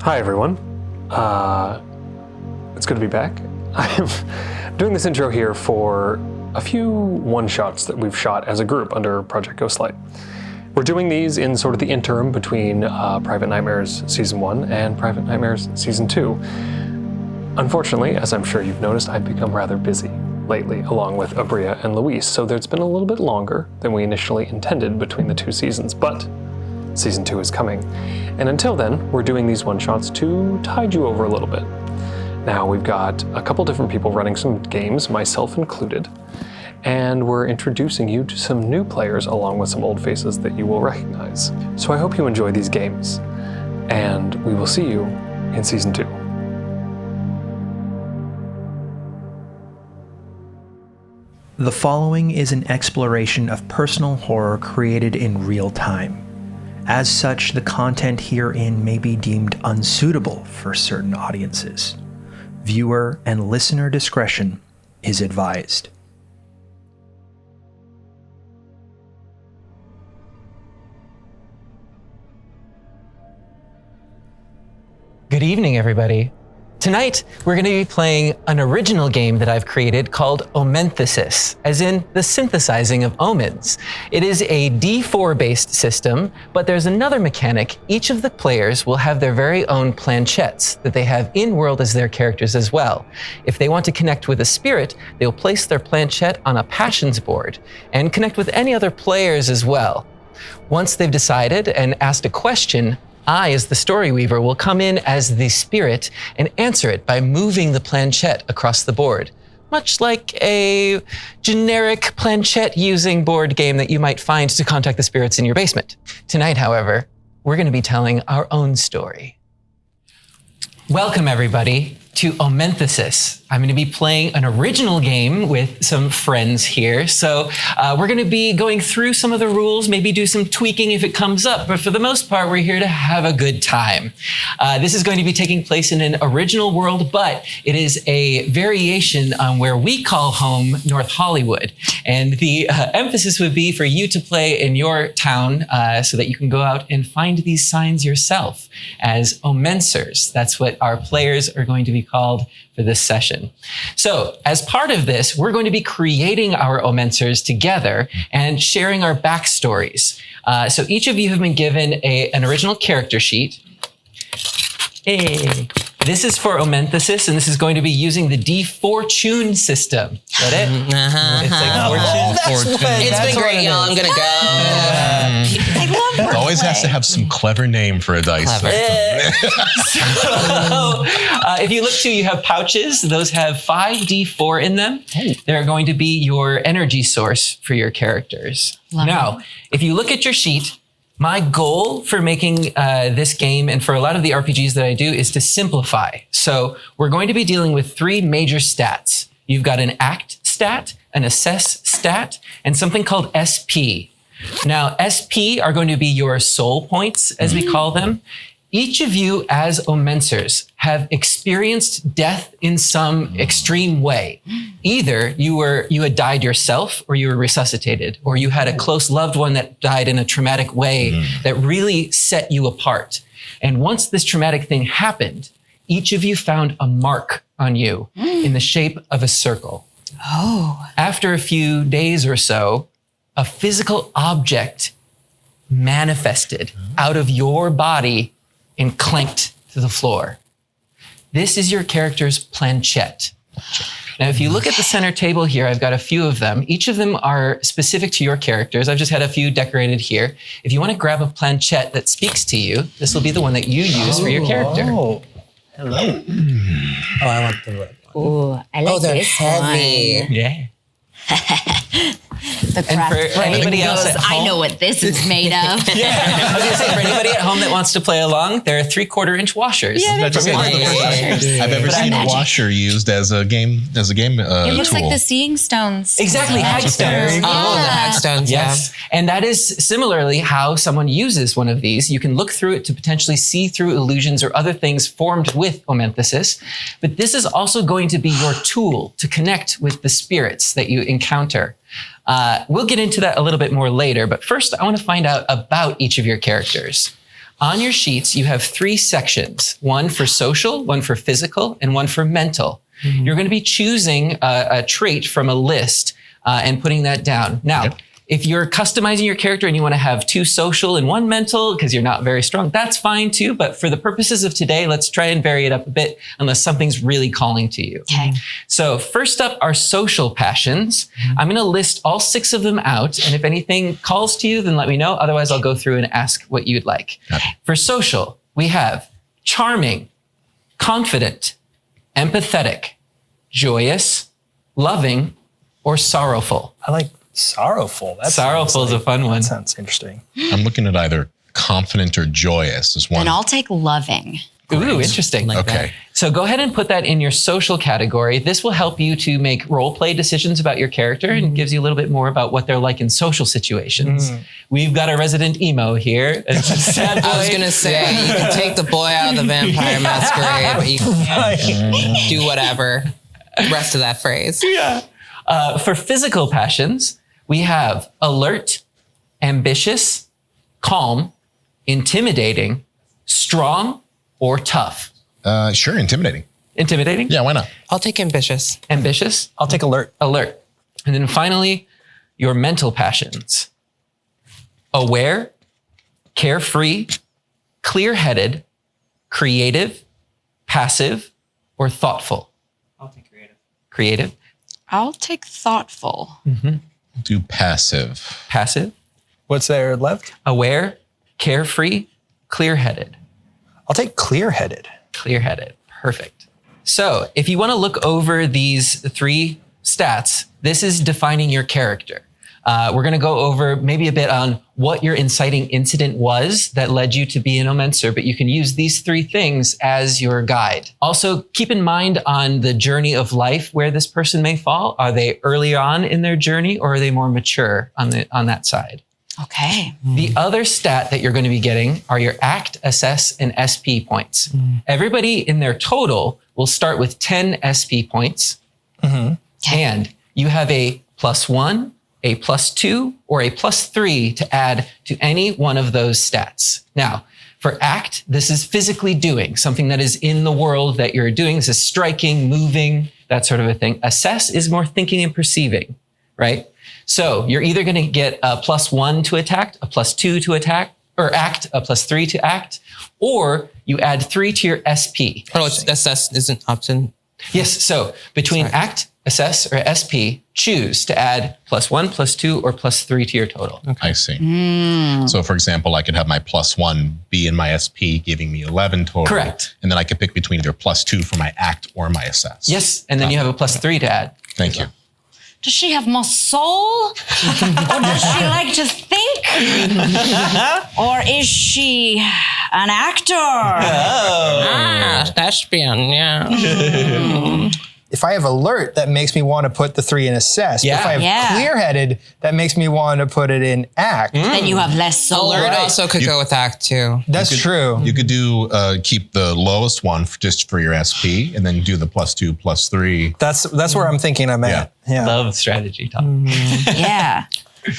Hi, everyone. It's good to be back. I'm doing this intro here for a few one-shots that we've shot as a group under Project Ghostlight. We're doing these in sort of the interim between Private Nightmares Season 1 and Private Nightmares Season 2. Unfortunately, as I'm sure you've noticed, I've become rather busy lately, along with Abria and Luis, so it's been a little bit longer than we initially intended between the two seasons, but Season 2 is coming. And until then, we're doing these one-shots to tide you over a little bit. Now, we've got a couple different people running some games, myself included, and we're introducing you to some new players along with some old faces that you will recognize. So I hope you enjoy these games, and we will see you in Season 2. The following is an exploration of personal horror created in real time. As such, the content herein may be deemed unsuitable for certain audiences. Viewer and listener discretion is advised. Good evening, everybody. Tonight, we're going to be playing an original game that I've created called Omenthesys, as in the synthesizing of omens. It is a D4-based system, but there's another mechanic. Each of the players will have their very own planchettes that they have in-world as their characters as well. If they want to connect with a spirit, they'll place their planchette on a passions board and connect with any other players as well. Once they've decided and asked a question, I, as the story weaver, will come in as the spirit and answer it by moving the planchette across the board, much like a generic planchette-using board game that you might find to contact the spirits in your basement. Tonight, however, we're going to be telling our own story. Welcome, everybody, to Omenthesys. I'm going to be playing an original game with some friends here. So we're going to be going through some of the rules, maybe do some tweaking if it comes up. But for the most part, we're here to have a good time. This is going to be taking place in an original world, but it is a variation on where we call home North Hollywood. And the emphasis would be for you to play in your town so that you can go out and find these signs yourself as Omencers. That's what our players are going to be called for this session. So as part of this, we're going to be creating our Omencers together and sharing our backstories. So each of you have been given an original character sheet. Hey. This is for Omenthesys, and this is going to be using the D-Fortune system. Is that it? It's like fortune. It's been great, y'all. I'm gonna go. I love it. Always has to have some clever name for a dice. So, if you look to, you have pouches. Those have 5 D4 in them. They're going to be your energy source for your characters. Now, if you look at your sheet, my goal for making this game and for a lot of the RPGs that I do is to simplify. So we're going to be dealing with 3 major stats. You've got an act stat, an assess stat, and something called SP. Now, SP are going to be your soul points, as we call them. Each of you as Omencers have experienced death in some extreme way. Either you had died yourself, or you were resuscitated, or you had a close loved one that died in a traumatic way that really set you apart. And once this traumatic thing happened, each of you found a mark on you in the shape of a circle. After a few days or so, a physical object manifested out of your body and clanked to the floor. This is your character's planchette. Now, if you look at the center table here, I've got a few of them. Each of them are specific to your characters. I've just had a few decorated here. If you want to grab a planchette that speaks to you, this will be the one that you use for your character. Oh, hello. Oh, I want the red one. Ooh, I like they're this heavy. one. Yeah. The craft for anybody else goes, at home- I know what this is made of. I was going to say, for anybody at home that wants to play along, there are 3/4-inch washers. Yeah, I've ever seen a washer used as a game It looks tool. like the seeing stones. Exactly, hagstones. Oh, the hagstones, Yes. And that is similarly how someone uses one of these. You can look through it to potentially see through illusions or other things formed with Omenthesys. But this is also going to be your tool to connect with the spirits that you encounter. We'll get into that a little bit more later, but first I want to find out about each of your characters. On your sheets, you have 3 sections, one for social, one for physical, and one for mental. You're going to be choosing a trait from a list and putting that down. Now, if you're customizing your character and you want to have 2 social and 1 mental because you're not very strong, that's fine too. But for the purposes of today, let's try and vary it up a bit unless something's really calling to you. Okay. So first up are social passions. I'm going to list all 6 of them out. And if anything calls to you, then let me know. Otherwise, I'll go through and ask what you'd like. For social, we have charming, confident, empathetic, joyous, loving, or sorrowful. I like sorrowful. Sorrowful is a fun one. That sounds interesting. I'm looking at either confident or joyous as one. And I'll take loving. Ooh, interesting. Okay. So go ahead and put that in your social category. This will help you to make role play decisions about your character and gives you a little bit more about what they're like in social situations. We've got a resident emo here. It's a sad boy. I was gonna say you can take the boy out of the vampire masquerade, but you can do whatever. Rest of that phrase. For physical passions, we have alert, ambitious, calm, intimidating, strong, or tough. Sure, intimidating. Intimidating? Yeah, why not? I'll take ambitious. Ambitious? I'll take alert. Alert. And then finally, your mental passions. Aware, carefree, clear-headed, creative, passive, or thoughtful. I'll take creative. Creative, I'll take thoughtful. Do passive. passive, What's there left? aware, carefree, clear-headed. I'll take clear-headed. Clear-headed. Perfect. So if you want to look over these 3 stats, this is defining your character. We're going to go over maybe a bit on what your inciting incident was that led you to be an Omenthesys, but you can use these 3 things as your guide. Also, keep in mind on the journey of life where this person may fall. Are they early on in their journey or are they more mature on that side? Okay. The other stat that you're going to be getting are your ACT, Assess, and SP points. Everybody in their total will start with 10 SP points. And you have a +1, a +2, or a +3 to add to any one of those stats. Now, for ACT, this is physically doing, something that is in the world that you're doing. This is striking, moving, that sort of a thing. Assess is more thinking and perceiving, right? So you're either going to get a +1 to attack, a +2 to attack, or act, a +3 to act, or you add 3 to your SP. Oh, it's assess isn't option. Yes, so between act, assess, or SP, choose to add +1, +2, or +3 to your total. I see. So for example, I could have my +1 be in my SP, giving me 11 total. Correct. And then I could pick between either +2 for my act or my assess. Yes, and then you have a +3 to add. Thank you. Does she have more soul? Or does she like to think? Or is she an actor? Thespian, yeah. If I have alert, that makes me want to put the 3 in assess. Yeah. If I have clear-headed, that makes me want to put it in act. Then you have less soul. Alert also could go with act too. That's true. You could do keep the lowest one just for your SP, and then do the +2, +3. That's where I'm thinking I'm at. Yeah. Love strategy, Tom. Yeah.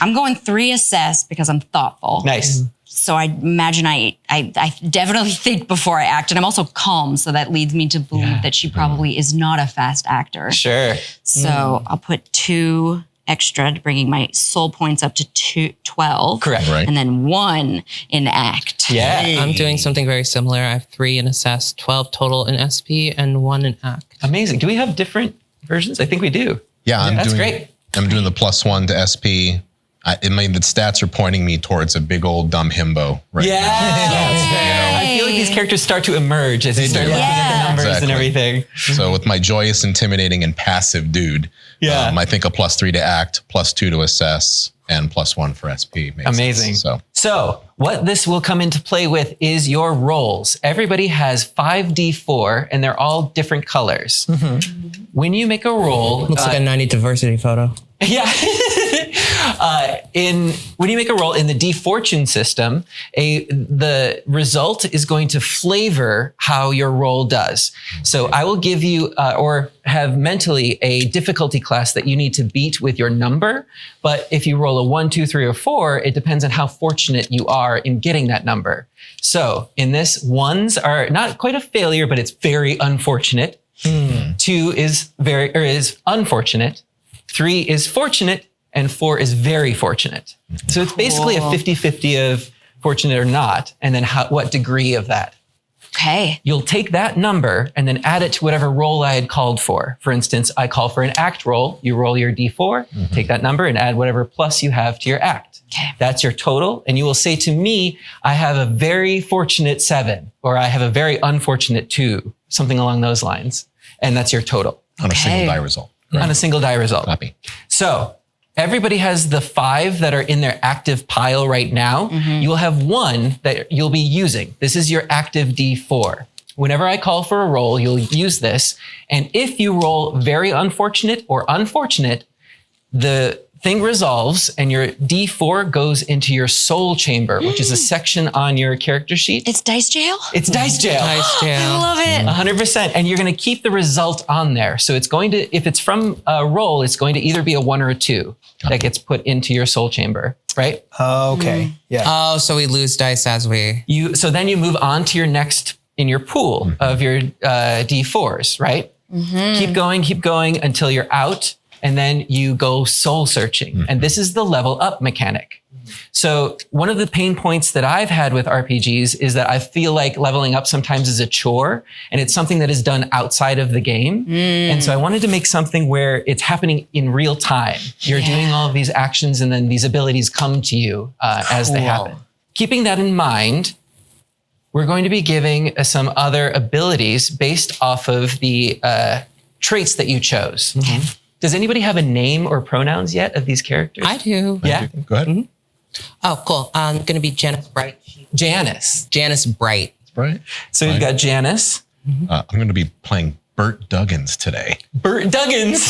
I'm going 3 assess because I'm thoughtful. Nice. So I imagine I definitely think before I act. And I'm also calm. So that leads me to believe that she probably is not a fast actor. Sure. So I'll put 2 extra to bringing my soul points up to 12. Correct. Right. And then 1 in act. Yeah. I'm doing something very similar. I have 3 in assess, 12 total in SP, and 1 in act. Amazing. Do we have different versions? I think we do. Yeah, That's great. I'm doing the +1 to SP. The stats are pointing me towards a big old dumb himbo right now. That's fair. I feel like these characters start to emerge as you start looking at the numbers and Exactly. everything. So with my joyous, intimidating, and passive dude, I think a +3 to act, +2 to assess, and +1 for SP. Makes Amazing. sense. So what this will come into play with is your rolls. Everybody has 5d4 and they're all different colors. When you make a roll, Looks like a 90 diversity photo. yeah. When you make a roll in the D-Fortune system, the result is going to flavor how your roll does. So I will give you or have mentally a difficulty class that you need to beat with your number. But if you roll a 1, 2, 3, or 4, it depends on how fortunate you are in getting that number. So in this, 1s are not quite a failure, but it's very unfortunate. 2 is unfortunate. 3 is fortunate. And 4 is very fortunate. So it's basically a 50-50 of fortunate or not, and then what degree of that. Okay. You'll take that number and then add it to whatever roll I had called for. For instance, I call for an act roll. You roll your D4, take that number and add whatever plus you have to your act. Okay. That's your total. And you will say to me, I have a very fortunate 7, or I have a very unfortunate 2, something along those lines. And that's your total. On a single die result. On a single die result. Copy. So everybody has the 5 that are in their active pile right now. You will have 1 that you'll be using. This is your active D4. Whenever I call for a roll, you'll use this. And if you roll very unfortunate or unfortunate, the thing resolves and your D4 goes into your soul chamber, which is a section on your character sheet. It's dice jail? It's dice jail. Dice jail. I love it. 100%. And you're going to keep the result on there. So it's going to, if it's from a roll, it's going to either be a 1 or a 2 that gets put into your soul chamber, right? Okay. Yeah. Oh, so we lose dice as we... So then you move on to your next in your pool of your D4s, right? Keep going until you're out. And then you go soul searching. And this is the level up mechanic. So one of the pain points that I've had with RPGs is that I feel like leveling up sometimes is a chore and it's something that is done outside of the game. And so I wanted to make something where it's happening in real time. You're doing all of these actions and then these abilities come to you as they happen. Keeping that in mind, we're going to be giving some other abilities based off of the traits that you chose. Does anybody have a name or pronouns yet of these characters? I do. Yeah. Go ahead. Oh, cool. I'm going to be Janice Bright. Janice. Janice Bright. Right. So we've got Janice. I'm going to be playing Bert Duggins today. Bert Duggins.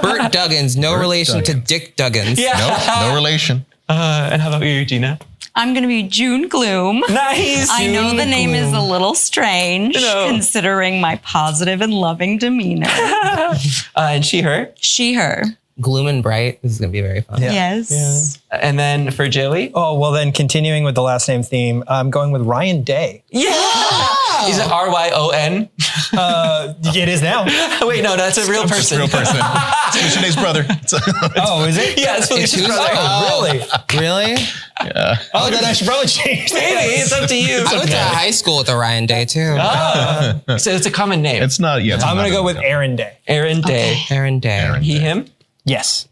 Bert Duggins. No Bert relation to Duggins. Dick Duggins. Yeah. No relation. And how about you, Gina? I'm going to be June Gloom. Nice. I know the name is a little strange considering my positive and loving demeanor. And she, her. She, her. Gloom and Bright. This is going to be very fun. Yeah. Yes. And then for Joey. Oh, well then continuing with the last name theme, I'm going with Ryan Day. Yeah. Is it R-Y-O-N? It is now. Wait, no, that's a real person. Real person. It's Felicia's brother. Oh, is it? Yeah, it's Felicia's whose brother. Oh, really? Really? Yeah. Oh, then I should probably change that. Maybe, it's up to you. I went to high school with Orion Day too. So it's a common name. It's not. Yeah. I'm going to go with Aaron Day. Aaron Day. Aaron Day. Aaron He, Day. him? Yes.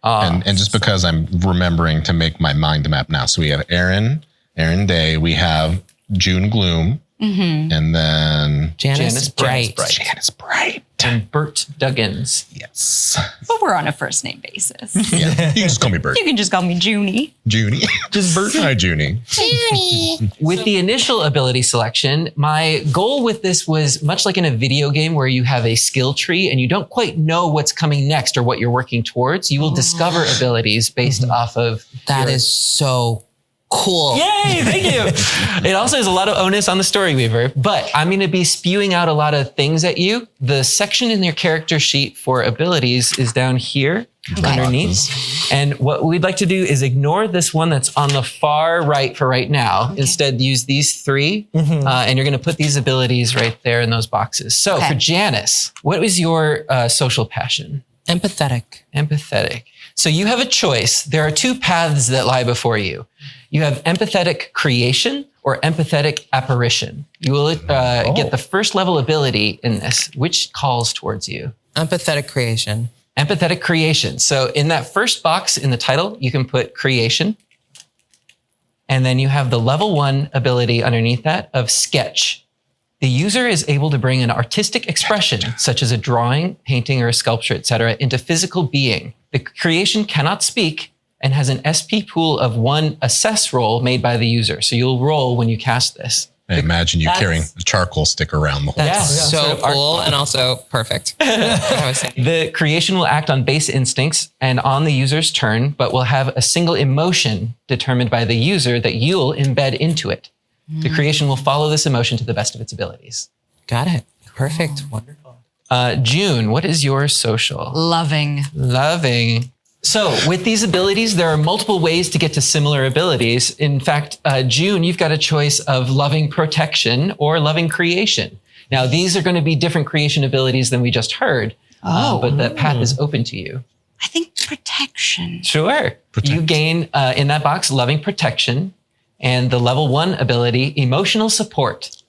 And just because I'm remembering to make my mind map now, so we have Aaron Day, we have June Gloom, and then Janice Bright. Janice Bright. And Bert Duggins. Yes. But we're on a first name basis. Yeah. You can just call me Bert. You can just call me Junie. Junie. Just Bert. Hi, Junie. With the initial ability selection, my goal with this was much like in a video game where you have a skill tree and you don't quite know what's coming next or what you're working towards. You will discover abilities based off of That is so cool. Yay, thank you. It also has a lot of onus on the story weaver, but I'm going to be spewing out a lot of things at you. The section in your character sheet for abilities is down here underneath. And what we'd like to do is ignore this one that's on the far right for right now. Instead, use these 3, and you're going to put these abilities right there in those boxes. So for Janice, what was your social passion? Empathetic. Empathetic. So you have a choice. There are 2 paths that lie before you. You have empathetic creation or empathetic apparition. You will get the first level ability in this. Which calls towards you? Empathetic creation. Empathetic creation. So in that first box in the title, you can put creation. And then you have the level 1 ability underneath that of sketch. The user is able to bring an artistic expression, such as a drawing, painting, or a sculpture, etc., into physical being. The creation cannot speak and has an SP pool of 1 assess roll made by the user. So you'll roll when you cast this. I imagine you carrying a charcoal stick around the whole time. That's so cool and also perfect. The creation will act on base instincts and on the user's turn, but will have a single emotion determined by the user that you'll embed into it. The creation will follow this emotion to the best of its abilities. Got it. Perfect. Wonderful. June, what is your social? Loving. Loving. So with these abilities, there are multiple ways to get to similar abilities. In fact, June, you've got a choice of loving protection or loving creation. Now, these are going to be different creation abilities than we just heard, but that path is open to you. I think protection. Sure. You gain in that box loving protection and the level 1 ability, emotional support.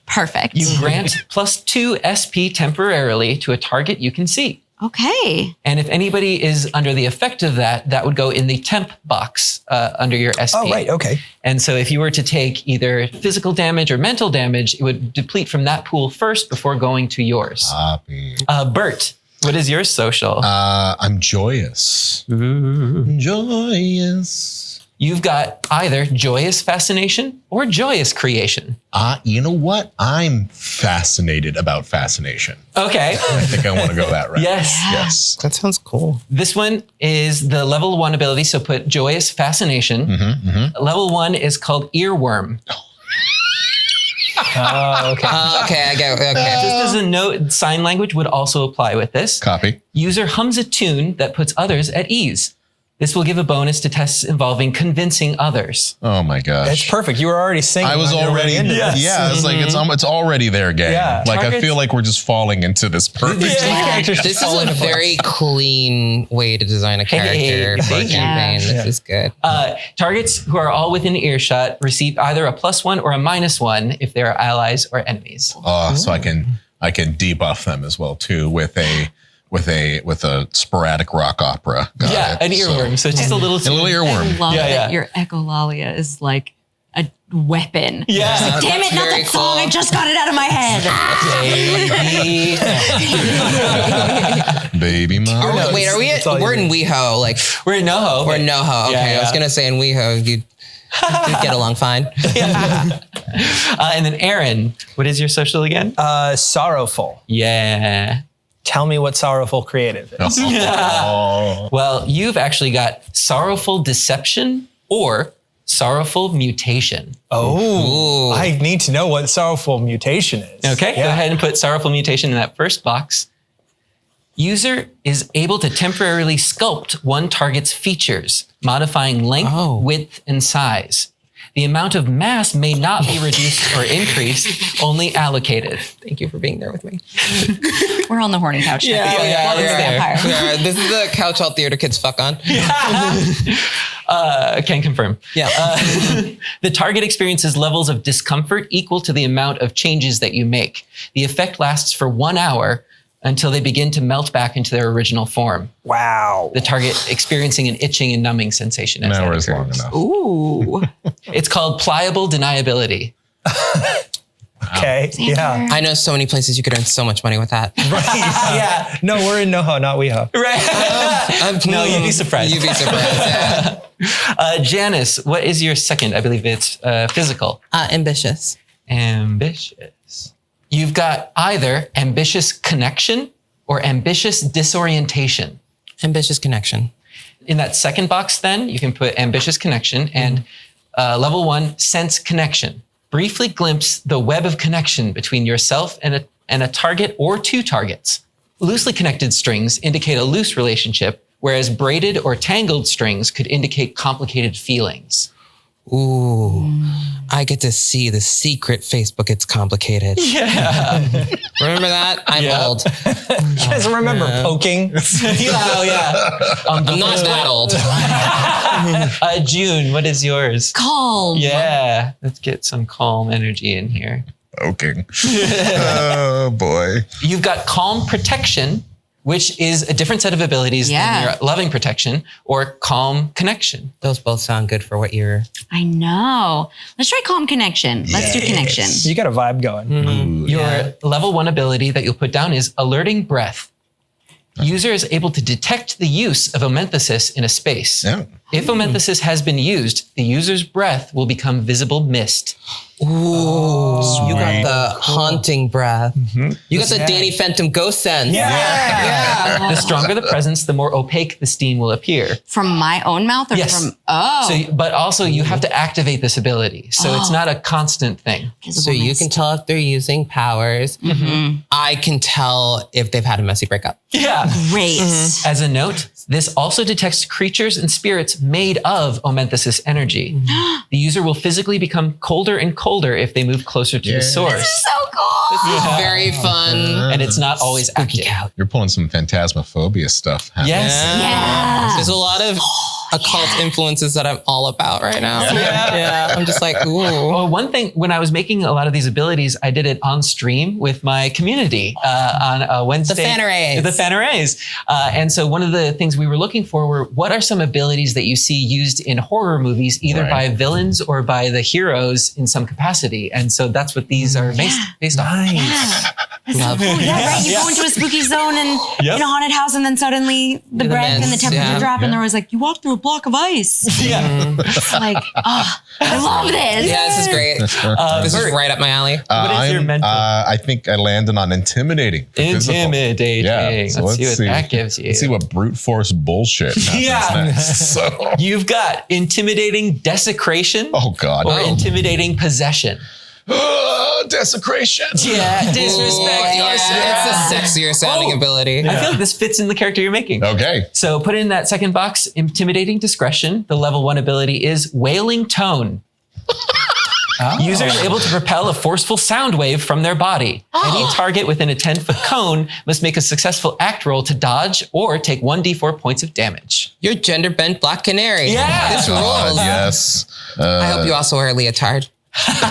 Perfect. You grant +2 SP temporarily to a target you can see. Okay. And if anybody is under the effect of that, that would go in the temp box under your SP. Oh, right. Okay. And so if you were to take either physical damage or mental damage, it would deplete from that pool first before going to yours. Copy. Bert, what is your social? I'm joyous. Joyous. You've got either joyous fascination or joyous creation. You know what? I'm fascinated about fascination. Okay. I think I want to go that route. Yes. Yes. That sounds cool. This one is the level 1 ability, so put joyous fascination. Level 1 is called earworm. Okay. Okay, I get it. Okay. Just as a note, sign language would also apply with this. Copy. User hums a tune that puts others at ease. This will give a bonus to tests involving convincing others. Oh my gosh. That's perfect. You were already singing. I was when you were already into this. Yeah, it's like it's already there, gang. Yeah. Like I Targets- feel like we're just falling into this perfect. This is a very clean way to design a character for a campaign. This is good. Targets who are all within earshot receive either a +1 or a -1 if they are allies or enemies. So I can debuff them as well too with a sporadic rock opera. Got it. An earworm. So it's just a little earworm. I love Yeah, that yeah. your echolalia is like a weapon. Yeah. It's like, damn it, not very that song. I cool. just got it out of my head. Baby mama. Wait, are we? We're in WeHo. Like We're in NoHo. we're in NoHo. Okay, Yeah, I was yeah. gonna say in WeHo you'd get along fine. And then Aaron, what is your social again? Sorrowful. Yeah. Tell me what sorrowful creative is. Well, you've actually got sorrowful deception or sorrowful mutation. Oh, I need to know what sorrowful mutation is. Okay, go ahead and put sorrowful mutation in that first box. User is able to temporarily sculpt one target's features, modifying length, width, and size. The amount of mass may not be reduced or increased, only allocated. Thank you for being there with me. We're on the horny couch. Yeah, Welcome to yeah. Vampire. Yeah, this is the couch all theater kids fuck on. Can confirm. Yeah. The target experiences levels of discomfort equal to the amount of changes that you make. The effect lasts for 1 hour until they begin to melt back into their original form. Wow. The target experiencing an itching and numbing sensation. As An hour that is long occurs. enough. Ooh. It's called pliable deniability. Okay. Yeah. I know so many places you could earn so much money with that. Yeah. No, we're in NoHo, not WeHo. Right. No, you'd be surprised. You'd be surprised. Yeah. Janice, what is your second? I believe it's physical. Ambitious. Ambitious. You've got either ambitious connection or ambitious disorientation. Ambitious connection. In that second box, then, you can put ambitious connection and level 1, sense connection. Briefly glimpse the web of connection between yourself and a target or 2 targets. Loosely connected strings indicate a loose relationship, whereas braided or tangled strings could indicate complicated feelings. Ooh. I get to see the secret Facebook It's Complicated. Yeah. Remember that? I'm old. You guys remember poking? Oh, yeah. I'm not that old. June, what is yours? Calm. Yeah. Let's get some calm energy in here. Okay. Oh boy. You've got calm protection, which is a different set of abilities than your loving protection or calm connection. Those both sound good for what you're... I know. Let's try calm connection. Let's do connection. You got a vibe going. Your level 1 ability that you'll put down is alerting breath. User is able to detect the use of Omenthesys in a space. Yeah. If Omenthesys has been used, the user's breath will become visible mist. Ooh, you got the haunting breath. You got the Danny Phantom ghost sense. Yeah. The stronger the presence, the more opaque the steam will appear. From my own mouth or Yes. from, oh. So, but also you have to activate this ability. So it's not a constant thing. So you can tell if they're using powers. I can tell if they've had a messy breakup. Yeah. Great. As a note, this also detects creatures and spirits made of Omenthesys energy. The user will physically become colder and colder if they move closer to the source. So cool. This is very fun. And it's not always active. You're pulling some phantasmophobia stuff. happening. Yes. Yeah. There's a lot of occult influences that I'm all about right now. Yeah. I'm just like, ooh. Well, one thing, when I was making a lot of these abilities, I did it on stream with my community on Wednesday. The Fanarays. The Fanarays. And so one of the things we were looking for were, what are some abilities that you see used in horror movies, either by villains or by the heroes in some capacity? And so that's what these are based on. Nice. Love Cool. Yeah, right. You go into a spooky zone and in a haunted house, and then suddenly the breath and the temperature drop, and there was like, you walk through a block of ice. It's like, I love this. Yeah, this is great. This is right up my alley. What is your mental? I think I landed on intimidating. Intimidating. Yeah, so let's see what that gives you. Let's see what brute force bullshit happens next. So. You've got intimidating desecration Oh God. or intimidating possession. Desecration. Yeah, disrespect It's a sexier sounding ability. I feel like this fits in the character you're making. Okay. So put in that second box, intimidating discretion. The level 1 ability is wailing tone. User is able to propel a forceful sound wave from their body. Any target within a 10-foot cone must make a successful act roll to dodge or take 1d4 points of damage. You're gender bent black canary. Yeah. This rules. Yes. I hope you also wear a leotard.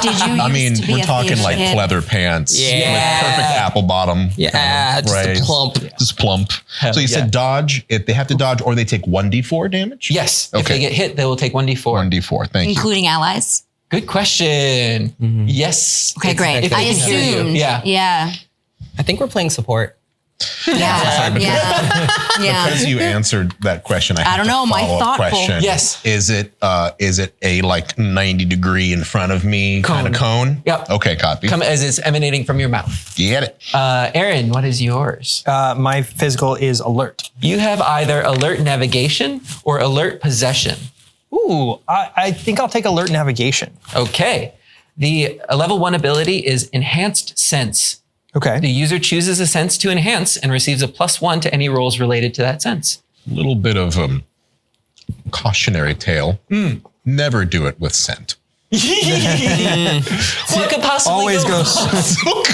Did you I mean, used to be we're a talking theater like kid? pleather pants. Yeah. With perfect apple bottom. Yeah, just Right. a plump. Just plump. So you said dodge. If they have to dodge, or they take 1d4 damage. Yes, if Okay. they get hit, they will take 1d4. 1d4. Thank you. Including allies. Good question. Yes. Okay, great. If I they can hear you. assumed. Yeah. Yeah. I think we're playing support. Yeah. Yeah. Because you answered that question, I don't know, my follow-up thoughtful- question. Yes. Is it a like 90 degree in front of me kind of cone? Yep. Okay, copy. Come as it's emanating from your mouth. Get it. Aaron, what is yours? My physical is alert. You have either alert navigation or alert possession. Ooh, I think I'll take alert navigation. Okay. The level 1 ability is enhanced sense. Okay. The user chooses a sense to enhance and receives a +1 to any rolls related to that sense. A little bit of cautionary tale. Never do it with scent. What could possibly Always go goes. wrong?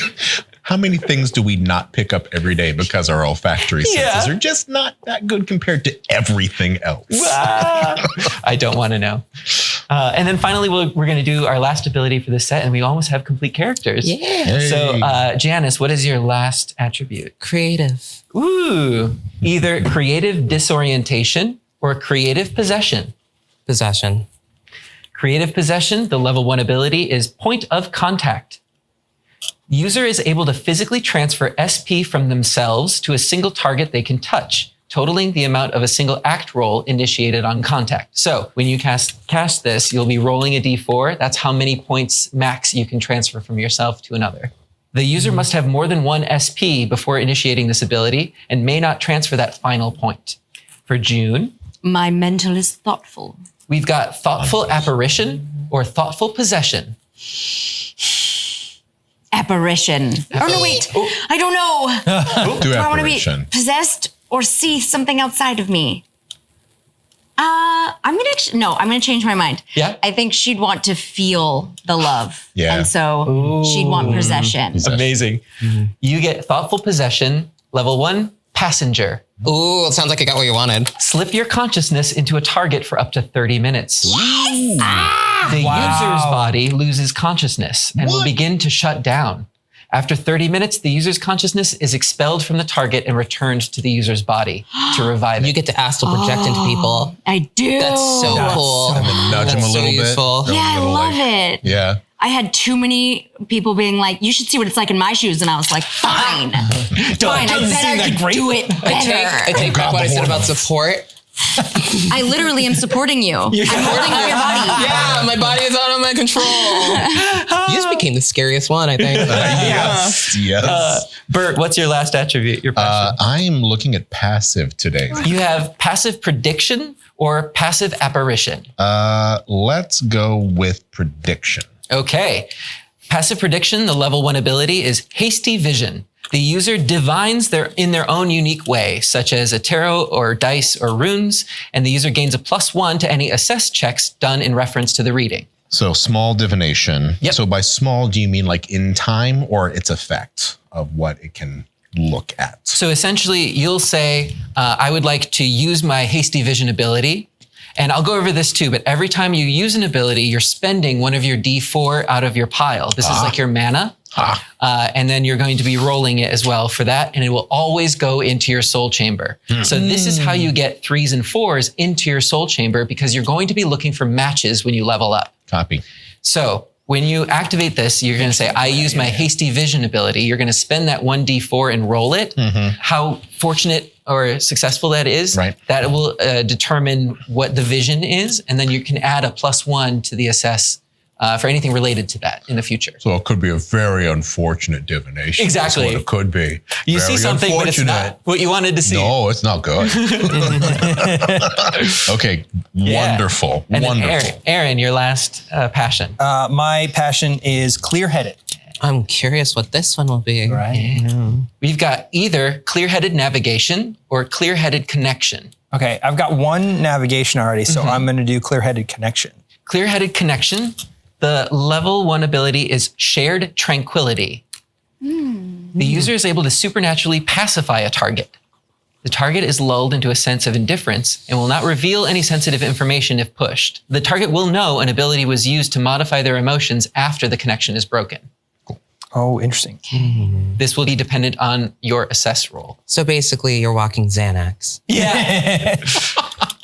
How many things do we not pick up every day because our olfactory senses Yeah. are just not that good compared to everything else? I don't want to know. And then finally, we're going to do our last ability for this set, and we almost have complete characters. Yeah. So, Janice, what is your last attribute? Creative. Ooh, either creative disorientation or creative possession. Possession. Creative possession, the level 1 ability is point of contact. User is able to physically transfer SP from themselves to a single target they can touch, totaling the amount of a single act roll initiated on contact. So when you cast this, you'll be rolling a d4. That's how many points max you can transfer from yourself to another. The user must have more than 1 SP before initiating this ability and may not transfer that final point. For June, My mental is thoughtful. we've got thoughtful apparition or thoughtful possession. Apparition. Oh, no, wait. I don't know. Do Do I want to be apparition. possessed or see something outside of me? I'm gonna change my mind. Yeah? I think she'd want to feel the love. Yeah. And so she'd want possession. Amazing. You get thoughtful possession, level 1, passenger. Ooh, it sounds like you got what you wanted. Slip your consciousness into a target for up to 30 minutes. The user's body loses consciousness and will begin to shut down. After 30 minutes, the user's consciousness is expelled from the target and returned to the user's body to revive it. You get to astral project into people. I do. That's so cool. And then nudge them a That's so little bit. useful. Throw a Yeah, I little, love like- it. Yeah. I had too many people being like, you should see what it's like in my shoes. And I was like, fine. Fine, I bet I could do it better. I take back what I said about support. I literally am supporting you. I'm holding up your body. Yeah, my body is out of my control. You just became the scariest one, I think. Yes. Bert, what's your last attribute? Your passion? I'm looking at passive today. You have passive prediction or passive apparition. Let's go with prediction. Okay. Passive prediction, the level 1 ability is hasty vision. The user divines in their own unique way, such as a tarot or dice or runes, and the user gains a +1 to any assess checks done in reference to the reading. So small divination. Yep. So by small, do you mean like in time or its effect of what it can look at? So essentially, you'll say, I would like to use my hasty vision ability. And I'll go over this too, but every time you use an ability, you're spending one of your D4 out of your pile. This is like your mana. And then you're going to be rolling it as well for that. And it will always go into your soul chamber. So this is how you get 3s and 4s into your soul chamber, because you're going to be looking for matches when you level up. Copy. So when you activate this, you're going to say, I use my hasty vision ability. You're going to spend that 1d4 and roll it. How fortunate or successful that is, right, that will determine what the vision is. And then you can add a +1 to the assess for anything related to that in the future. So it could be a very unfortunate divination. Exactly. That's what it could be. You very see something, but it's not what you wanted to see. No, it's not good. Okay, wonderful, And wonderful. Aaron, your last passion. My passion is clear-headed. I'm curious what this one will be. Right. We've got either clear-headed navigation or clear-headed connection. Okay, I've got one navigation already, so I'm going to do clear-headed connection. Clear-headed connection, the level 1 ability is shared tranquility. The user is able to supernaturally pacify a target. The target is lulled into a sense of indifference and will not reveal any sensitive information if pushed. The target will know an ability was used to modify their emotions after the connection is broken. Oh, interesting. This will be dependent on your assess roll. So basically, you're walking Xanax. Yeah.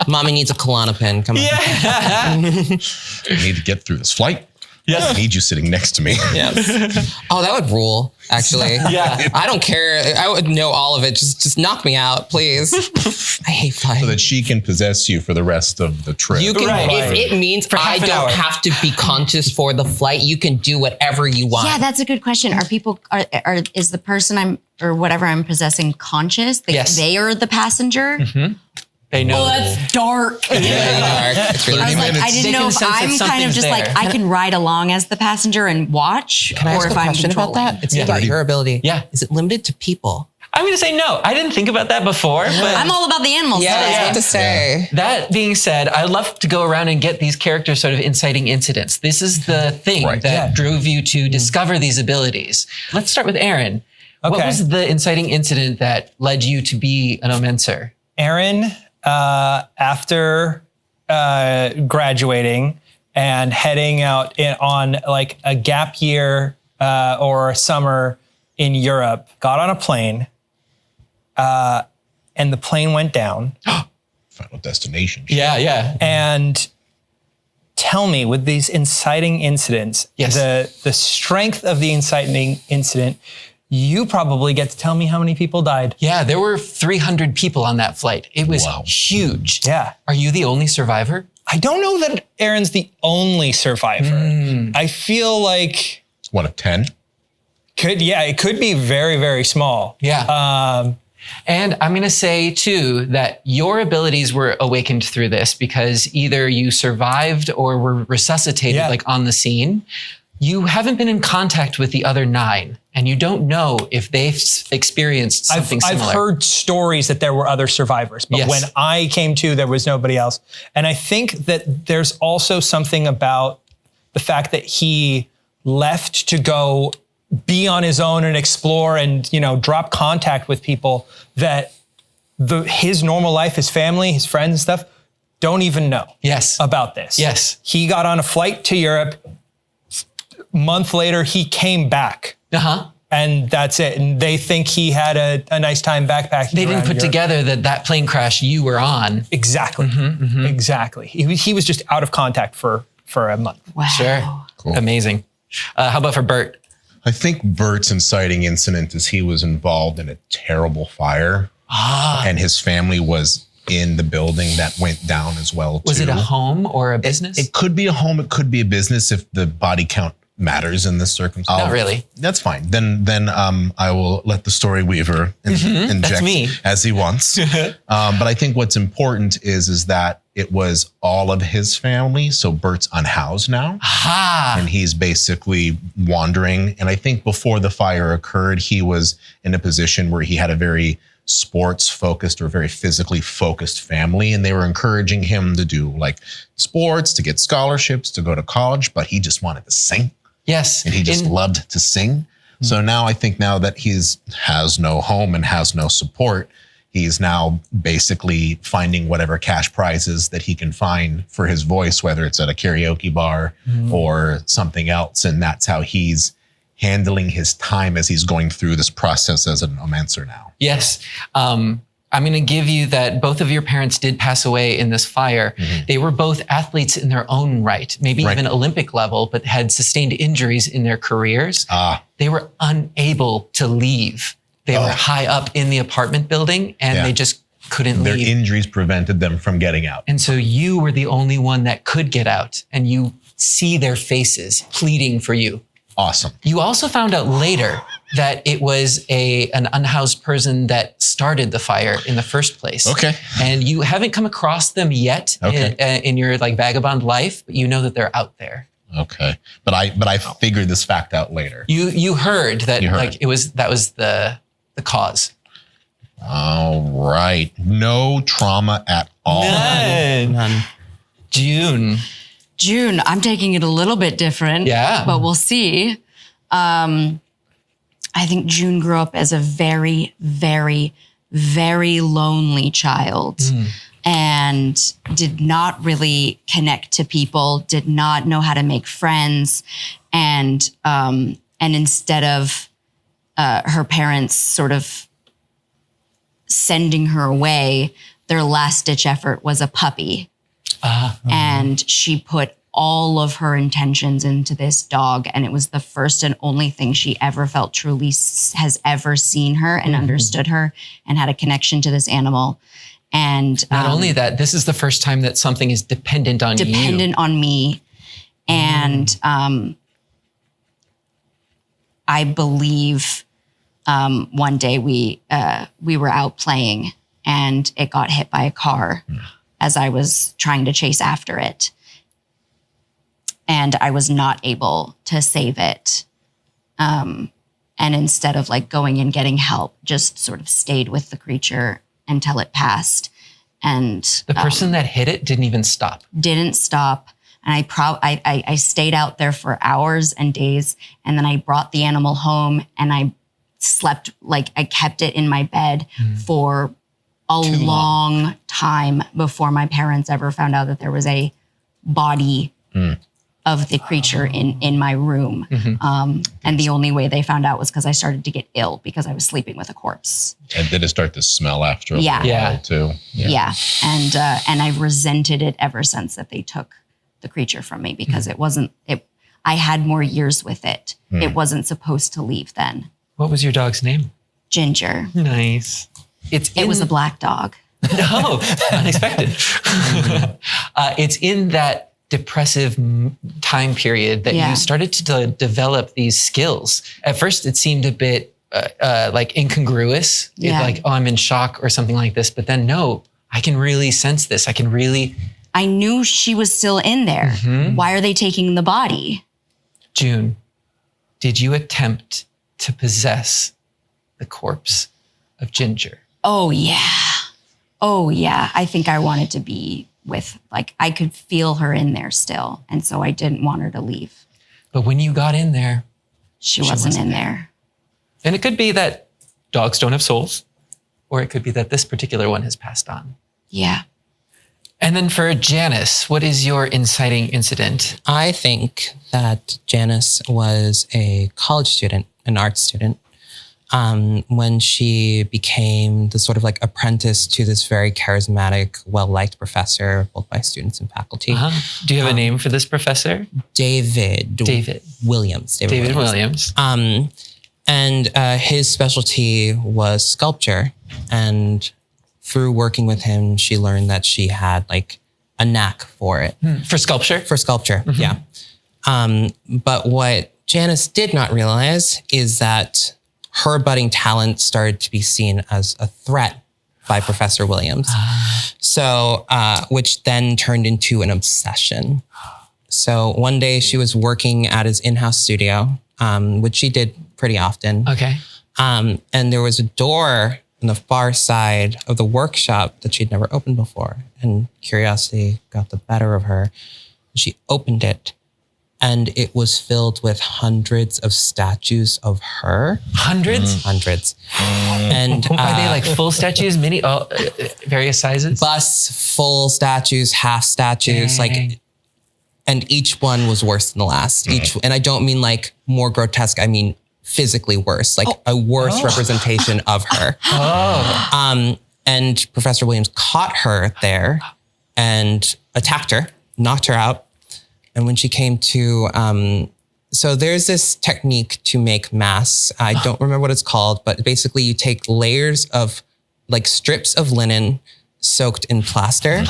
Mommy needs a Klonopin. Come on. I need to get through this flight. Yes. I need you sitting next to me. Yes. Oh, that would rule, actually. Yeah. I don't care. I would know all of it. Just knock me out, please. I hate flying. So that she can possess you for the rest of the trip. You can, if it means I an hour. don't have to be conscious for the flight, you can do whatever you want. Yeah, that's a good question. Are people, is the person or whatever I'm possessing conscious? Yes. They are the passenger? They know. Oh, that's dark. It's really dark. It's really I was like, minutes. I didn't They know can if sense if I'm kind of something's just like, there. I can ride along as the passenger and watch, Can I or ask if a I'm question about controlling. that? It's about your ability. Yeah. Is it limited to people? I'm going to say no. I didn't think about that before, but I'm all about the animals. Yeah, I was today. about to say. that being said, I'd love to go around and get these characters sort of inciting incidents. This is the thing that drove you to discover these abilities. Let's start with Aaron. What Okay. was the inciting incident that led you to be an Omenthesys? Aaron, after graduating and heading out on like a gap year or a summer in Europe, got on a plane, and the plane went down. Final destination. Yeah. And tell me, with these inciting incidents, Yes. the strength of the inciting incident, you probably get to tell me how many people died. Yeah, there were 300 people on that flight. It was Wow. huge. Yeah. Are you the only survivor? I don't know that Aaron's the only survivor. I feel like One of 10. it could be very, very small. Yeah. And I'm going to say too that your abilities were awakened through this because either you survived or were resuscitated like on the scene. You haven't been in contact with the other 9 and you don't know if they've experienced something similar. I've heard stories that there were other survivors, but when I came to, there was nobody else. And I think that there's also something about the fact that he left to go be on his own and explore and, drop contact with people that his normal life, his family, his friends and stuff don't even know about this. Yes. He got on a flight to Europe. Month later, he came back. And that's it. And they think he had a nice time backpacking. They didn't put Europe. together that plane crash you were on. Exactly. Exactly. He was just out of contact for a month. Wow. Sure. Cool. Amazing. How about for Bert? I think Bert's inciting incident is he was involved in a terrible fire. And his family was in the building that went down as well, too. Was it a home or a business? It could be a home. It could be a business if the body count matters in this circumstance. Not really. That's fine. Then I will let the story weaver inject as he wants. But I think what's important is that it was all of his family. So Bert's unhoused now. And he's basically wandering. And I think before the fire occurred, he was in a position where he had a very sports focused or very physically focused family. And they were encouraging him to do like sports, to get scholarships, to go to college, but he just wanted to sing. Yes. And he just loved to sing. So now I think now that has no home and has no support, he's now basically finding whatever cash prizes that he can find for his voice, whether it's at a karaoke bar or something else. And that's how he's handling his time as he's going through this process as an omancer now. Yes. I'm going to give you that both of your parents did pass away in this fire. They were both athletes in their own right, maybe even Olympic level, but had sustained injuries in their careers. They were unable to leave. They were high up in the apartment building and they just couldn't leave. Their injuries prevented them from getting out. And so you were the only one that could get out, and you see their faces pleading for you. Awesome. You also found out later that it was an unhoused person that started the fire in the first place. Okay. And you haven't come across them yet in your like vagabond life, but you know that they're out there. Okay. But I figured this fact out later. You heard that that was the cause. All right. No trauma at all. None. June, I'm taking it a little bit different. Yeah. But we'll see. I think June grew up as a very, very, very lonely child and did not really connect to people, did not know how to make friends. And instead of her parents sort of sending her away, their last ditch effort was a puppy. And she put all of her intentions into this dog. And it was the first and only thing she ever felt truly has ever seen her and understood her and had a connection to this animal. And not only that, this is the first time that something is dependent on me. And I believe one day we were out playing and it got hit by a car as I was trying to chase after it. And I was not able to save it. And instead of like going and getting help, just sort of stayed with the creature until it passed. And the person that hit it didn't even stop. Didn't stop. And I stayed out there for hours and days. And then I brought the animal home and I slept, like I kept it in my bed for a long time before my parents ever found out that there was a body of the creature in my room. And the only way they found out was because I started to get ill because I was sleeping with a corpse. And did it start to smell after a while too? Yeah. And I've resented it ever since that they took the creature from me because I had more years with it. It wasn't supposed to leave then. What was your dog's name? Ginger. Nice. It was a black dog. No, unexpected. It's in that depressive time period that you started to develop these skills. At first, it seemed a bit like incongruous, like, oh, I'm in shock or something like this. But then, no, I can really sense this. I knew she was still in there. Why are they taking the body? June, did you attempt to possess the corpse of Ginger? Oh, yeah. I think I wanted to be with, like, I could feel her in there still. And so I didn't want her to leave. But when you got in there, she wasn't in there. And it could be that dogs don't have souls, or it could be that this particular one has passed on. Yeah. And then for Janice, what is your inciting incident? I think that Janice was a college student, an art student. when she became the sort of like apprentice to this very charismatic, well-liked professor, both by students and faculty. Do you have a name for this professor? David Williams. David Williams. And his specialty was sculpture. And through working with him, she learned that she had like a knack for it. For sculpture? For sculpture, yeah. But what Janice did not realize is that her budding talent started to be seen as a threat by Professor Williams. So, which then turned into an obsession. So one day she was working at his in-house studio, which she did pretty often. Okay. And there was a door on the far side of the workshop that she'd never opened before. And curiosity got the better of her. She opened it, and it was filled with hundreds of statues of her. Hundreds? Hundreds. And are they like full statues, mini, various sizes? Busts, full statues, half statues, like, and each one was worse than the last. And I don't mean like more grotesque, I mean physically worse, like a worse representation of her. And Professor Williams caught her there and attacked her, knocked her out. And when she came to, so there's this technique to make masks. I don't remember what it's called, but basically you take layers of like strips of linen soaked in plaster.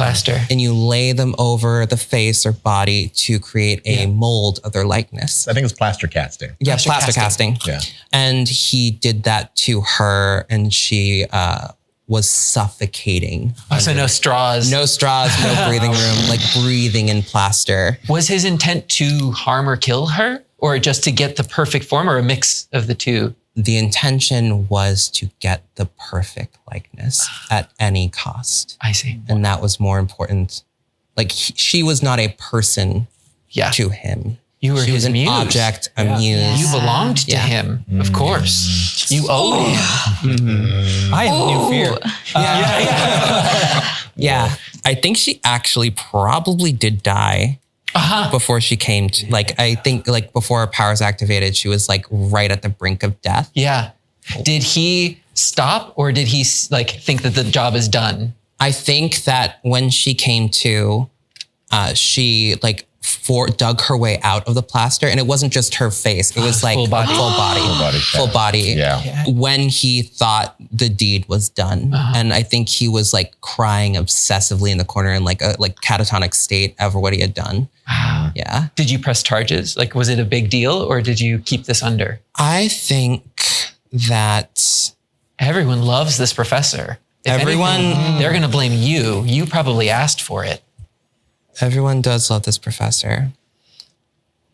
And you lay them over the face or body to create a mold of their likeness. I think it's plaster casting. Yeah, plaster casting. Yeah. And he did that to her, and she was suffocating. So no straws. No straws, no breathing room, like breathing in plaster. Was his intent to harm or kill her, or just to get the perfect form, or a mix of the two? The intention was to get the perfect likeness at any cost. I see. And that was more important. Like she was not a person to him. You were his muse. Object, a muse. You belonged to him, of course. You owed him. I have a new fear. Yeah. I think she actually probably did die before she came to, like, I think like before her powers activated, she was like right at the brink of death. Yeah. Did he stop, or did he like think that the job is done? I think that when she came to, she like dug her way out of the plaster, and it wasn't just her face. It was like full body. Yeah. When he thought the deed was done. And I think he was like crying obsessively in the corner in like a catatonic state over what he had done. Yeah. Did you press charges? Like, was it a big deal, or did you keep this under? I think that everyone loves this professor. If anything, they're going to blame you. You probably asked for it. Everyone does love this professor.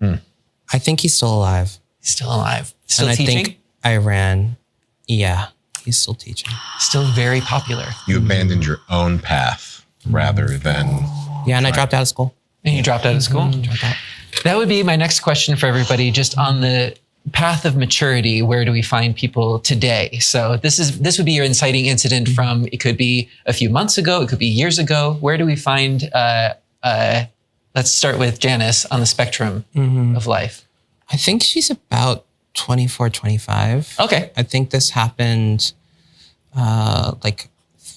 I think he's still alive. He's still alive. Still and teaching? I think Iran, he's still teaching. Still very popular. You abandoned your own path rather than... Yeah, and I dropped out of school. And you dropped out of school? That would be my next question for everybody, just on the path of maturity. Where do we find people today? So this would be your inciting incident from, it could be a few months ago, it could be years ago. Where do we find... let's start with Janice on the spectrum of life. I think she's about 24, 25. Okay. I think this happened like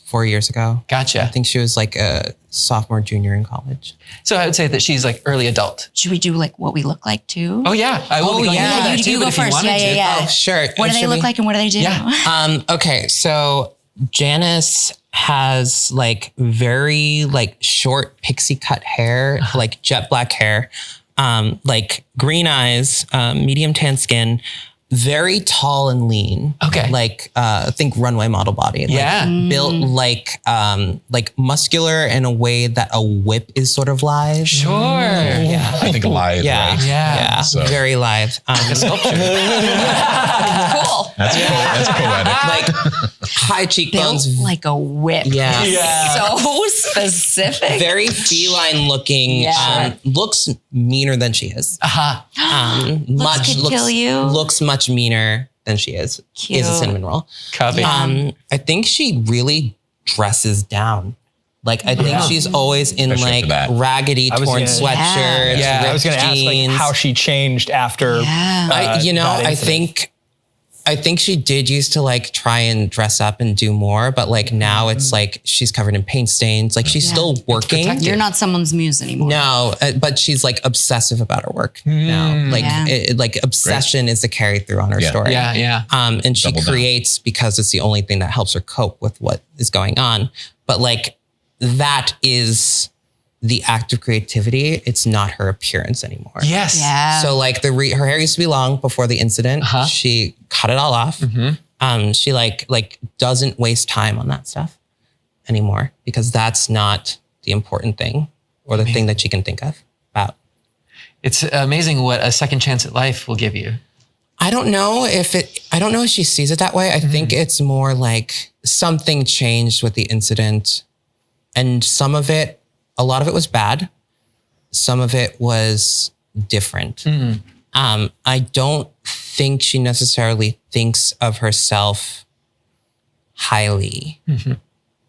4 years ago. Gotcha. I think she was like a sophomore, junior in college. So I would say that she's like early adult. Should we do like what we look like too? Oh yeah. I will be going into that too, you but go if you first. wanted to. Yeah. Oh, sure. What do they look like and what do they do? Yeah. Okay, so Janice has like very like short pixie cut hair, like jet black hair, like green eyes, medium tan skin, very tall and lean. Okay. Like I think runway model body. Yeah. Like, built like muscular in a way that a whip is sort of lithe. Sure. Yeah. I think lithe, Yeah. right? Yeah. So- Very lithe. A sculpture. Cool. That's poetic. Like high cheekbones. Built like a whip. Yeah. So specific. Very feline looking. Yeah. Looks meaner than she is. Looks could kill you. Looks much meaner than she is. Cute. Is a cinnamon roll. Copy. I think she really dresses down. Like I think she's always in Especially like for that. raggedy was torn gonna- sweatshirts. I was going to ripped ask like jeans. how she changed after. I that think incident. I think she did used to like try and dress up and do more, but like now it's like she's covered in paint stains. Like she's still working. You're not someone's muse anymore. No, but she's like obsessive about her work now. Like like obsession is the carry through on her story. Yeah. And she creates because it's the only thing that helps her cope with what is going on. But like that is the act of creativity. It's not her appearance anymore. Yes. Yeah. So like her hair used to be long before the incident. She cut it all off. She like doesn't waste time on that stuff anymore because that's not the important thing or the thing that she can think of about. It's amazing what a second chance at life will give you. I don't know if she sees it that way. I think it's more like something changed with the incident and a lot of it was bad. Some of it was different. I don't think she necessarily thinks of herself highly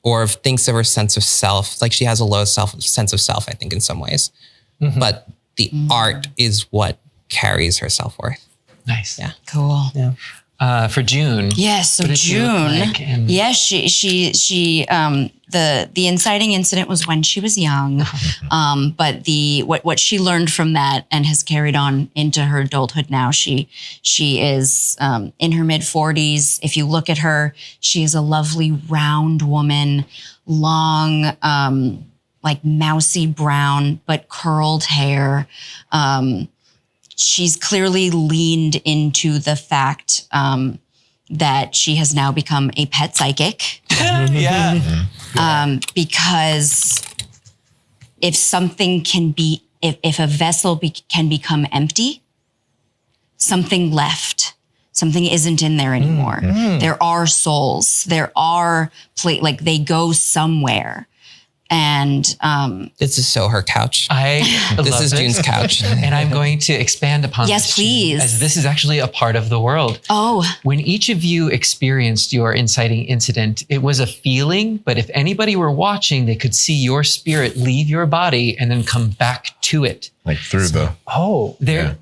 or thinks of her sense of self. Like she has a low sense of self, I think, in some ways. But the art is what carries her self-worth. Nice. Yeah. Cool. Yeah. For June. Yes. So June. Yes, she the inciting incident was when she was young, but what she learned from that and has carried on into her adulthood now. She is in her mid-40s. If you look at her, she is a lovely round woman, long, like mousy brown but curled hair. She's clearly leaned into the fact that she has now become a pet psychic. Because if something can be, if a vessel can become empty, something left. Something isn't in there anymore. There are souls. There are like they go somewhere. And this is so her couch. This is June's couch. And I'm going to expand upon yes, this, please. As this is actually a part of the world. Oh. When each of you experienced your inciting incident, it was a feeling, but if anybody were watching, they could see your spirit leave your body and then come back to it. Like through There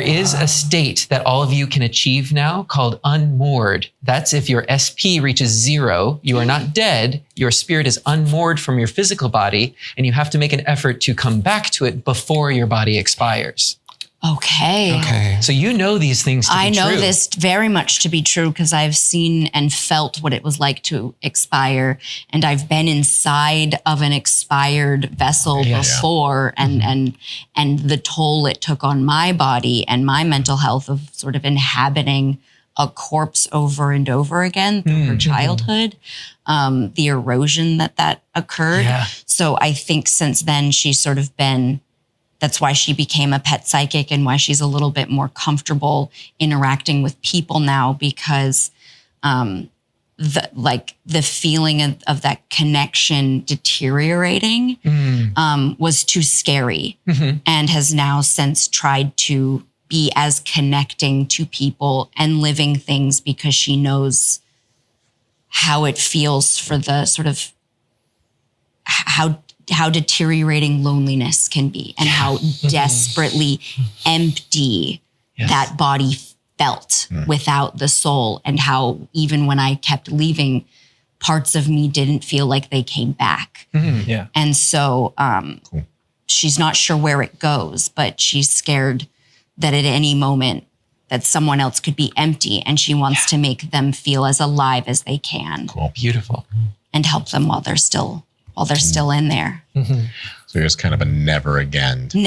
is a state that all of you can achieve now called unmoored. That's if your SP reaches 0, you are not dead, your spirit is unmoored from your physical body, and you have to make an effort to come back to it before your body expires. Okay. So you know these things to be true. I know this very much to be true because I've seen and felt what it was like to expire. And I've been inside of an expired vessel before and the toll it took on my body and my mental health of sort of inhabiting a corpse over and over again through her childhood, the erosion that occurred. Yeah. So I think since then she's sort of been, that's why she became a pet psychic and why she's a little bit more comfortable interacting with people now because the feeling of that connection deteriorating was too scary and has now since tried to be as connecting to people and living things because she knows how it feels for the sort of how deteriorating loneliness can be and how desperately empty that body felt without the soul and how even when I kept leaving, parts of me didn't feel like they came back. And so she's not sure where it goes, but she's scared that at any moment that someone else could be empty and she wants to make them feel as alive as they can. Cool. Beautiful. And help them while they're still in there. So there's kind of a never again. A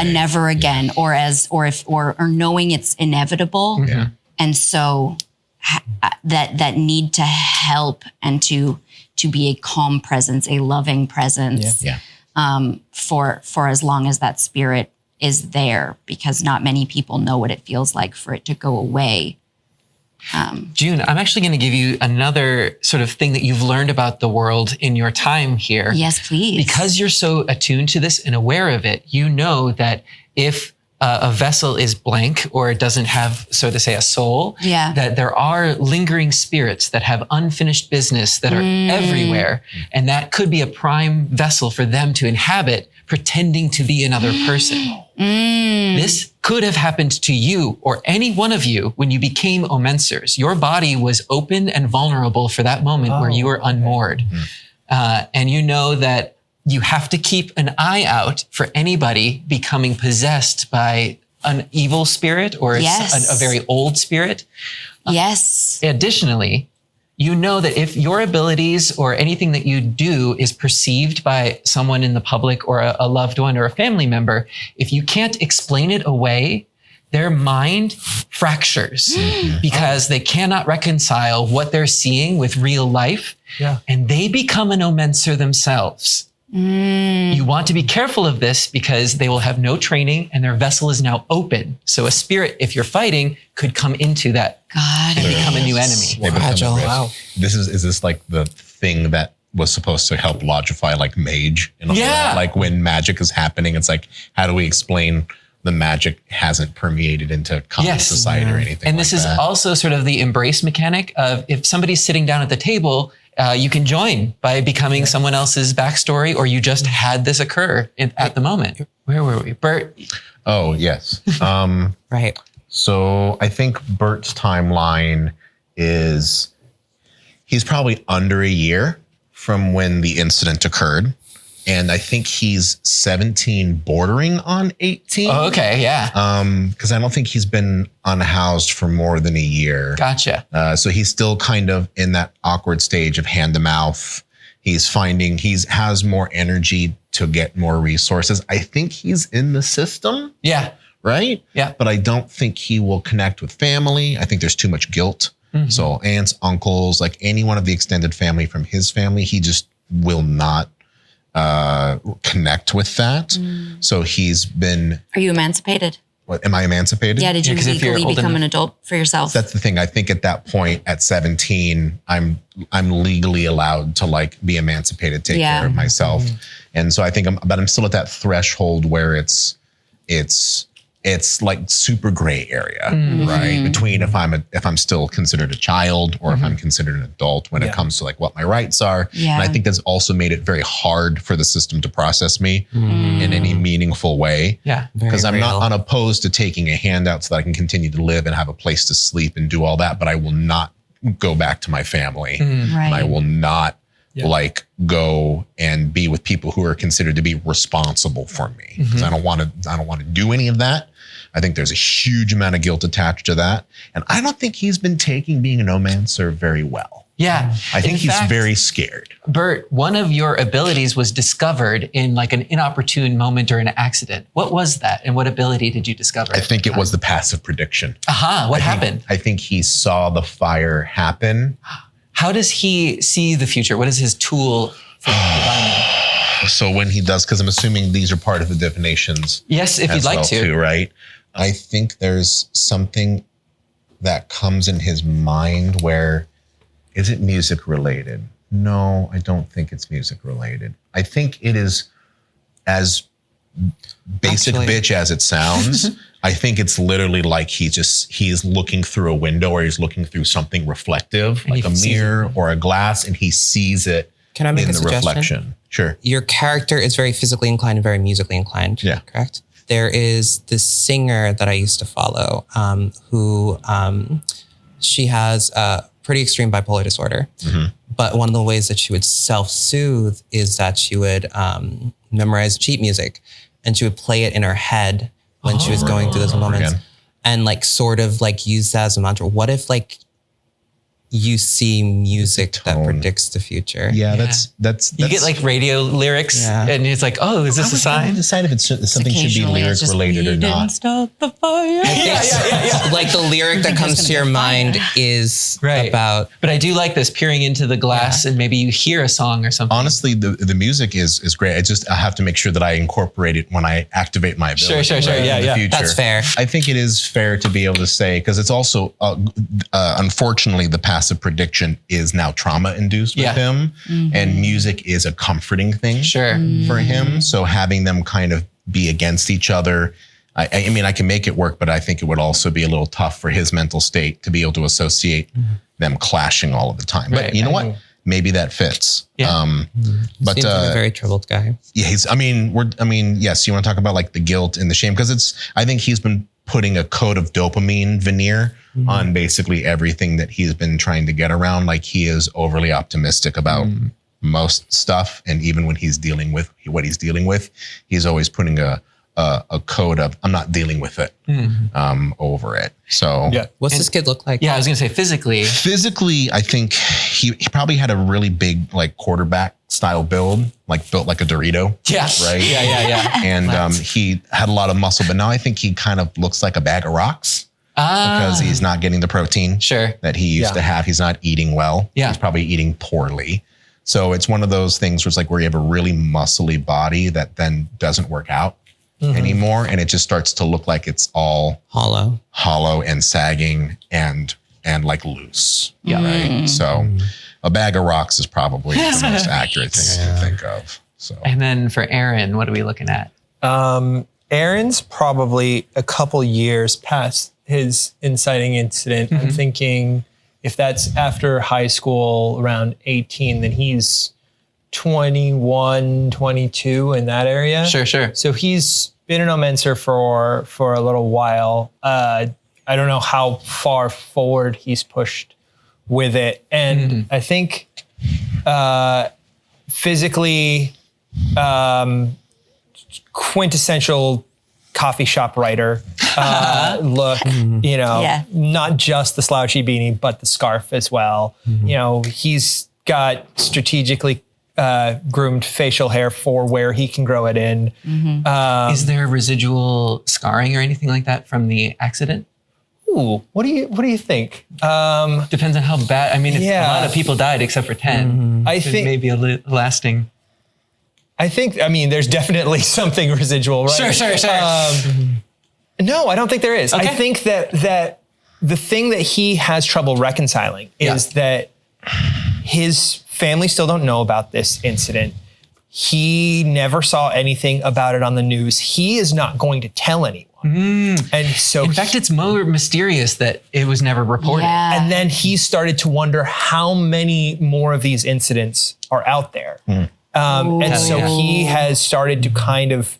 never again, or knowing it's inevitable. And so that need to help and to be a calm presence, a loving presence, for as long as that spirit is there, because not many people know what it feels like for it to go away. June, I'm actually going to give you another sort of thing that you've learned about the world in your time here. Yes, please. Because you're so attuned to this and aware of it, you know that if a vessel is blank or it doesn't have, so to say, a soul, that there are lingering spirits that have unfinished business that are everywhere. And that could be a prime vessel for them to inhabit pretending to be another person. This could have happened to you or any one of you when you became Omenthesys. Your body was open and vulnerable for that moment where you were unmoored. And you know that you have to keep an eye out for anybody becoming possessed by an evil spirit or a very old spirit. Yes. Additionally, you know that if your abilities or anything that you do is perceived by someone in the public or a loved one or a family member, if you can't explain it away, their mind fractures because they cannot reconcile what they're seeing with real life. And they become an Omenthesys themselves. You want to be careful of this because they will have no training and their vessel is now open. So a spirit, if you're fighting, could come into that and become a new enemy. Wow. Is this like the thing that was supposed to help logify like mage? And all that? Like when magic is happening, it's like, how do we explain the magic hasn't permeated into common society or anything And this is also sort of the embrace mechanic of if somebody's sitting down at the table, you can join by becoming someone else's backstory, or you just had this occur at the moment. Where were we? Bert? Oh, yes. Right. So I think Bert's timeline is he's probably under a year from when the incident occurred. And I think he's 17 bordering on 18. Oh, okay, yeah. Because I don't think he's been unhoused for more than a year. Gotcha. So he's still kind of in that awkward stage of hand to mouth. He's finding has more energy to get more resources. I think he's in the system. Yeah. Right? Yeah. But I don't think he will connect with family. I think there's too much guilt. So aunts, uncles, like any one of the extended family from his family, he just will not connect with that. So he's been. Are you emancipated? What, am I emancipated? Yeah, did you legally become an adult for yourself? That's the thing. I think at that point, at 17, I'm legally allowed to like be emancipated, take care of myself. And so I think I'm still at that threshold where it's like super gray area, right? Between if I'm still considered a child or if I'm considered an adult when it comes to like what my rights are. And I think that's also made it very hard for the system to process me in any meaningful way. Yeah. Because I'm not unopposed to taking a handout so that I can continue to live and have a place to sleep and do all that, but I will not go back to my family. And I will not like go and be with people who are considered to be responsible for me. Because I don't want to do any of that. I think there's a huge amount of guilt attached to that. And I don't think he's been taking being an Omancer very well. Yeah. I think he's very scared. Bert, one of your abilities was discovered in like an inopportune moment or an accident. What was that? And what ability did you discover? I think it was the passive prediction. What happened? I think he saw the fire happen. How does he see the future? What is his tool for divining? So when he does, because I'm assuming these are part of the divinations. Yes, if you'd like to. Too, right? I think there's something that comes in his mind where, is it music related? No, I don't think it's music related. I think it is as basic bitch as it sounds. I think it's literally like he's looking through a window or he's looking through something reflective, like a mirror or a glass, and he sees it Can I make in a the suggestion? reflection. Sure. Your character is very physically inclined and very musically inclined. Yeah. Correct? There is this singer that I used to follow who she has a pretty extreme bipolar disorder. But one of the ways that she would self-soothe is that she would memorize sheet music and she would play it in her head when she was going through those moments and like sort of like use that as a mantra. What if like you see music that predicts the future? Yeah, that's you get like radio lyrics and it's like, oh, is this a sign? How do you decide if something should be lyric related or not? Start the fire. Like the lyric that comes to your mind is about. But I do like this peering into the glass and maybe you hear a song or something. Honestly, the music is great. I have to make sure that I incorporate it when I activate my ability. Sure. In the future. That's fair. I think it is fair to be able to say, because it's also, unfortunately, the passive prediction is now trauma induced with him, and music is a comforting thing for him. So having them kind of be against each other, I mean, I can make it work, but I think it would also be a little tough for his mental state to be able to associate them clashing all of the time. But you know what? maybe that fits. Yeah. But Seems like a very troubled guy. yeah, yes, you want to talk about like the guilt and the shame, because I think he's been putting a coat of dopamine veneer on basically everything that he's been trying to get around. Like he is overly optimistic about most stuff. And even when he's dealing with what he's dealing with, he's always putting a coat of, I'm not dealing with it, over it. So What's this kid look like? Yeah, I was gonna say physically. Physically, I think he probably had a really big like quarterback style build, like built like a Dorito. Yeah. Right. Yeah. And he had a lot of muscle, but now I think he kind of looks like a bag of rocks because he's not getting the protein that he used to have. He's not eating well. Yeah. He's probably eating poorly. So it's one of those things where it's like where you have a really muscly body that then doesn't work out anymore. And it just starts to look like it's all hollow and sagging and like loose. Yeah. Right. So a bag of rocks is probably the most accurate thing I can think of. So. And then for Aaron, what are we looking at? Aaron's probably a couple years past his inciting incident. I'm thinking if that's after high school, around 18, then he's 21, 22 in that area. Sure. So he's been an Omenser for a little while. I don't know how far forward he's pushed with it. And I think physically, quintessential coffee shop writer look, not just the slouchy beanie, but the scarf as well. He's got strategically groomed facial hair for where he can grow it in. Is there residual scarring or anything like that from the accident? Ooh, what do you think? Depends on how bad. I mean, a lot of people died except for 10. I think maybe a lasting. There's definitely something residual, right? Sure. No, I don't think there is. Okay. I think that the thing that he has trouble reconciling is that his family still don't know about this incident. He never saw anything about it on the news. He is not going to tell anyone. And so in fact, it's more mysterious that it was never reported. Yeah. And then he started to wonder how many more of these incidents are out there. And so he has started to kind of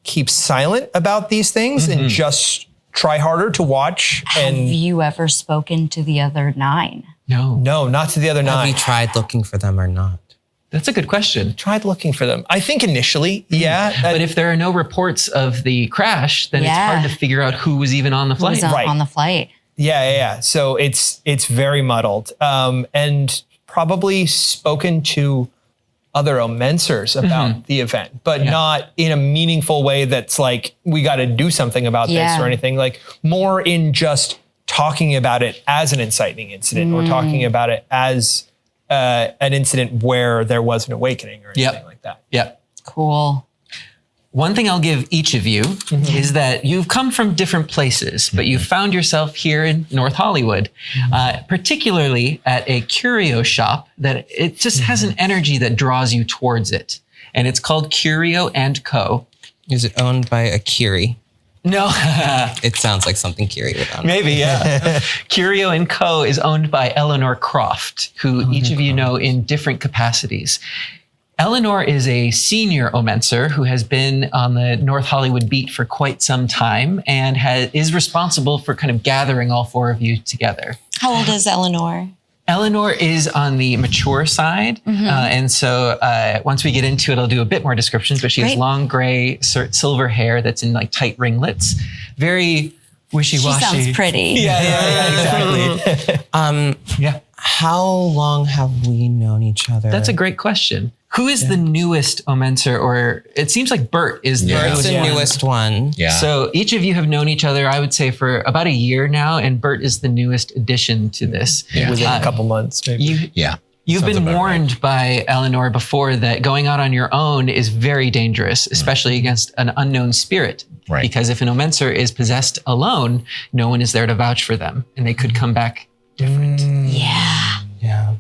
keep silent about these things and just try harder to watch. Have you ever spoken to the other 9? No, not to the other 9. Have you tried looking for them or not? that's a good question. Tried looking for them. I think initially, But if there are no reports of the crash, then it's hard to figure out who was even on the flight. Who was on the flight? Yeah. So it's very muddled. And probably spoken to other Omensers about the event, but not in a meaningful way that's like, we got to do something about this or anything. Like more in just talking about it as an inciting incident or talking about it as an incident where there was an awakening or anything like that. Yep. Cool. One thing I'll give each of you is that you've come from different places, but you've found yourself here in North Hollywood, particularly at a curio shop that it just has an energy that draws you towards it. And it's called Curio & Co. Is it owned by a Curie? No. It sounds like something Curie would own. Maybe, yeah. Curio & Co. is owned by Eleanor Croft, who each of you know in different capacities. Eleanor is a senior Omenser who has been on the North Hollywood beat for quite some time and is responsible for kind of gathering all four of you together. How old is Eleanor? Eleanor is on the mature side. And so once we get into it, I'll do a bit more descriptions, but she has long gray silver hair that's in like tight ringlets. Very wishy-washy. She sounds pretty. Yeah, exactly. How long have we known each other? That's a great question. Who is the newest Omenser? Or it seems like Bert is the newest one. Yeah. So each of you have known each other, I would say, for about a year now, and Bert is the newest addition to this. Within a couple months, maybe. You've been warned by Eleanor before that going out on your own is very dangerous, especially against an unknown spirit. Right. Because if an Omenser is possessed alone, no one is there to vouch for them, and they could come back different. Yeah,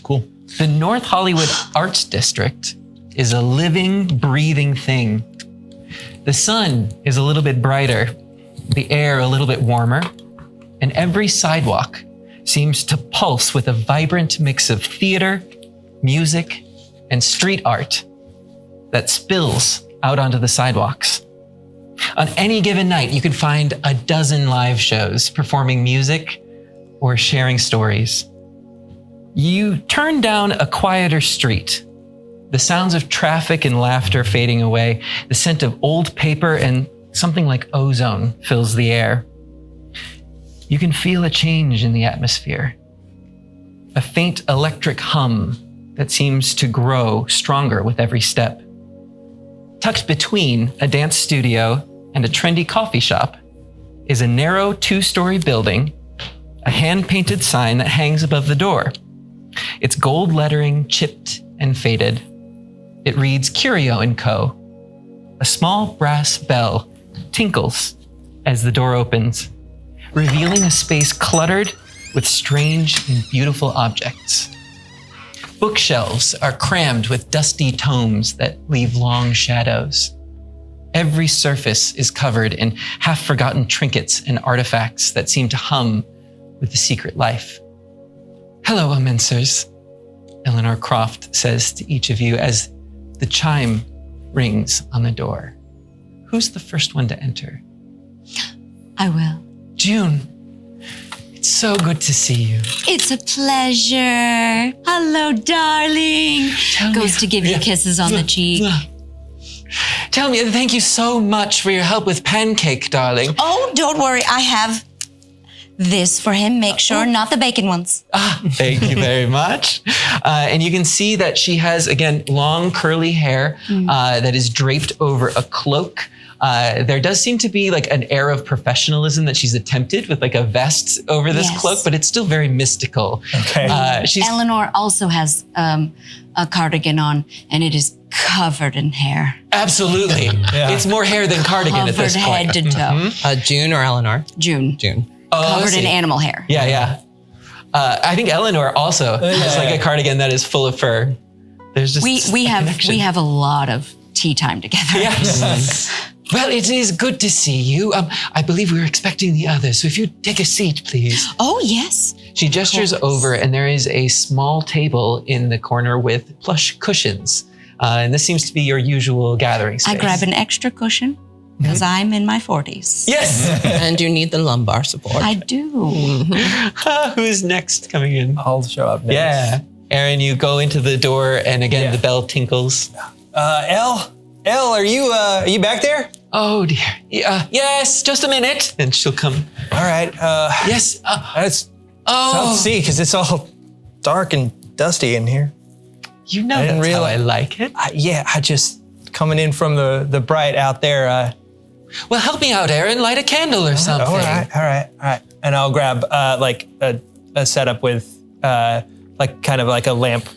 cool. The North Hollywood Arts District is a living, breathing thing. The sun is a little bit brighter, the air a little bit warmer, and every sidewalk seems to pulse with a vibrant mix of theater, music, and street art that spills out onto the sidewalks. On any given night, you can find a dozen live shows performing music or sharing stories. You turn down a quieter street, the sounds of traffic and laughter fading away, the scent of old paper and something like ozone fills the air. You can feel a change in the atmosphere, a faint electric hum that seems to grow stronger with every step. Tucked between a dance studio and a trendy coffee shop is a narrow 2-story building, a hand-painted sign that hangs above the door. Its gold lettering chipped and faded. It reads Curio & Co. A small brass bell tinkles as the door opens, revealing a space cluttered with strange and beautiful objects. Bookshelves are crammed with dusty tomes that leave long shadows. Every surface is covered in half-forgotten trinkets and artifacts that seem to hum with the secret life. Hello, Omenthesys, Eleanor Croft says to each of you as the chime rings on the door. Who's the first one to enter? I will. June, it's so good to see you. It's a pleasure. Hello, darling. Goes to give you kisses on the cheek. Tell me, thank you so much for your help with Pancake, darling. Oh, don't worry. I have this for him. Make sure, not the bacon ones. Thank you very much. And you can see that she has, again, long curly hair that is draped over a cloak. There does seem to be like an air of professionalism that she's attempted with like a vest over this cloak, but it's still very mystical. Okay. Eleanor also has a cardigan on, and it is covered in hair. Absolutely. It's more hair than cardigan at this point. Covered head to toe. June or Eleanor? June. Oh, Covered in animal hair. Yeah. I think Eleanor also has like a cardigan that is full of fur. There's just we have a lot of tea time together. Yes. Well, it is good to see you. I believe we were expecting the others, so if you take a seat, please. Oh, yes. She gestures over, and there is a small table in the corner with plush cushions. And this seems to be your usual gathering space. I grab an extra cushion because I'm in my 40s. Yes! And you need the lumbar support. I do. Who's next coming in? I'll show up next. Yeah. Aaron, you go into the door, and again, the bell tinkles. Elle, are you back there? Oh, dear. Yes, just a minute. And she'll come. All right. Yes. It's tough to see because it's all dark and dusty in here. You know that's how I like it. I just coming in from the bright out there. Well, help me out, Aaron. Light a candle or something. All right. And I'll grab like a setup with like kind of like a lamp,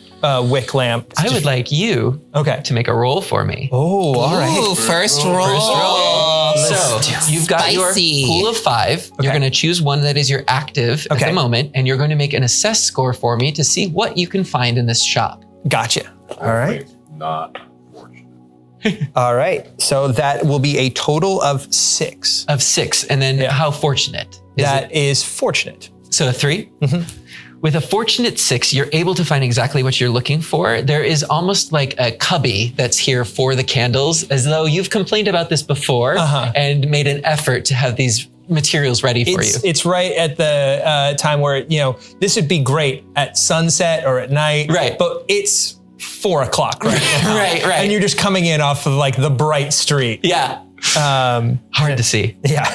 wick lamp. I would like you to make a roll for me. Oh, all right. Ooh, first roll. So you've got your pool of 5. You're going to choose one that is your active at the moment, and you're going to make an assess score for me to see what you can find in this shop. Gotcha. All right. Not fortunate. All right. So that will be a total of 6. Of 6. And then how fortunate? That is fortunate. So a 3? Mm-hmm. With a fortunate 6, you're able to find exactly what you're looking for. There is almost like a cubby that's here for the candles, as though you've complained about this before and made an effort to have these materials ready for you. It's right at the time where, this would be great at sunset or at night. Right. But it's 4 o'clock right now. Right. And you're just coming in off of like the bright street. Yeah. Hard to see. Yeah.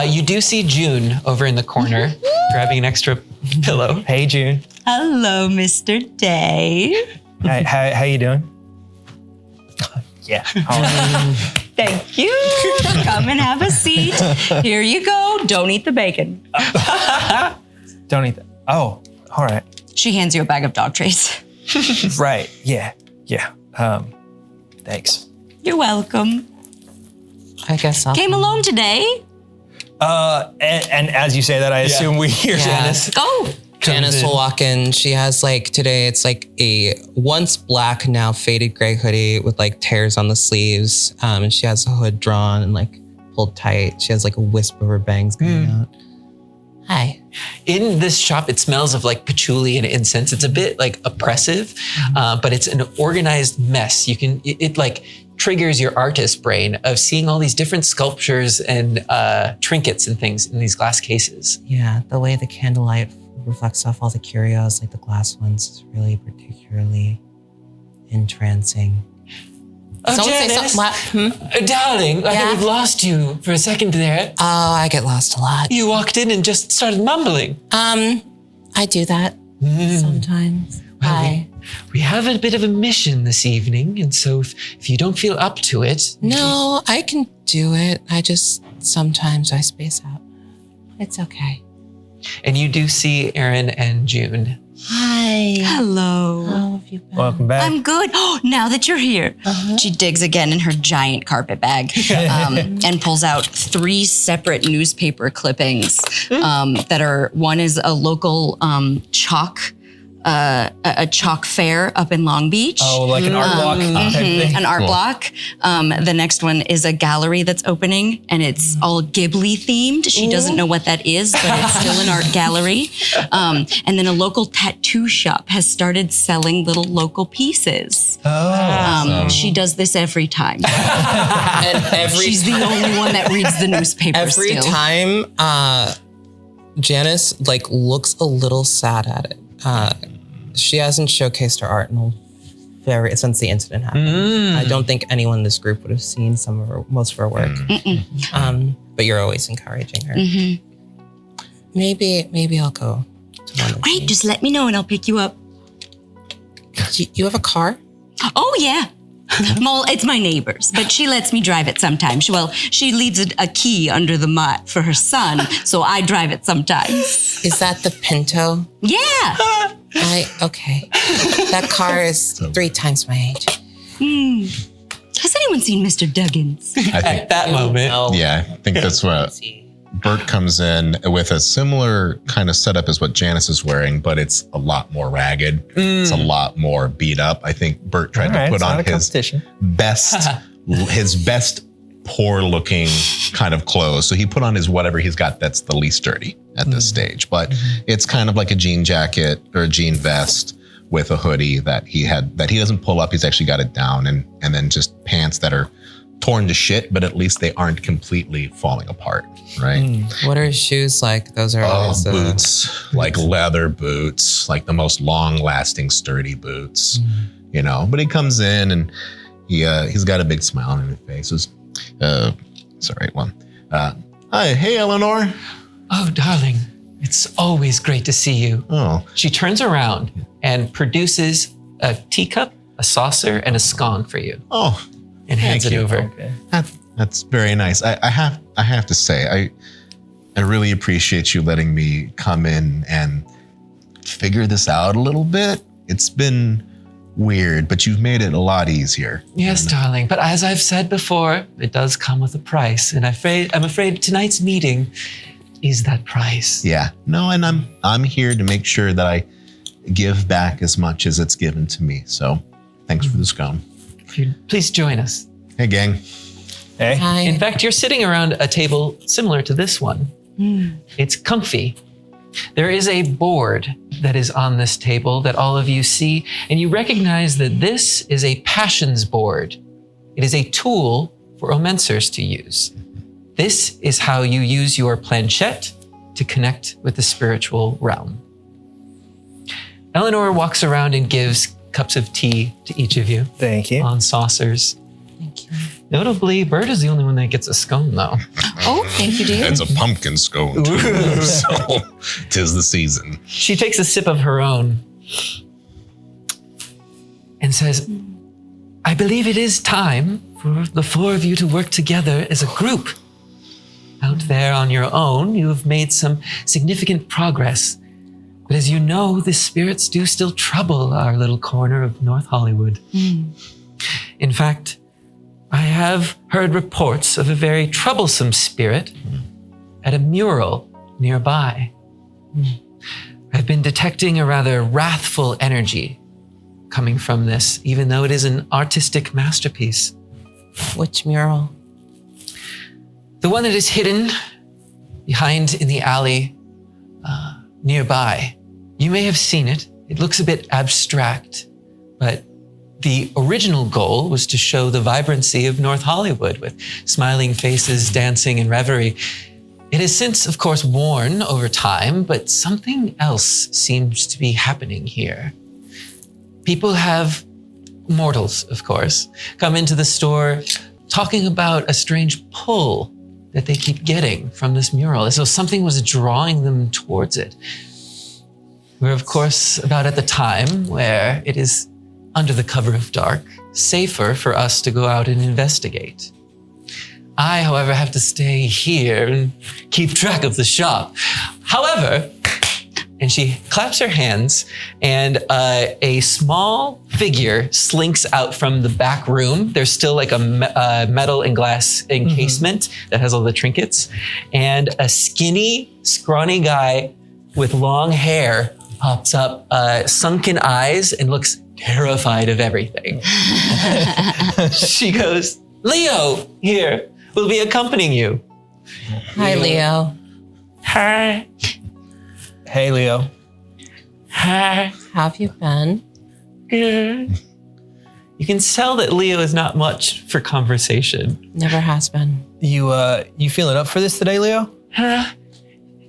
You do see June over in the corner grabbing an extra pillow. Hey, June. Hello, Mr. Day. How you doing? Yeah. Thank you. Come and have a seat. Here you go. Don't eat the bacon. Don't eat that. Oh, all right. She hands you a bag of dog treats. Right. Yeah. Thanks. You're welcome. I guess I'll Came alone today? And as you say that, I assume we hear Janice. Oh. Janice will walk in. She has like, today it's like a once black, now faded gray hoodie with like tears on the sleeves. And she has the hood drawn and like pulled tight. She has like a wisp of her bangs coming out. Hi. In this shop, it smells of like patchouli and incense. It's a bit like oppressive, but it's an organized mess. It like triggers your artist brain of seeing all these different sculptures and trinkets and things in these glass cases. Yeah, the way the candlelight reflects off all the curios, like the glass ones, is really particularly entrancing. Oh, Janice, darling, I think we've lost you for a second there. Oh, I get lost a lot. You walked in and just started mumbling. I do that sometimes. Well, we have a bit of a mission this evening, and so if you don't feel up to it... No, I can do it. Sometimes I space out. It's okay. And you do see Aaron and June. Hi. Hello. How have you been? Welcome back. I'm good. Oh, now that you're here. She digs again in her giant carpet bag and pulls out 3 separate newspaper clippings that are, one is a local chalk fair up in Long Beach. Oh, like an art block type thing? An art block. The next one is a gallery that's opening, and it's all Ghibli themed. She doesn't know what that is, but it's still an art gallery. And then a local tattoo shop has started selling little local pieces. She does this every time. And She's the only one that reads the newspaper every still. time Janice like looks a little sad at it. She hasn't showcased her art since the incident happened. I don't think anyone in this group would have seen most of her work. But you're always encouraging her. Maybe I'll go to one of Great, these. just let me know and I'll pick you up. You have a car? Oh, yeah. Well, it's my neighbor's, but she lets me drive it sometimes. She leaves a key under the mat for her son, so I drive it sometimes. Is that the Pinto? Yeah. Okay. That car is 3 times my age. Has anyone seen Mr. Duggins? At that moment. Yeah, I think that's what Bert comes in with a similar kind of setup as what Janice is wearing, but it's a lot more ragged. It's a lot more beat up. I think Bert tried to put on his best poor looking kind of clothes. So he put on his whatever he's got that's the least dirty at this stage. But it's kind of like a jean jacket or a jean vest with a hoodie that he doesn't pull up. He's actually got it down, and then just pants that are torn to shit, but at least they aren't completely falling apart, right? What are his shoes like? Those are boots, like leather boots, like the most long-lasting, sturdy boots, you know. But he comes in and he's got a big smile on his face. It's the right one. Hey, Eleanor. Oh, darling, it's always great to see you. Oh. She turns around and produces a teacup, a saucer, and a scone for you. Oh. And hands it over. Okay. That's very nice. I have to say, I really appreciate you letting me come in and figure this out a little bit. It's been weird, but you've made it a lot easier. Yes, darling. But as I've said before, it does come with a price. And I'm afraid tonight's meeting is that price. Yeah. No, and I'm here to make sure that I give back as much as it's given to me. So thanks for the scone. Please join us. Hey, gang. Hey. Hi. In fact, you're sitting around a table similar to this one. It's comfy. There is a board that is on this table that all of you see, and you recognize that this is a passions board. It is a tool for Omenthesys to use. This is how you use your planchette to connect with the spiritual realm. Eleanor walks around and gives cups of tea to each of you. Thank you. On saucers. Thank you. Notably, Bert is the only one that gets a scone, though. Oh, thank you, dear. It's a pumpkin scone, too. So 'tis the season. She takes a sip of her own and says, I believe it is time for the 4 of you to work together as a group. Out there on your own, you have made some significant progress. But as you know, the spirits do still trouble our little corner of North Hollywood. In fact, I have heard reports of a very troublesome spirit at a mural nearby. I've been detecting a rather wrathful energy coming from this, even though it is an artistic masterpiece. Which mural? The one that is hidden behind in the alley nearby. You may have seen it. It looks a bit abstract, but the original goal was to show the vibrancy of North Hollywood with smiling faces, dancing, and revelry. It has since, of course, worn over time, but something else seems to be happening here. People have, mortals, of course, come into the store talking about a strange pull that they keep getting from this mural, as though something was drawing them towards it. We're, of course, about at the time where it is, under the cover of dark, safer for us to go out and investigate. I, however, have to stay here and keep track of the shop. However, and she claps her hands, and a small figure slinks out from the back room. There's still like a metal and glass encasement that has all the trinkets, and a skinny, scrawny guy with long hair pops up, sunken eyes, and looks terrified of everything. She goes, "Leo, here, will be accompanying you." Hi, Leo. Hi. Hey, Leo. Hi. How have you been? Good. You can tell that Leo is not much for conversation. Never has been. You feeling up for this today, Leo?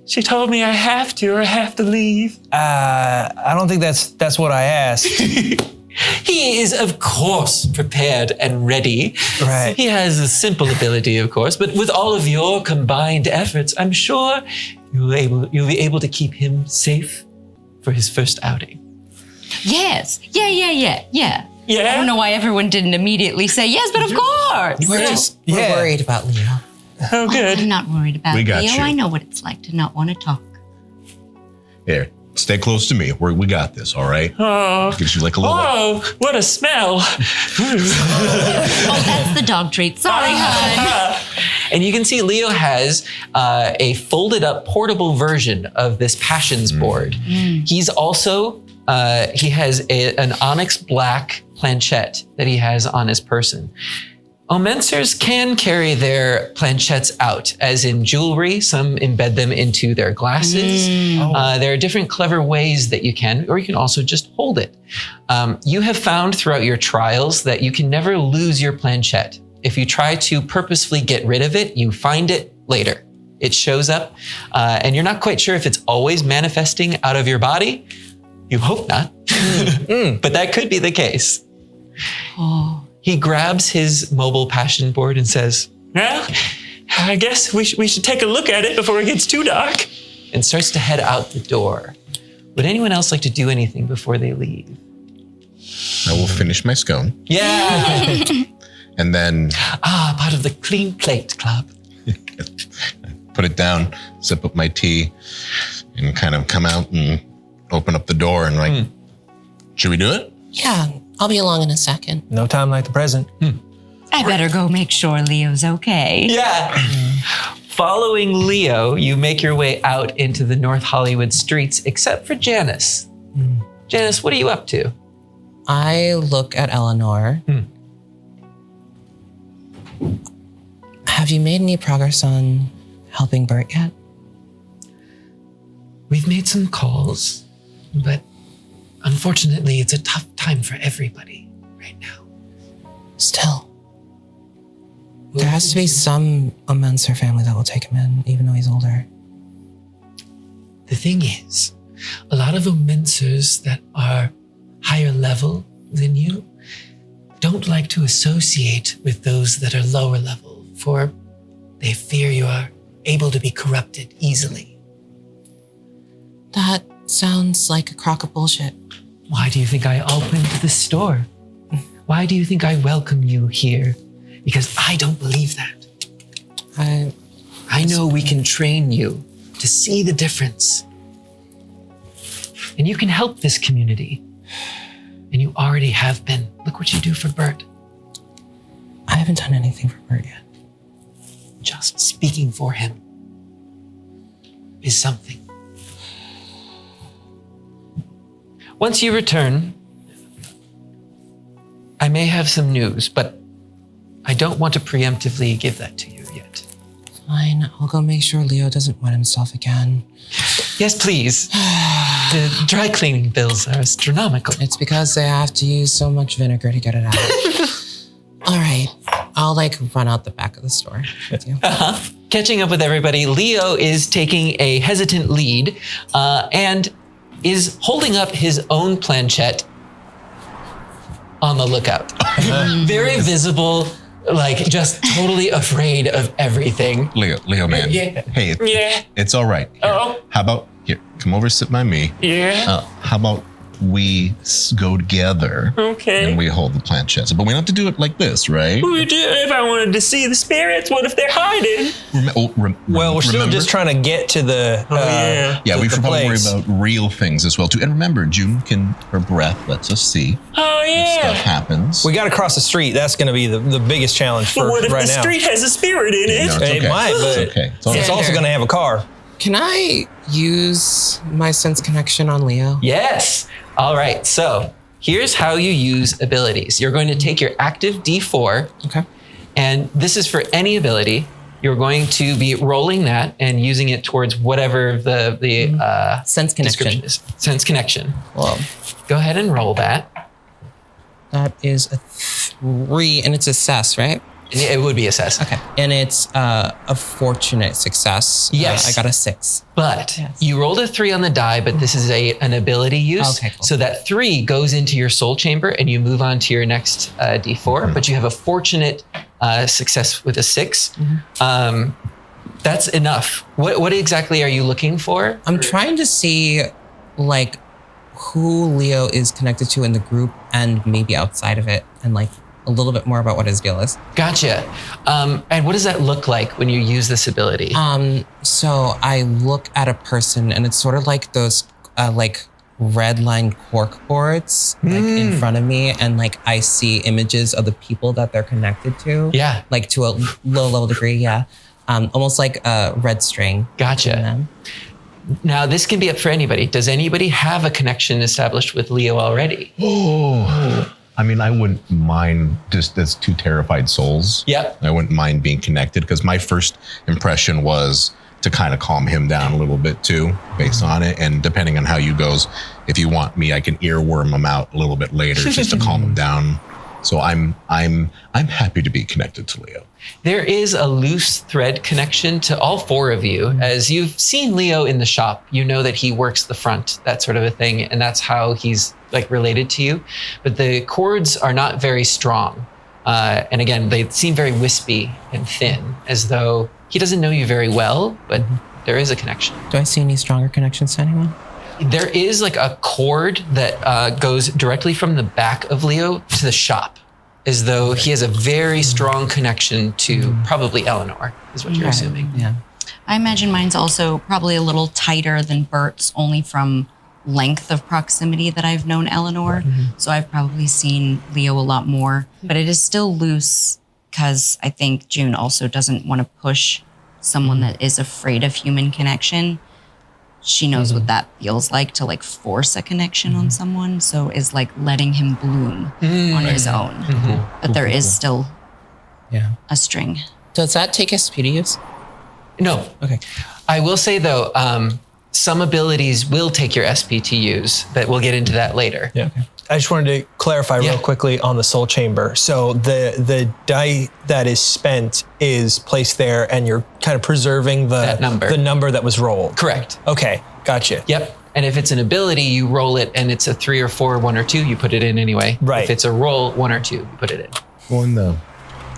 She told me I have to leave. I don't think that's what I asked. He is, of course, prepared and ready. Right. He has a simple ability, of course, but with all of your combined efforts, I'm sure you'll be able to keep him safe for his first outing. Yes. Yeah. Yeah? I don't know why everyone didn't immediately say yes, but of course. We're worried about Leo. Oh, good. I'm not worried about We got Leo. you. I know what it's like to not want to talk. Here, stay close to me. We got this, all right? Oh. Gives you like a little. Oh, what a smell. Oh, that's the dog treat. Sorry, hon. And you can see Leo has a folded up portable version of this Passions board. He's also, he has an onyx black planchette that he has on his person. Omenthesys can carry their planchettes out, as in jewelry. Some embed them into their glasses. There are different clever ways that you can, or you can also just hold it. You have found throughout your trials that you can never lose your planchette. If you try to purposefully get rid of it, you find it later. It shows up, and you're not quite sure if it's always manifesting out of your body. You hope not, but that could be the case. Oh. He grabs his mobile passion board and says, "Well, I guess we should take a look at it before it gets too dark," and starts to head out the door. Would anyone else like to do anything before they leave? I will finish my scone. Yeah. And then Part of the Clean Plate Club. put it down, sip up my tea, and kind of come out and open up the door and like, should we do it? Yeah, I'll be along in a second. No time like the present. I better go make sure Leo's okay. Yeah. Following Leo, you make your way out into the North Hollywood streets, except for Janice. Janice, what are you up to? I look at Eleanor. Have you made any progress on helping Bert yet? We've made some calls, but unfortunately, it's a tough time for everybody right now. Still. There has to be some Omenthesys family that will take him in, even though he's older. The thing is, a lot of Omenthesys that are higher level than you don't like to associate with those that are lower level, for they fear you are able to be corrupted easily. That sounds like a crock of bullshit. Why do you think I opened this store? Why do you think I welcome you here? Because I don't believe that. I know we can train you to see the difference. And you can help this community. And you already have been. Look what you do for Bert. I haven't done anything for Bert yet. Just speaking for him is something. Once you return, I may have some news, but I don't want to preemptively give that to you yet. Fine, I'll go make sure Leo doesn't wet himself again. Yes, please. The dry cleaning bills are astronomical. It's because they have to use so much vinegar to get it out. All right. I'll run out the back of the store with you. Catching up with everybody, Leo is taking a hesitant lead and is holding up his own planchette on the lookout. Very visible, just totally afraid of everything. Leo, man. Yeah. Hey, it's all right. Here, how about, come over, sit by me. Yeah. How about we go together? Okay. And we hold the planchettes. But we don't have to do it like this, right? We do. If I wanted to see the spirits, what if they're hiding? Well, we're still just trying to get to the. We should probably worry about real things as well too. And remember, June her breath lets us see. Oh yeah. Stuff happens. We got to cross the street. That's going to be the biggest challenge for right now. What if the street has a spirit in it? No, it's okay. It might, but it's okay. it's also going to have a car. Can I use my sense connection on Leo? Yes. All right. So here's how you use abilities. You're going to take your active D4. Okay. And this is for any ability. You're going to be rolling that and using it towards whatever the sense connection is. Sense connection. Whoa. Go ahead and roll that. That is a 3, and it's a success, right? It would be a success. Okay. And it's a fortunate success. Yes. I got a 6. But you rolled a 3 on the die, but this is an ability use. Okay, cool. So that 3 goes into your soul chamber and you move on to your next D4, but you have a fortunate success with a 6. That's enough. What exactly are you looking for? I'm trying to see who Leo is connected to in the group and maybe outside of it, and a little bit more about what his deal is. Gotcha. And what does that look like when you use this ability? So I look at a person and it's sort of like those red line cork boards in front of me, and I see images of the people that they're connected to. Yeah. To a low level degree, yeah. Almost like a red string. Gotcha. Now, this can be up for anybody. Does anybody have a connection established with Leo already? Oh. I mean, I wouldn't mind just as two terrified souls. Yep. I wouldn't mind being connected, because my first impression was to kind of calm him down a little bit too, based on it. And depending on how you goes, if you want me, I can earworm him out a little bit later just to calm him down. So I'm happy to be connected to Leo. There is a loose thread connection to all 4 of you. As you've seen Leo in the shop, you know that he works the front, that sort of a thing, and that's how he's related to you. But the cords are not very strong. And again, they seem very wispy and thin, as though he doesn't know you very well, but there is a connection. Do I see any stronger connections to anyone? There is a cord that goes directly from the back of Leo to the shop, as though he has a very strong connection to probably Eleanor, is what you're assuming. Yeah. I imagine mine's also probably a little tighter than Bert's, only from length of proximity that I've known Eleanor. So I've probably seen Leo a lot more, but it is still loose because I think June also doesn't want to push someone that is afraid of human connection. She knows what that feels like to force a connection on someone. So is letting him bloom on his own. But there is still a string. Does that take SP to use? No. Okay. I will say though, some abilities will take your SP to use, but we'll get into that later. Yeah. Okay. I just wanted to clarify real quickly on the soul chamber. So the die that is spent is placed there, and you're kind of preserving the number that was rolled. Correct. Okay, gotcha. Yep. And if it's an ability, you roll it, and it's a 3 or 4, 1 or 2, you put it in anyway. Right. If it's a roll, 1 or 2, you put it in. Well, in the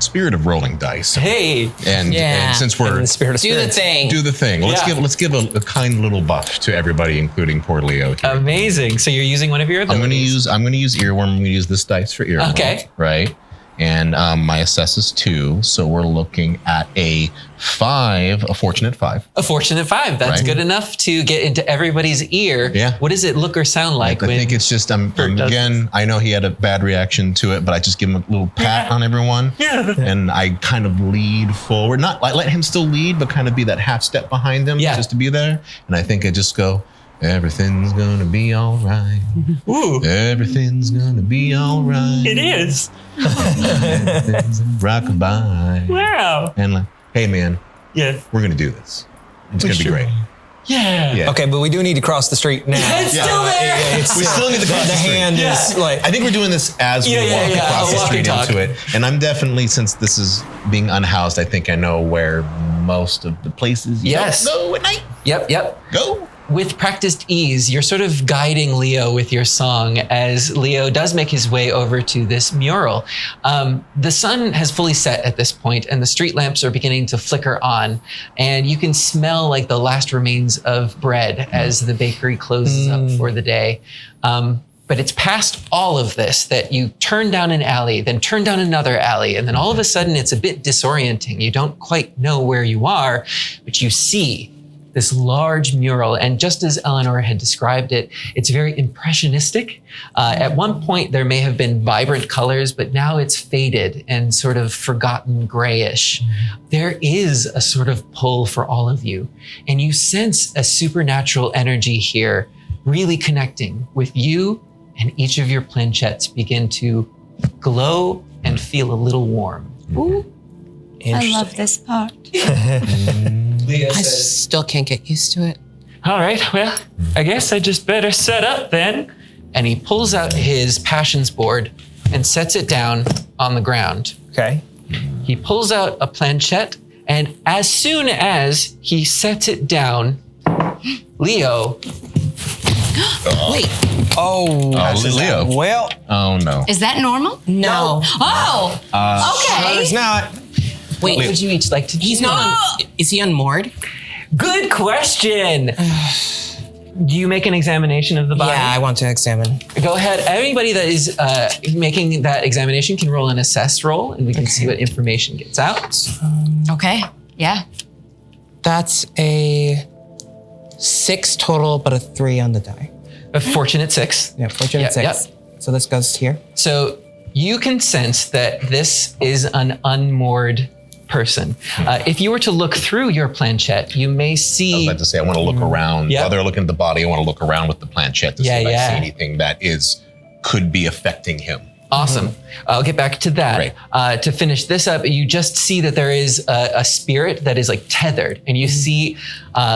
spirit of rolling dice. Hey. And since we're in the spirit of do the thing. Do the thing. Let's give a kind little buff to everybody, including poor Leo here. Amazing. So you're using one of your abilities. I'm gonna use earworm. I'm gonna use this dice for earworm. Okay. Right. And my assess is 2, so we're looking at a 5, a fortunate 5. A fortunate 5. That's good enough to get into everybody's ear. Yeah. What does it look or sound like? I think it's just again. I know he had a bad reaction to it, but I just give him a little pat on everyone. Yeah. And I kind of lead forward, not let him still lead, but kind of be that half step behind him, just to be there. And I think I just go, everything's gonna be all right. Ooh. Everything's gonna be all right. It is. Rockabye. Wow. And hey man, Yeah. we're gonna do this. It's gonna be great. Yeah. Okay, but we do need to cross the street now. It's still there. We still need to cross the street. hand is like. I think we're doing this as we walk across the street into it. And I'm definitely, since this is being unhoused, I think I know where most of the places you don't go at night. Yep. Go. With practiced ease, you're sort of guiding Leo with your song as Leo does make his way over to this mural. The sun has fully set at this point and the street lamps are beginning to flicker on, and you can smell like the last remains of bread as the bakery closes up for the day. But it's past all of this that you turn down an alley, then turn down another alley, and then all of a sudden it's a bit disorienting. You don't quite know where you are, but you see this large mural. And just as Eleanor had described it, it's very impressionistic. At one point, there may have been vibrant colors, but now it's faded and sort of forgotten grayish. There is a sort of pull for all of you. And you sense a supernatural energy here, really connecting with you, and each of your planchettes begin to glow and feel a little warm. Ooh, I love this part. I still can't get used to it. All right, well, I guess I just better set up then. And he pulls out his passions board and sets it down on the ground. Okay. He pulls out a planchette, and as soon as he sets it down, Leo. Wait. Leo. Well. Oh, no. Is that normal? No. Oh, okay. It's not. Wait, what would you each like to do? He's not. Is he unmoored? Good question. Do you make an examination of the body? Yeah, I want to examine. Go ahead. Anybody that is making that examination can roll an assess roll, and we can see what information gets out. Okay. Yeah. That's a 6 total, but a 3 on the die. A fortunate 6. Yeah, fortunate 6. Yep. So this goes here. So you can sense that this is an unmoored person. If you were to look through your planchette, you may see. I was about to say, I want to look around. Yep. While they're looking at the body, I want to look around with the planchette to see if I see anything that could be affecting him. Awesome. I'll get back to that. To finish this up, you just see that there is a spirit that is like tethered, and you see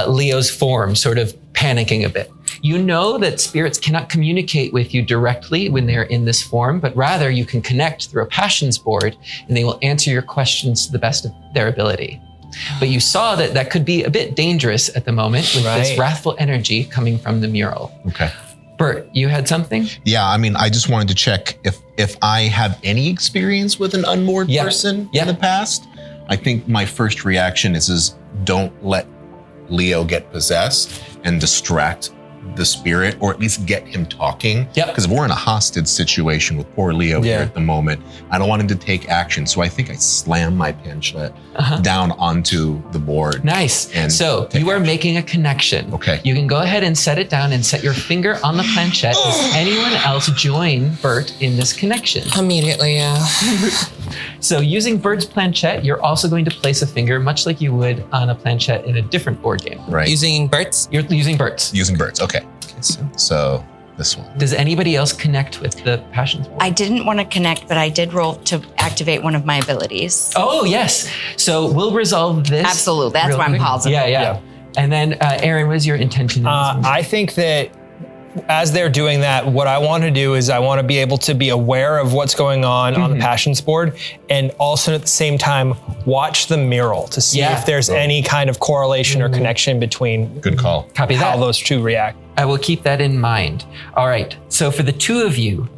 Leo's form sort of panicking a bit. You know that spirits cannot communicate with you directly when they're in this form, but rather you can connect through a passions board, and they will answer your questions to the best of their ability. But you saw that that could be a bit dangerous at the moment with this wrathful energy coming from the mural. Okay. Bert, you had something? Yeah, I mean, I just wanted to check if I have any experience with an unmoored person in the past. I think my first reaction is don't let Leo get possessed and distract the spirit, or at least get him talking. Because if we're in a hostage situation with poor Leo here at the moment, I don't want him to take action. So I think I slam my planchette down onto the board. Nice. And so you are making a connection. Okay. You can go ahead and set it down and set your finger on the planchette. Does anyone else join Bert in this connection? Immediately, yeah. So using Bert's planchette, you're also going to place a finger, much like you would on a planchette in a different board game. Right. Using Bert's? You're using Bert's. Using Bert's, okay. So this one. Does anybody else connect with the passions board? I didn't want to connect, but I did roll to activate one of my abilities. Oh, yes. So we'll resolve this. Absolutely. That's real why I'm quick. positive. Yeah. And then, Aaron, what is your intention? I think that as they're doing that, what I want to do is I want to be able to be aware of what's going on the passions board, and also at the same time watch the mural to see if there's any kind of correlation or connection between Good call. Copy how that. those two react. I will keep that in mind. All right. So for the two of you,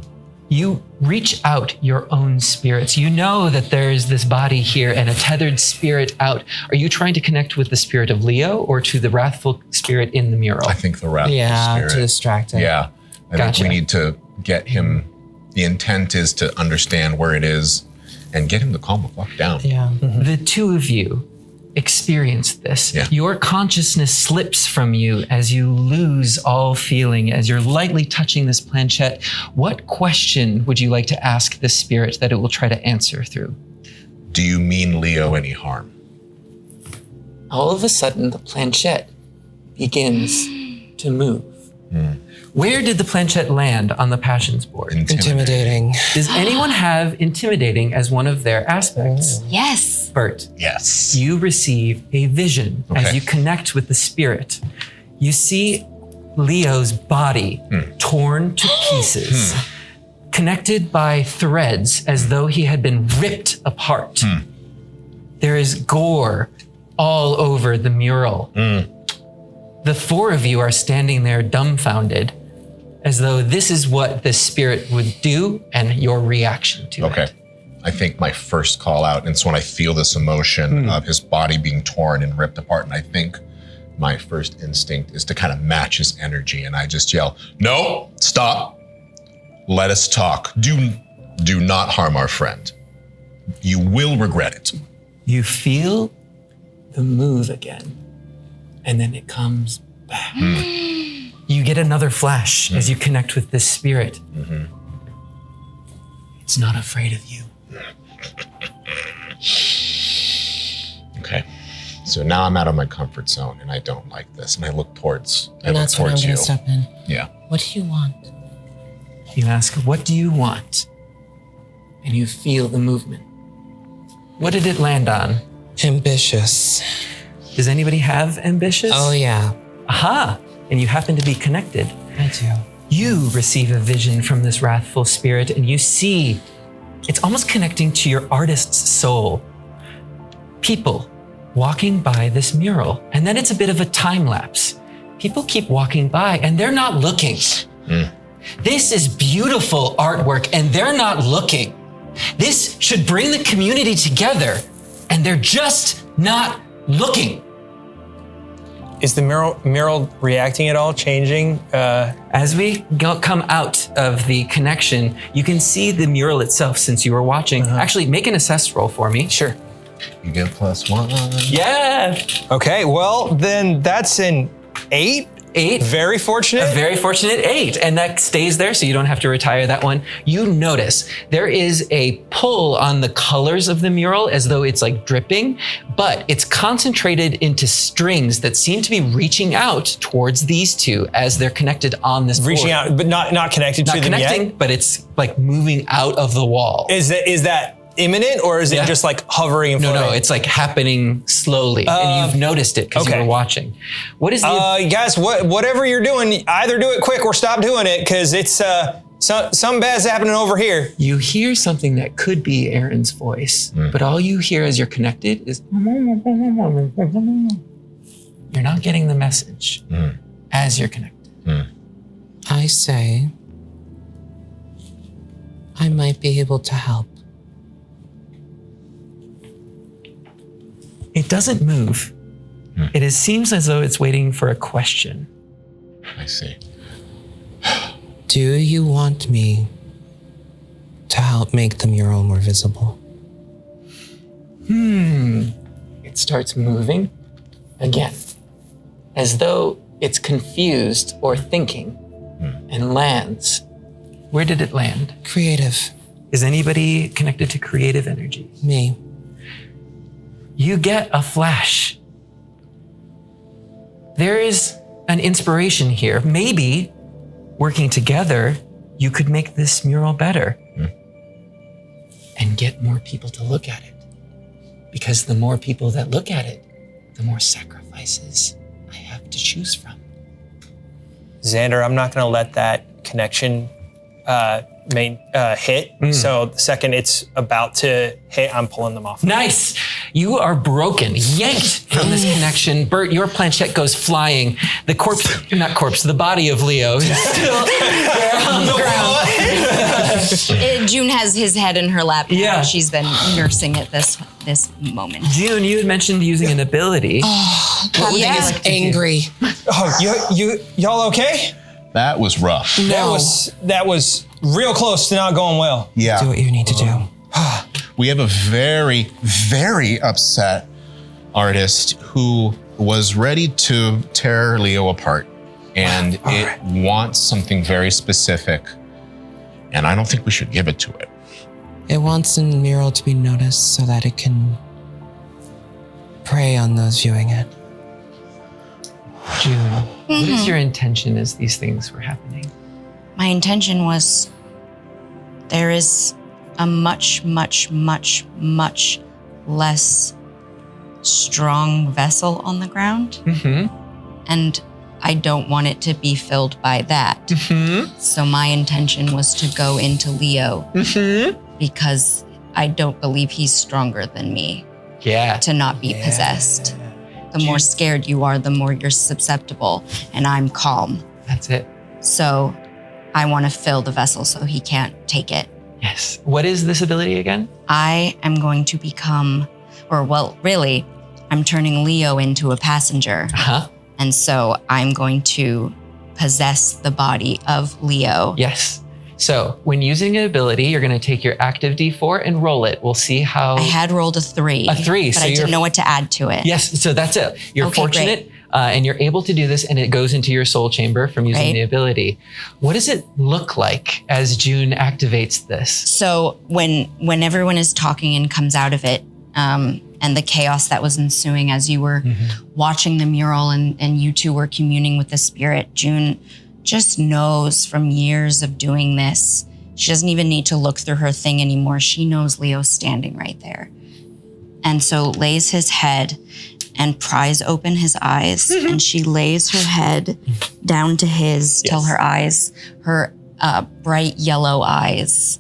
you reach out your own spirits. You know that there is this body here and a tethered spirit out. Are you trying to connect with the spirit of Leo or to the wrathful spirit in the mural? I think the wrathful spirit. To distract him. Yeah. I think we need to get him. The intent is to understand where it is and get him to calm the fuck down. Yeah. The two of you experience this. Yeah. Your consciousness slips from you as you lose all feeling, as you're lightly touching this planchette. What question would you like to ask the spirit that it will try to answer through? Do you mean Leo any harm? All of a sudden, the planchette begins to move. Where did the planchette land on the passions board? Intimidating. Does anyone have intimidating as one of their aspects? Yes. Bert. Yes. You receive a vision as Okay. you connect with the spirit. You see Leo's body torn to pieces, connected by threads as though he had been ripped apart. There is gore all over the mural. The four of you are standing there dumbfounded, as though this is what the spirit would do and your reaction to it. I think my first call out, and it's when I feel this emotion of his body being torn and ripped apart, and I think my first instinct is to kind of match his energy, and I just yell, "No, stop. Let us talk. Do not harm our friend. You will regret it." You feel the move again, and then it comes back. You get another flash as you connect with this spirit. It's not afraid of you. Okay. So now I'm out of my comfort zone and I don't like this. And I look towards And that's when I'm you. going to step in. Yeah. What do you want? You ask, what do you want? And you feel the movement. What did it land on? Ambitious. Does anybody have ambitious? Oh, yeah. Aha! And you happen to be connected. I do. You receive a vision from this wrathful spirit and you see it's almost connecting to your artist's soul. People walking by this mural, and then it's a bit of a time lapse. People keep walking by and they're not looking. This is beautiful artwork and they're not looking. This should bring the community together and they're just not looking. Is the mural reacting at all, changing? As we come out of the connection, you can see the mural itself since you were watching. Actually, make an assess roll for me. Sure. You get +1. Yeah. Okay, well, then that's an 8. 8. Very fortunate. A very fortunate 8. And that stays there, so you don't have to retire that one. You notice there is a pull on the colors of the mural as though it's like dripping, but it's concentrated into strings that seem to be reaching out towards these two as they're connected on this board. Reaching out, but not connected to them yet? But it's like moving out of the wall. Is that imminent, or is it just like hovering and floating? No, it's like happening slowly, and you've noticed it because you were watching. What is the guys? Whatever you're doing, either do it quick or stop doing it, because it's something bad's happening over here. You hear something that could be Aaron's voice, but all you hear as you're connected is you're not getting the message as you're connected. I say I might be able to help. It doesn't move. It seems as though it's waiting for a question. I see. Do you want me to help make the mural more visible? It starts moving again, as though it's confused or thinking, and lands. Where did it land? Creative. Is anybody connected to creative energy? Me. You get a flash. There is an inspiration here. Maybe working together, you could make this mural better and get more people to look at it. Because the more people that look at it, the more sacrifices I have to choose from. Xander, I'm not going to let that connection hit. So the second it's about to hit, I'm pulling them off. Nice. You are broken, yanked from this connection. Bert, your planchette goes flying. The the body of Leo is still there on the ground. June has his head in her lap. Yeah. She's been nursing it this moment. June, you had mentioned using an ability. What would make us angry? Oh, y'all okay? That was rough. That was real close to not going well. Yeah. Do what you need to do. We have a very, very upset artist who was ready to tear Leo apart. And it wants something very specific. And I don't think we should give it to it. It wants the mural to be noticed so that it can prey on those viewing it. June, what is your intention as these things were happening? My intention was there is a much, much, much, much less strong vessel on the ground. And I don't want it to be filled by that. So my intention was to go into Leo because I don't believe he's stronger than me. Yeah. To not be possessed. The more scared you are, the more you're susceptible, and I'm calm. That's it. So I want to fill the vessel so he can't take it. Yes. What is this ability again? I am going to become, really, I'm turning Leo into a passenger. And so I'm going to possess the body of Leo. Yes. So when using an ability, you're going to take your active D4 and roll it. We'll see how. I had rolled a 3. A 3. But So I didn't know what to add to it. Yes. So that's it. You're Okay, fortunate and you're able to do this, and it goes into your soul chamber from using the ability. What does it look like as June activates this? So when everyone is talking and comes out of it, and the chaos that was ensuing as you were watching the mural and you two were communing with the spirit, June just knows from years of doing this. She doesn't even need to look through her thing anymore. She knows Leo's standing right there. And so lays his head and pries open his eyes, and she lays her head down to his till her eyes, her bright yellow eyes,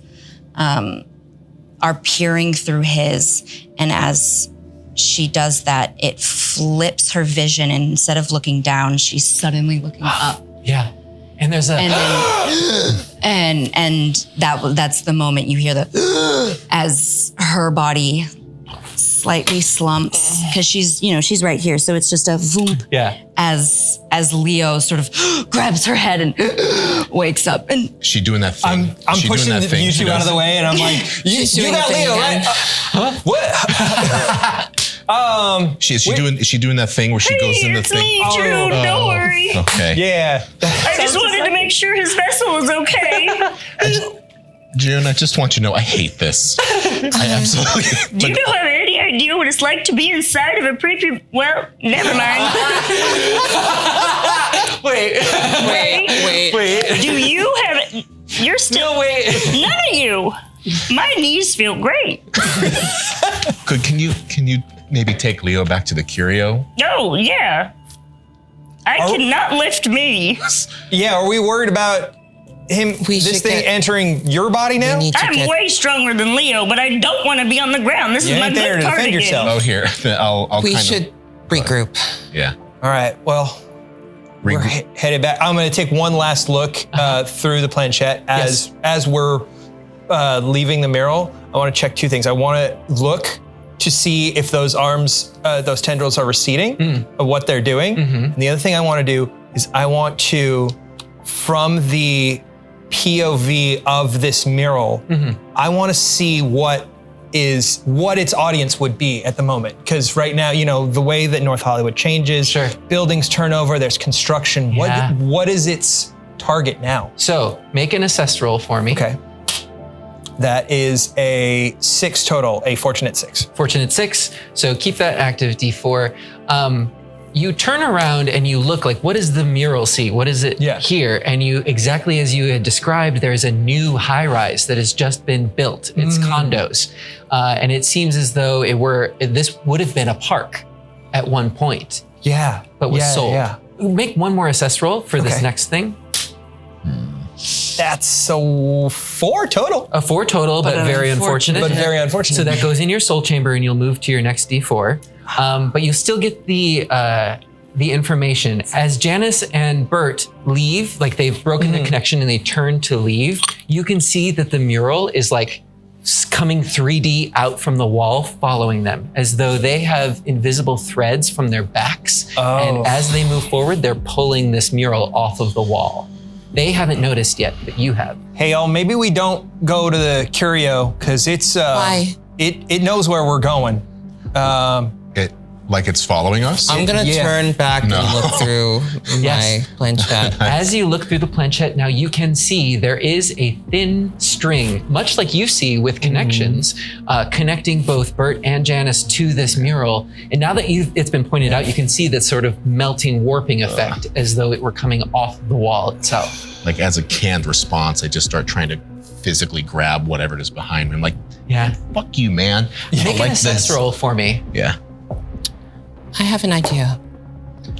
are peering through his. And as she does that, it flips her vision, and instead of looking down, she's suddenly looking up. Yeah. And there's a and that's the moment you hear the as her body slightly slumps, because she's right here, so it's just a voom. Yeah. As Leo sort of grabs her head and wakes up, and she doing that thing. I'm pushing you two out of the way, and I'm like, you got Leo, right? What? Is she doing that thing where she goes in the thing? Me, Drew, don't worry. Okay. Yeah. I just wanted to make sure his vessel was okay. June, I just want you to know I hate this. I absolutely. Do you have any idea what it's like to be inside of a preppy? Well, never mind. Wait. Do you have? You're still. No, wait. None of you. My knees feel great. Can you maybe take Leo back to the curio? Oh yeah. I cannot lift me. Yeah, are we worried about this thing entering your body now? I'm way stronger than Leo, but I don't want to be on the ground. This is my good cardigan. Oh, here. I'll we should regroup. Yeah. All right. Well, we're headed back. I'm going to take one last look through the planchette as we're leaving the mural. I want to check two things. I want to look to see if those arms, those tendrils are receding, of what they're doing. And the other thing I want to do is I want to, from the POV of this mural, I want to see what its audience would be at the moment. Because right now, the way that North Hollywood changes, buildings turn over, there's construction. Yeah. What is its target now? So make an assess roll for me. Okay. That is a 6 total, a fortunate 6. Fortunate 6. So keep that active D4. You turn around and you look like, what does the mural see? What is it here? And you, exactly as you had described, there's a new high-rise that has just been built. It's condos. And it seems as though this would have been a park at one point. Yeah. But was sold. Yeah. Make one more assess roll for this next thing. That's a 4 total. A 4 total, but very unfortunate. But very unfortunate. So that goes in your soul chamber and you'll move to your next D4. But you still get the information. As Janice and Bert leave, like they've broken the connection and they turn to leave, you can see that the mural is like coming 3D out from the wall following them, as though they have invisible threads from their backs. And as they move forward, they're pulling this mural off of the wall. They haven't noticed yet, but you have. Hey, y'all, maybe we don't go to the curio because it's Why? It knows where we're going. Like it's following us? I'm gonna turn back and look through my planchette. As you look through the planchette, now you can see there is a thin string, much like you see with connections, connecting both Bert and Janice to this mural. And now that it's been pointed out, you can see that sort of melting, warping effect, as though it were coming off the wall itself. Like as a canned response, I just start trying to physically grab whatever it is behind me. I'm like, fuck you, man. Make an assess roll for me. Yeah. I have an idea.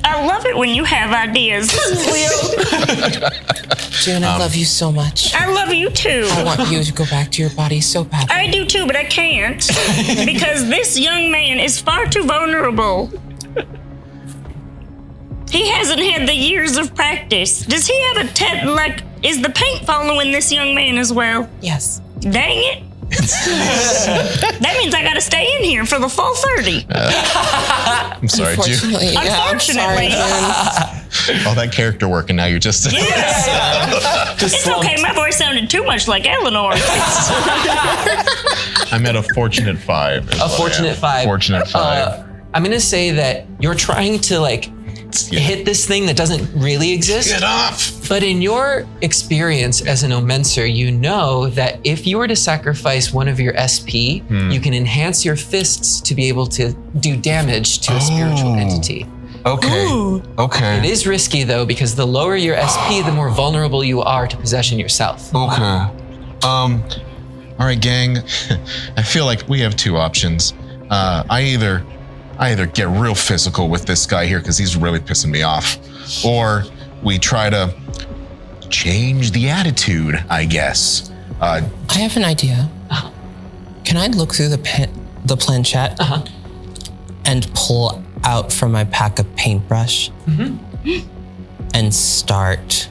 I love it when you have ideas, Leo. June, I love you so much. I love you too. I want you to go back to your body so badly. I do too, but I can't because this young man is far too vulnerable. He hasn't had the years of practice. Does he have a is the paint following this young man as well? Yes. Dang it. That means I gotta stay in here for the full 30. I'm sorry, June. Unfortunately. Unfortunately. All that character work, and now you're just. Yes. It's okay. My voice sounded too much like Eleanor. I'm at a fortunate 5. A fortunate 5. Fortunate 5. I'm gonna say that you're trying to hit this thing that doesn't really exist. Get off! But in your experience as an Omenser, you know that if you were to sacrifice one of your SP, you can enhance your fists to be able to do damage to a spiritual entity. Okay. Ooh. Okay. It is risky though, because the lower your SP, the more vulnerable you are to possession yourself. Okay. All right, gang. I feel like we have 2 options. I either get real physical with this guy here because he's really pissing me off, or we try to change the attitude, I guess. I have an idea. Can I look through the planchette and pull out from my pack a paintbrush and start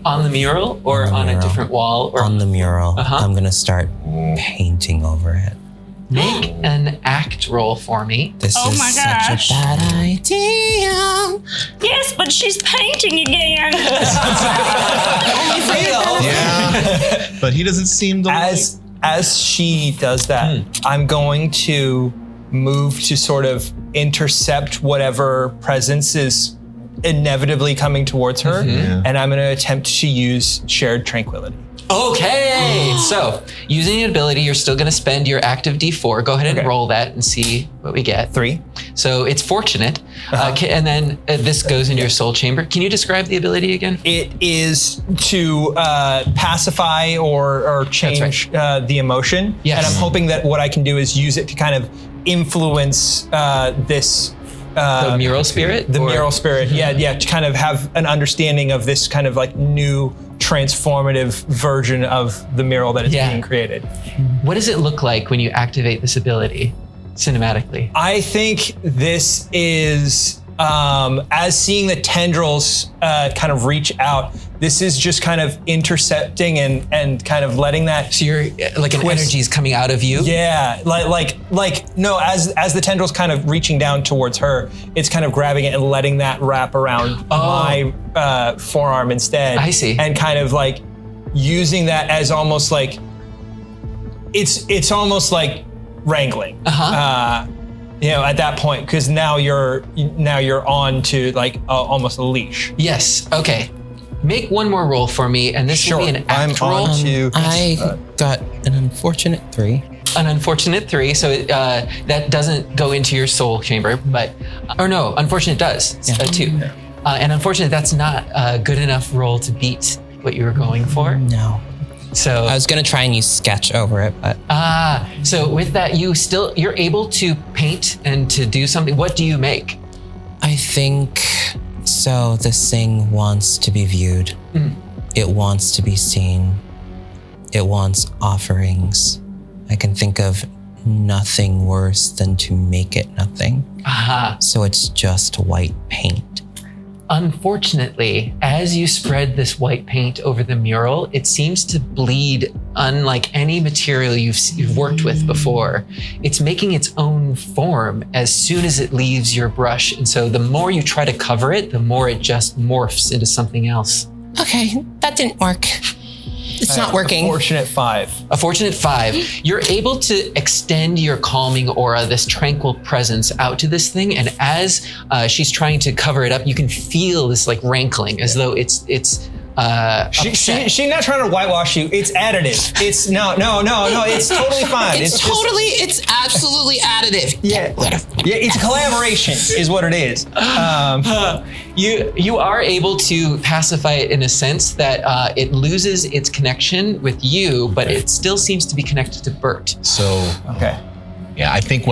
on the mural or on a different wall? Or on the mural. I'm gonna start painting over it. Make an act roll for me. This Oh is my such gosh. a bad idea. Yes, but she's painting again. Yeah, but he doesn't seem to. As she does that, I'm going to move to sort of intercept whatever presence is inevitably coming towards her, and I'm going to attempt to use shared tranquility. Okay, so using an ability, you're still gonna spend your active D4. Go ahead and roll that and see what we get. 3. So it's fortunate. And then this goes into your soul chamber. Can you describe the ability again? It is to pacify or change the emotion. Yes. And I'm hoping that what I can do is use it to kind of influence this the mural spirit? The mural spirit, yeah, to kind of have an understanding of this kind of like new transformative version of the mural that is being created. What does it look like when you activate this ability cinematically? I think this is, as seeing the tendrils kind of reach out, this is just kind of intercepting and kind of letting that. So you're like an energy is coming out of you? Yeah, no, as the tendrils kind of reaching down towards her, it's kind of grabbing it and letting that wrap around my forearm instead. I see. And kind of like using that as almost like, it's almost like wrangling. At that point, because now you're on to like almost a leash. Yes. Okay. Make one more roll for me, and this will be an act roll. I got an unfortunate 3. An unfortunate 3, so that doesn't go into your soul chamber, but unfortunate does. It's 2. And unfortunate, that's not a good enough roll to beat what you were going for. No. So I was gonna try and use sketch over it, but so with that, you're able to paint and to do something. What do you make? I think so. This thing wants to be viewed. It wants to be seen. It wants offerings. I can think of nothing worse than to make it nothing. So it's just white paint. Unfortunately, as you spread this white paint over the mural, it seems to bleed unlike any material you've worked with before. It's making its own form as soon as it leaves your brush. And so the more you try to cover it, the more it just morphs into something else. Okay, that didn't work. It's not working. A fortunate 5. A fortunate 5. You're able to extend your calming aura, this tranquil presence out to this thing. And as she's trying to cover it up, you can feel this like rankling as though it's She's not trying to whitewash you. It's additive. It's no. It's totally fine. It's absolutely additive. Yeah, it's a collaboration is what it is. You are able to pacify it in a sense that it loses its connection with you, but it still seems to be connected to Bert. So okay, yeah, I think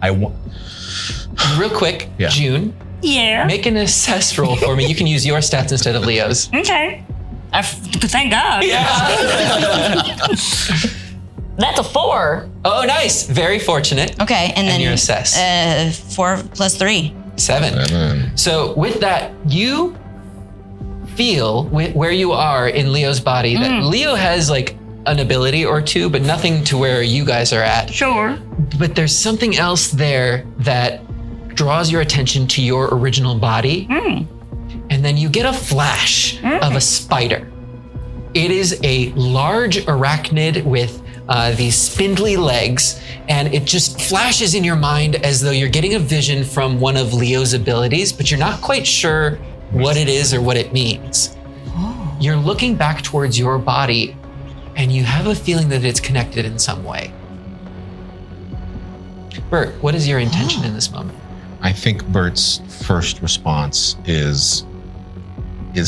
Real quick, Yeah. June, Yeah. make an assess roll for me. You can use your stats instead of Leo's. Okay. Thank God. That's a 4. Oh, nice. Very fortunate. Okay, and then your assess. 4 plus 3. 7. So with that, you feel where you are in Leo's body that Leo has like an ability or two, but nothing to where you guys are at. Sure. But there's something else there that draws your attention to your original body. And then you get a flash of a spider. It is a large arachnid with these spindly legs, and it just flashes in your mind as though you're getting a vision from one of Leo's abilities, but you're not quite sure what it is or what it means. You're looking back towards your body, and you have a feeling that it's connected in some way. Bert, what is your intention in this moment? I think Bert's first response is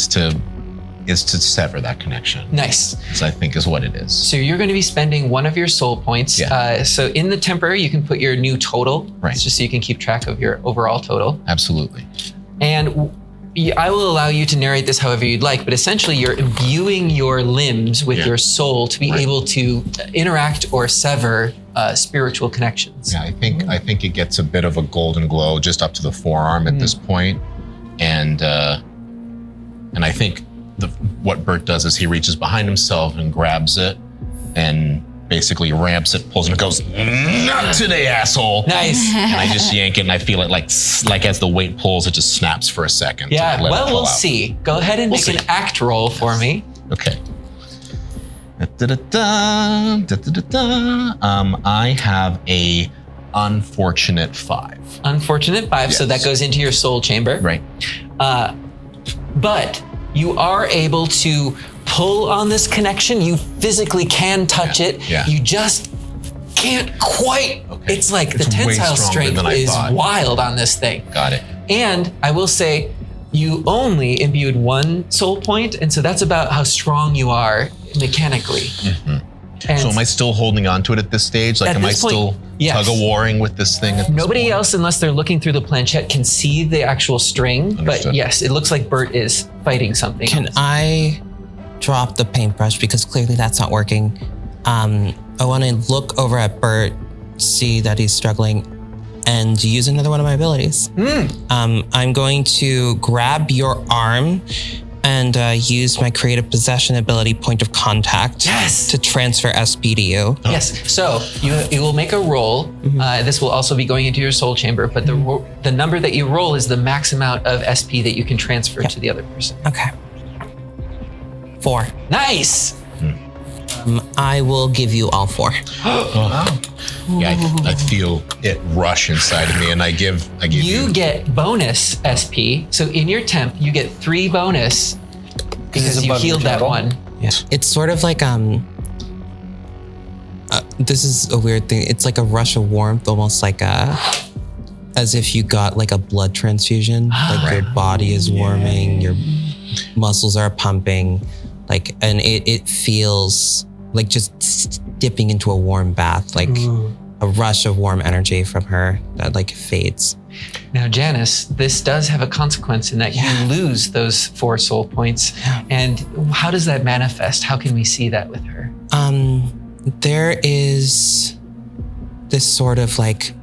to sever that connection. Nice. Because I think is what it is. So you're going to be spending one of your soul points. Yeah. So in the temporary, you can put your new total. Right. Just so you can keep track of your overall total. Absolutely. And I will allow you to narrate this however you'd like, but essentially you're imbuing your limbs with your soul to be able to interact or sever spiritual connections. Yeah, I think it gets a bit of a golden glow just up to the forearm at this point. And I think what Bert does is he reaches behind himself and grabs it and basically ramps it, pulls it, and goes, "Not today, asshole!" Nice. And I just yank it, and I feel it like as the weight pulls, it just snaps for a second. Yeah. Well, we'll see. Go ahead and make an act roll for me. Okay. I have a unfortunate 5. Unfortunate 5. So that goes into your soul chamber. Right. But you are able to pull on this connection. You physically can touch it. Yeah. You just can't quite. Okay. It's like It's the way tensile stronger strength than I is thought. wild on this thing. Got it. And I will say, you only imbued 1 soul point, and so that's about how strong you are mechanically. And So am I still holding on to it at this stage? Like, At am I this point, still yes. tug-of-warring with this thing? At this Nobody point? else, unless they're looking through the planchette, can see the actual string. But Understood. yes, it looks like Bert is fighting something. Can I drop the paintbrush because clearly that's not working? I want to look over at Bert, see that he's struggling, and use another one of my abilities. I'm going to grab your arm and use my creative possession ability, point of contact, to transfer SP to you. Yes. So you will make a roll. This will also be going into your soul chamber, but the number that you roll is the max amount of SP that you can transfer to the other person. Okay. 4. Nice. I will give you all 4. Yeah, I feel it rush inside of me, and I give You get bonus SP. So in your temp, you get 3 bonus because you above your healed that total? one. Yes. It's sort of like this is a weird thing. It's like a rush of warmth, almost like as if you got like a blood transfusion. Like your body is warming, your muscles are pumping, like, and it feels like just dipping into a warm bath, like a rush of warm energy from her that like fades. Now, Janice, this does have a consequence in that you lose those 4 soul points. And how does that manifest? How can we see that with her? There is this sort of like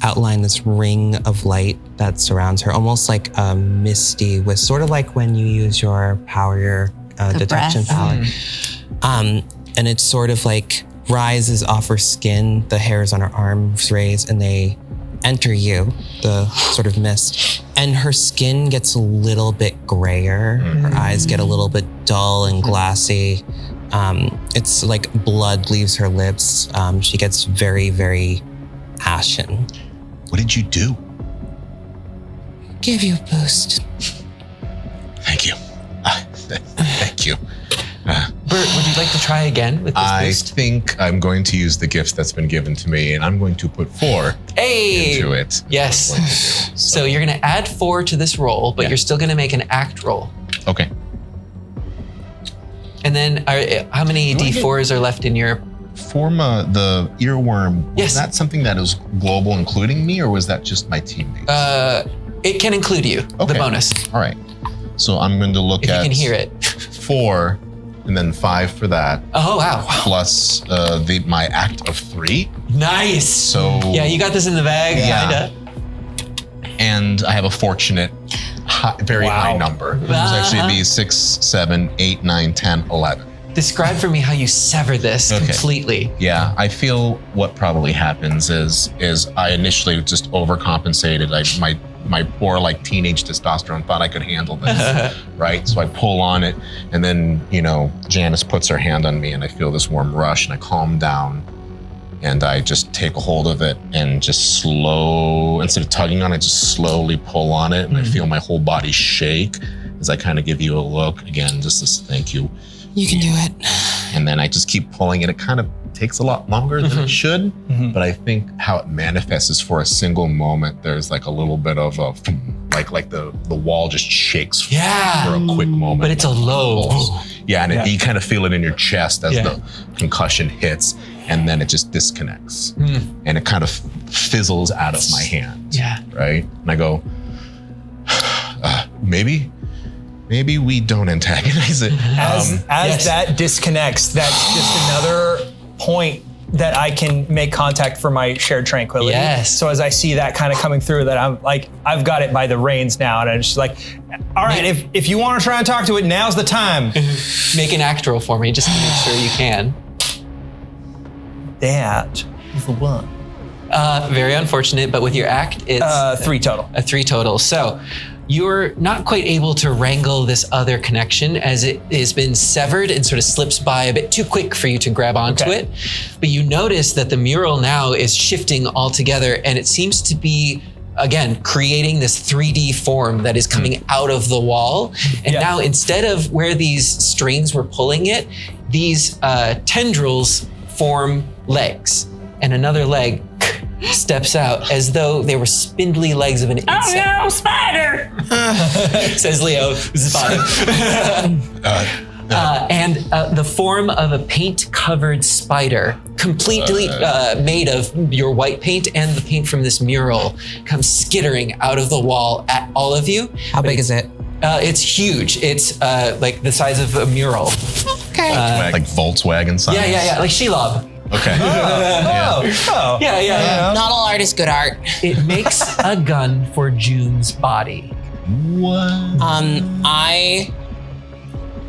outline, this ring of light that surrounds her, almost like a misty with sort of like when you use your power, your detection power. And it's sort of like rises off her skin, the hairs on her arms raise, and they enter you, the sort of mist. And her skin gets a little bit grayer. Her eyes get a little bit dull and glassy. It's like blood leaves her lips. She gets very, very ashen. What did you do? Give you a boost. Thank you. Thank you. Bert, would you like to try again with this I boost? think I'm going to use the gifts that's been given to me, and I'm going to put 4 into it. Yes. So you're going to add 4 to this roll, but you're still going to make an act roll. Okay. And then how many D4s are left in your Forma, the earworm, was Yes. that something that is global, including me, or was that just my teammates? It can include you, the bonus. All right. So I'm going to look If at you can hear it. 4 and then 5 for that. Oh, wow. Plus my act of 3. Nice. So yeah, you got this in the bag, kinda. And I have a fortunate very high number. It was actually be 6, 7, 8, 9, 10, 11. Describe for me how you sever this completely. Yeah, I feel what probably happens is I initially just overcompensated. My poor teenage testosterone thought I could handle this, right? So I pull on it, and then Janice puts her hand on me, and I feel this warm rush, and I calm down, and I just take a hold of it and just instead of tugging on it, just slowly pull on it, and I feel my whole body shake as I kind of give you a look again, just this thank you. You can do it. And then I just keep pulling it. It kind of takes a lot longer than it should, but I think how it manifests is for a single moment. There's like a little bit of a, like the wall just shakes for a quick moment. But it's a low. Yeah, and you kind of feel it in your chest as the concussion hits, and then it just disconnects. And it kind of fizzles out of my hand. Yeah. Right? And I go, maybe we don't antagonize it. As that disconnects, that's just another point that I can make contact for my shared tranquility. Yes. So as I see that kind of coming through, that I'm like, I've got it by the reins now, and I'm just like, all right, if you want to try and talk to it, now's the time. Make an act roll for me, just to make sure you can. That is the one. Very unfortunate, but with your act, it's 3 total. A 3 total. So you're not quite able to wrangle this other connection as it has been severed and sort of slips by a bit too quick for you to grab onto it. But you notice that the mural now is shifting altogether, and it seems to be, again, creating this 3D form that is coming out of the wall. And now instead of where these strings were pulling it, these tendrils form legs, and another leg steps out as though they were spindly legs of an insect. Oh no, spider! Says Leo, spotted. And the form of a paint-covered spider, completely made of your white paint and the paint from this mural, comes skittering out of the wall at all of you. How big is it? It's huge. It's like the size of a mural. Okay. Like Volkswagen size? Yeah, like Shelob. Okay. Yeah. Not all art is good art. It makes a gun for June's body. What? I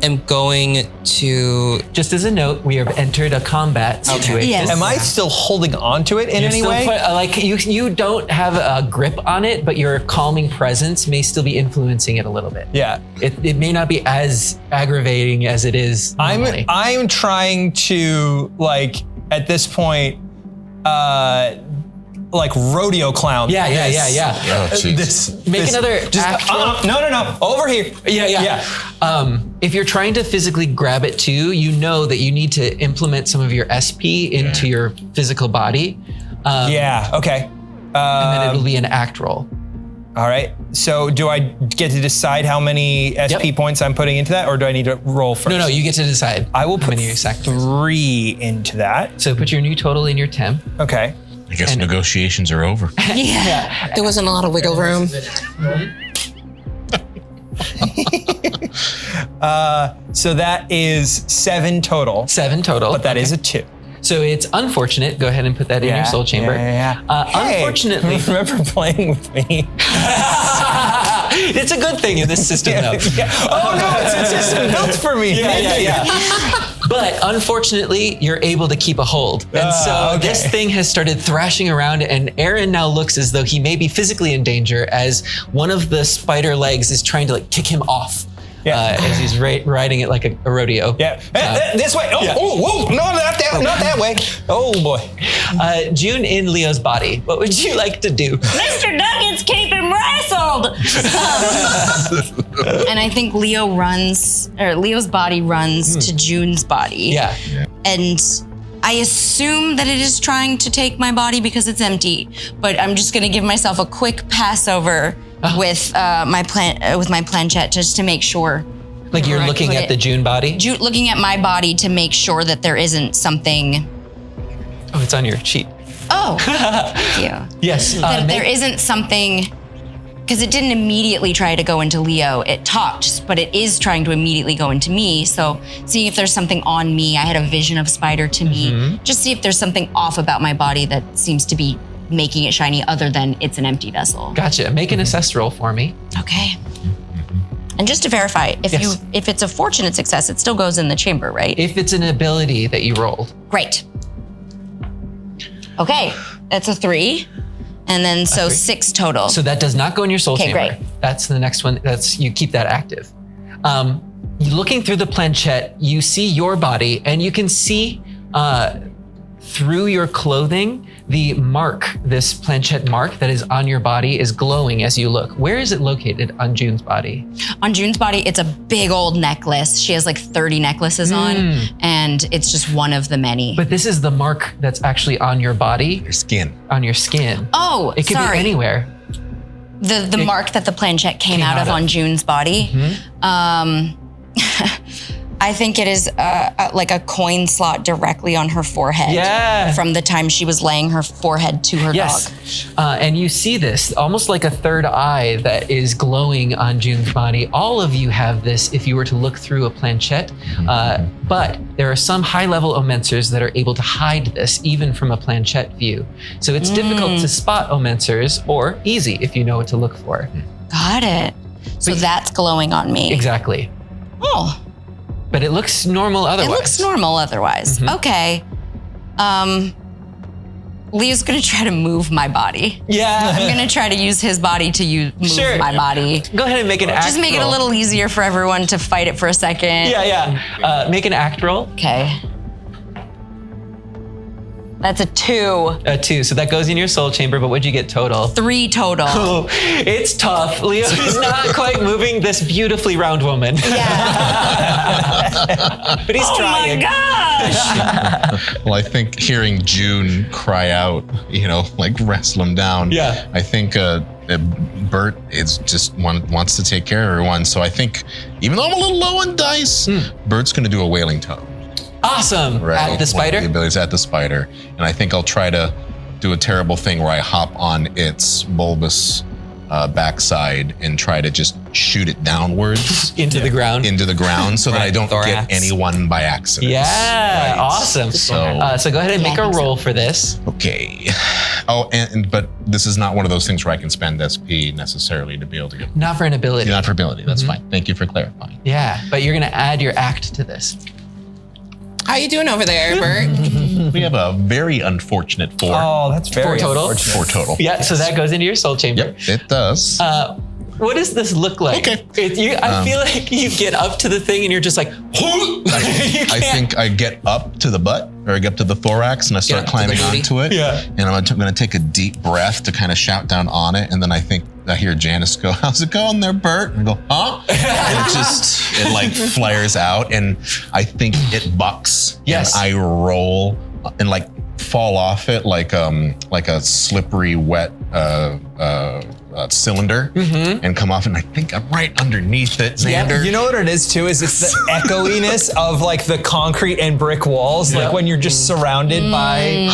am going to. Just as a note, we have entered a combat situation. Yes. Am I still holding on to it in any way? You don't have a grip on it, but your calming presence may still be influencing it a little bit. Yeah. It may not be as aggravating as it is normally. I'm trying to, at this point, rodeo clown. Yeah. Oh, Make another act roll. No. Over here. Yeah. If you're trying to physically grab it too, you know that you need to implement some of your SP into your physical body. Okay. And then it'll be an act roll. All right. So do I get to decide how many SP points I'm putting into that, or do I need to roll first? No, you get to decide. I will put exact 3 into that. So put your new total in your temp. Okay. I guess negotiations are over. Yeah. There wasn't a lot of wiggle room. So that is 7 total. 7 total. But that is a 2. So it's unfortunate. Go ahead and put that in your soul chamber. Yeah. Unfortunately, remember playing with me? It's a good thing in this system, though. Oh no, it's a system built for me. Yeah. But unfortunately, you're able to keep a hold. And so this thing has started thrashing around, and Aaron now looks as though he may be physically in danger as one of the spider legs is trying to kick him off. As he's riding it like a rodeo. Yeah. This way. Whoa. No, not that way. Oh boy. June in Leo's body. What would you like to do? Mr. Nuggets, keep him wrestled! And I think Leo's body runs to June's body. Yeah. And I assume that it is trying to take my body because it's empty, but I'm just gonna give myself a quick pass over with my planchette just to make sure. Like you're looking at the June body? Looking at my body to make sure that there isn't something Oh, it's on your sheet. Oh, thank you. Yes. That there isn't something, because it didn't immediately try to go into Leo. It talked, but it is trying to immediately go into me. So seeing if there's something on me, I had a vision of spider to me. Just see if there's something off about my body that seems to be making it shiny other than it's an empty vessel. Gotcha. Make an assess roll for me. Okay. And just to verify, if it's a fortunate success, it still goes in the chamber, right? If it's an ability that you rolled. Great. Okay, that's a 3. And then 6 total. So that does not go in your soul chamber. Great. That's the next one. You keep that active. Looking through the planchette, you see your body and you can see through your clothing, the mark, this planchette mark that is on your body is glowing as you look. Where is it located on June's body? On June's body, it's a big old necklace. She has like 30 necklaces on, and it's just one of the many. But this is the mark that's actually on your body. Your skin. On your skin. Oh, it could be anywhere. The mark that the planchette came out of on June's body. I think it is like a coin slot directly on her forehead. Yeah. From the time she was laying her forehead to her dog. And you see this almost like a third eye that is glowing on June's body. All of you have this if you were to look through a planchette, but there are some high-level Omenthesys that are able to hide this even from a planchette view. So it's difficult to spot Omenthesys, or easy if you know what to look for. Got it. So that's glowing on me. Exactly. Oh. But it looks normal otherwise. It looks normal otherwise. Okay. Leo's gonna try to move my body. Yeah. I'm gonna try to use his body to move my body. Go ahead and make an act roll. Just make it a little easier for everyone to fight it for a second. Yeah. Make an act roll. Okay. That's a 2. A 2, so that goes in your soul chamber, but what'd you get total? 3 total. Oh, it's tough. Leo is not quite moving this beautifully round woman. Yeah. But he's trying. Oh my gosh! Well, I think hearing June cry out, like wrestle him down. Yeah. I think Bert is just wants to take care of everyone. So I think even though I'm a little low on dice, Bert's going to do a wailing tone. Awesome. Right. At the spider? One of the abilities at the spider. And I think I'll try to do a terrible thing where I hop on its bulbous backside and try to just shoot it downwards. Into the ground so that I don't get anyone by accident. Yeah, awesome. So go ahead and make a roll for this. Okay. Oh, but this is not one of those things where I can spend SP necessarily to be able to get. Not for an ability. Not for ability. That's fine. Thank you for clarifying. Yeah, but you're going to add your act to this. How you doing over there, Bert? We have a very unfortunate 4. Oh, that's very 4 total? 4 total. Yeah, so that goes into your soul chamber. Yep, it does. What does this look like? Okay. I feel like you get up to the thing and you're just like, I think I get up to the butt, or I get up to the thorax, and I start climbing onto it. Yeah. And I'm going to take a deep breath to kind of shout down on it, and then I hear Janice go, "How's it going there, Bert?" And I go, "Huh?" And it like flares out, and I think it bucks. Yes. And I roll and like fall off it like a slippery, wet cylinder, and come off, and I think I'm right underneath it, Xander. Yeah, you know what it is too? Is it's the echoiness of like the concrete and brick walls, like when you're just surrounded by.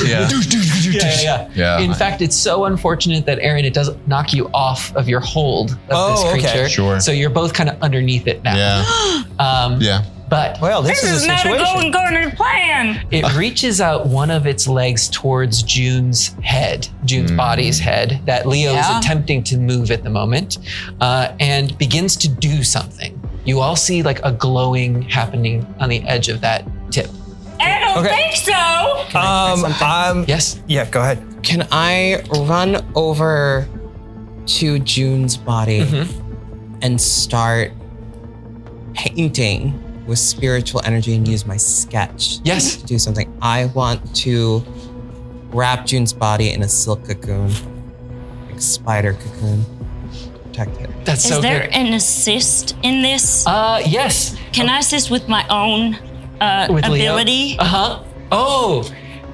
Yeah. In fact, it's so unfortunate that Aaron, it does knock you off of your hold of this creature. Okay. Sure. So you're both kind of underneath it now. Yeah. But this is not a going corner plan. It reaches out one of its legs towards June's body's head that Leo is attempting to move at the moment, and begins to do something. You all see like a glowing happening on the edge of that tip. I don't think so. Yes. Yeah, go ahead. Can I run over to June's body and start painting with spiritual energy and use my sketch to do something? I want to wrap June's body in a silk cocoon, like spider cocoon, protect it. That's so good. Is there an assist in this? Yes. Can I assist with my own ability? Oh,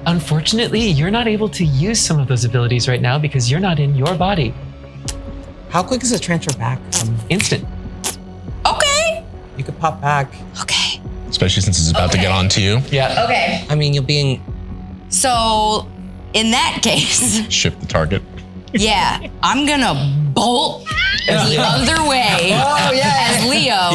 unfortunately, you're not able to use some of those abilities right now because you're not in your body. How quick is the transfer back? Instant. Okay. You could pop back. Okay. Especially since it's about to get onto you. Yeah. Okay. I mean, you'll be in So in that case, Shift the target. yeah, I'm gonna bolt the other way as Leo.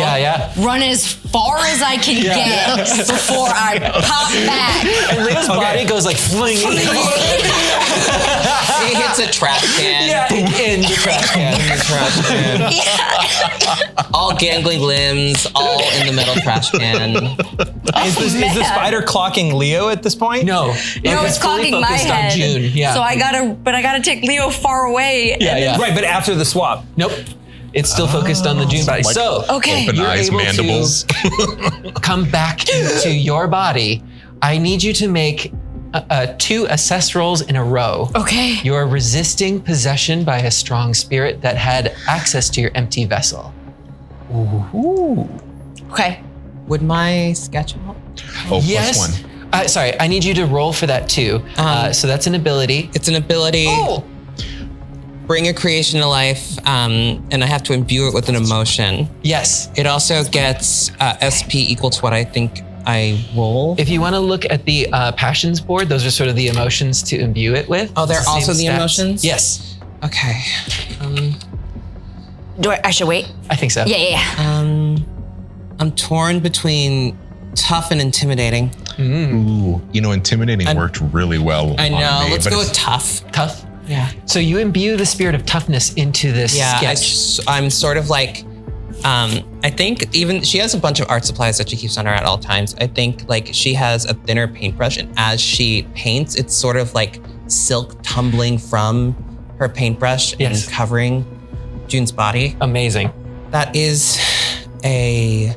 Run as far as I can get before I pop back. And Leo's body goes like flinging. He hits a trash can. In the trash can. All gangling limbs, all in the metal trash can. Is the spider clocking Leo at this point? No, It's fully clocking my focused on head. June. Yeah. So I gotta take Leo far away. Right, but after the swap. Nope. It's still focused on the June body. So Okay. Open you're eyes, able mandibles. to come back into your body. I need you to make 2 assess rolls in a row. Okay. You're resisting possession by a strong spirit that had access to your empty vessel. Okay. Would my sketch help? Oh, Yes. +1. Sorry, I need you to roll for that too. So that's an ability. It's an ability. Bring a creation to life, and I have to imbue it with an emotion. Yes. It also gets SP equal to what I think I roll. If you want to look at the passions board, those are sort of the emotions to imbue it with. Oh, they're It's the also same the stats. emotions? Yes, Okay. I should wait? I think so. Yeah. I'm torn between tough and intimidating. Ooh, intimidating worked really well. I know. On me, Let's but go it's- with tough. Tough. Yeah. So you imbue the spirit of toughness into this sketch. I'm sort of like, I think even she has a bunch of art supplies that she keeps on her at all times. I think like she has a thinner paintbrush, and as she paints, it's sort of like silk tumbling from her paintbrush and covering June's body. Amazing. That is a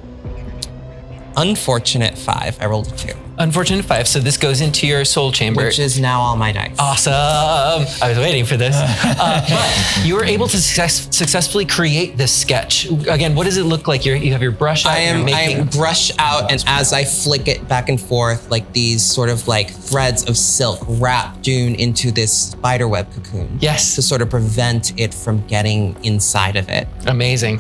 unfortunate 5. I rolled a 2. Unfortunate 5. So this goes into your soul chamber. Which is now all my dice. Awesome. I was waiting for this. But you were able to successfully create this sketch. Again, what does it look like? You have your brush out. I am brush out, and as I flick it back and forth, like these sort of like threads of silk wrap June into this spiderweb cocoon. Yes. To sort of prevent it from getting inside of it. Amazing.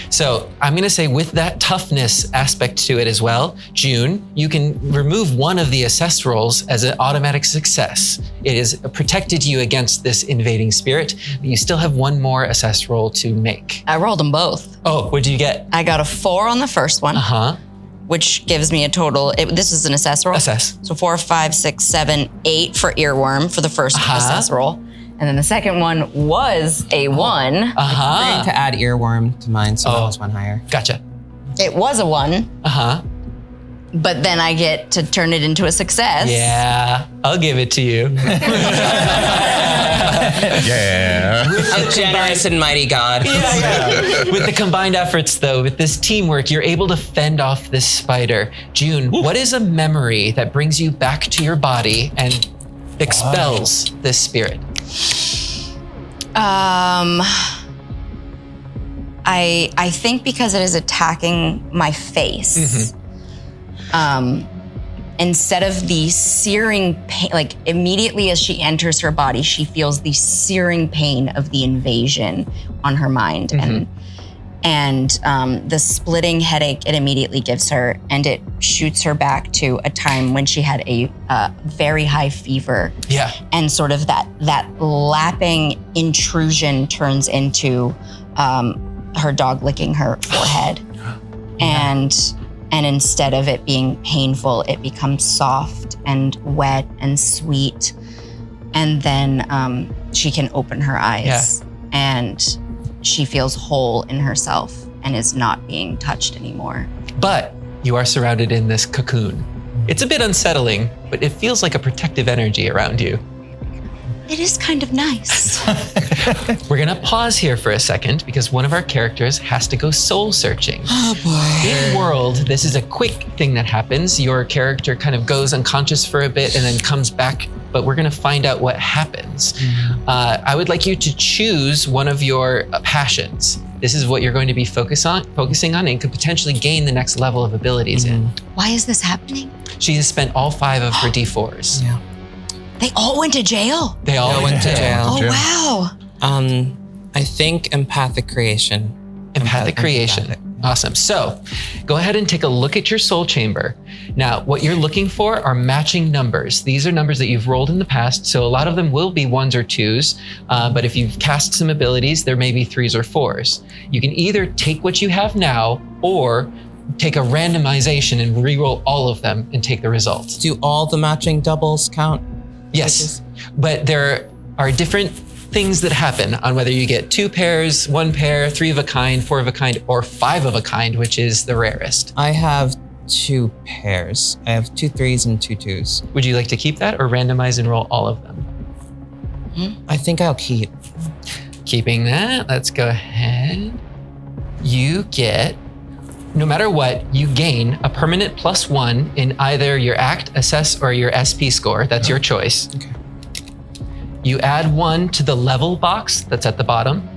So I'm going to say with that toughness aspect to it as well, June, you can remove one of the assess rolls as an automatic success. It has protected you against this invading spirit, but you still have one more assess roll to make. I rolled them both. Oh, what did you get? I got a 4 on the first one, which gives me a total. This is an assess roll. Assess. So 4, 5, 6, 7, 8 for earworm for the first assess roll. And then the second one was a 1. I forgot to add earworm to mine, so that was 1 higher. Gotcha. It was a 1. But then I get to turn it into a success. Yeah, I'll give it to you. Yeah. A generous and mighty God. With the combined efforts, though, with this teamwork, you're able to fend off this spider. June, what is a memory that brings you back to your body and expels this spirit? I think because it is attacking my face. Instead of the searing pain, like immediately as she enters her body, she feels the searing pain of the invasion on her mind, and the splitting headache it immediately gives her, and it shoots her back to a time when she had a very high fever. Yeah. And sort of that lapping intrusion turns into her dog licking her forehead, and instead of it being painful, it becomes soft and wet and sweet. And then she can open her eyes and she feels whole in herself and is not being touched anymore. But you are surrounded in this cocoon. It's a bit unsettling, but it feels like a protective energy around you. It is kind of nice. We're gonna pause here for a second because one of our characters has to go soul searching. Oh boy. In world, this is a quick thing that happens. Your character kind of goes unconscious for a bit and then comes back, but we're gonna find out what happens. I would like you to choose one of your passions. This is what you're going to be focusing on and could potentially gain the next level of abilities in. Why is this happening? She has spent all 5 of her D4s. Yeah. They all went to jail? They all went to jail. Oh, wow. I think empathic creation. Empathic creation. Awesome. So go ahead and take a look at your soul chamber. Now, what you're looking for are matching numbers. These are numbers that you've rolled in the past. So a lot of them will be 1s or 2s. But if you've cast some abilities, there may be 3s or 4s. You can either take what you have now or take a randomization and re-roll all of them and take the results. Do all the matching doubles count? Yes, but there are different things that happen on whether you get 2 pairs, 1 pair, 3 of a kind, 4 of a kind, or 5 of a kind, which is the rarest. I have 2 pairs. I have 2 3s and 2 2s. Would you like to keep that or randomize and roll all of them? I think I'll keep. Keeping that, let's go ahead. You get, no matter what, you gain a permanent +1 in either your act, assess, or your SP score. That's your choice. Okay. You add 1 to the level box that's at the bottom.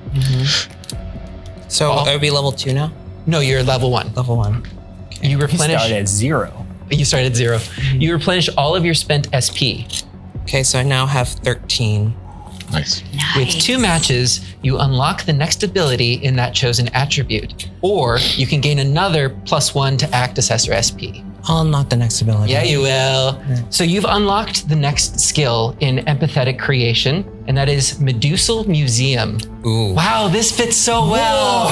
So it would be level 2 now? No, you're level 1. Level 1. Okay. You replenish. You start at 0. You start at 0. You replenish all of your spent SP. Okay, so I now have 13. Nice. With 2 matches, you unlock the next ability in that chosen attribute, or you can gain another +1 to act, assess, or SP. I'll unlock the next ability. Yeah, you will. So you've unlocked the next skill in empathetic creation, and that is Medusal Museum. Ooh. Wow, this fits so well.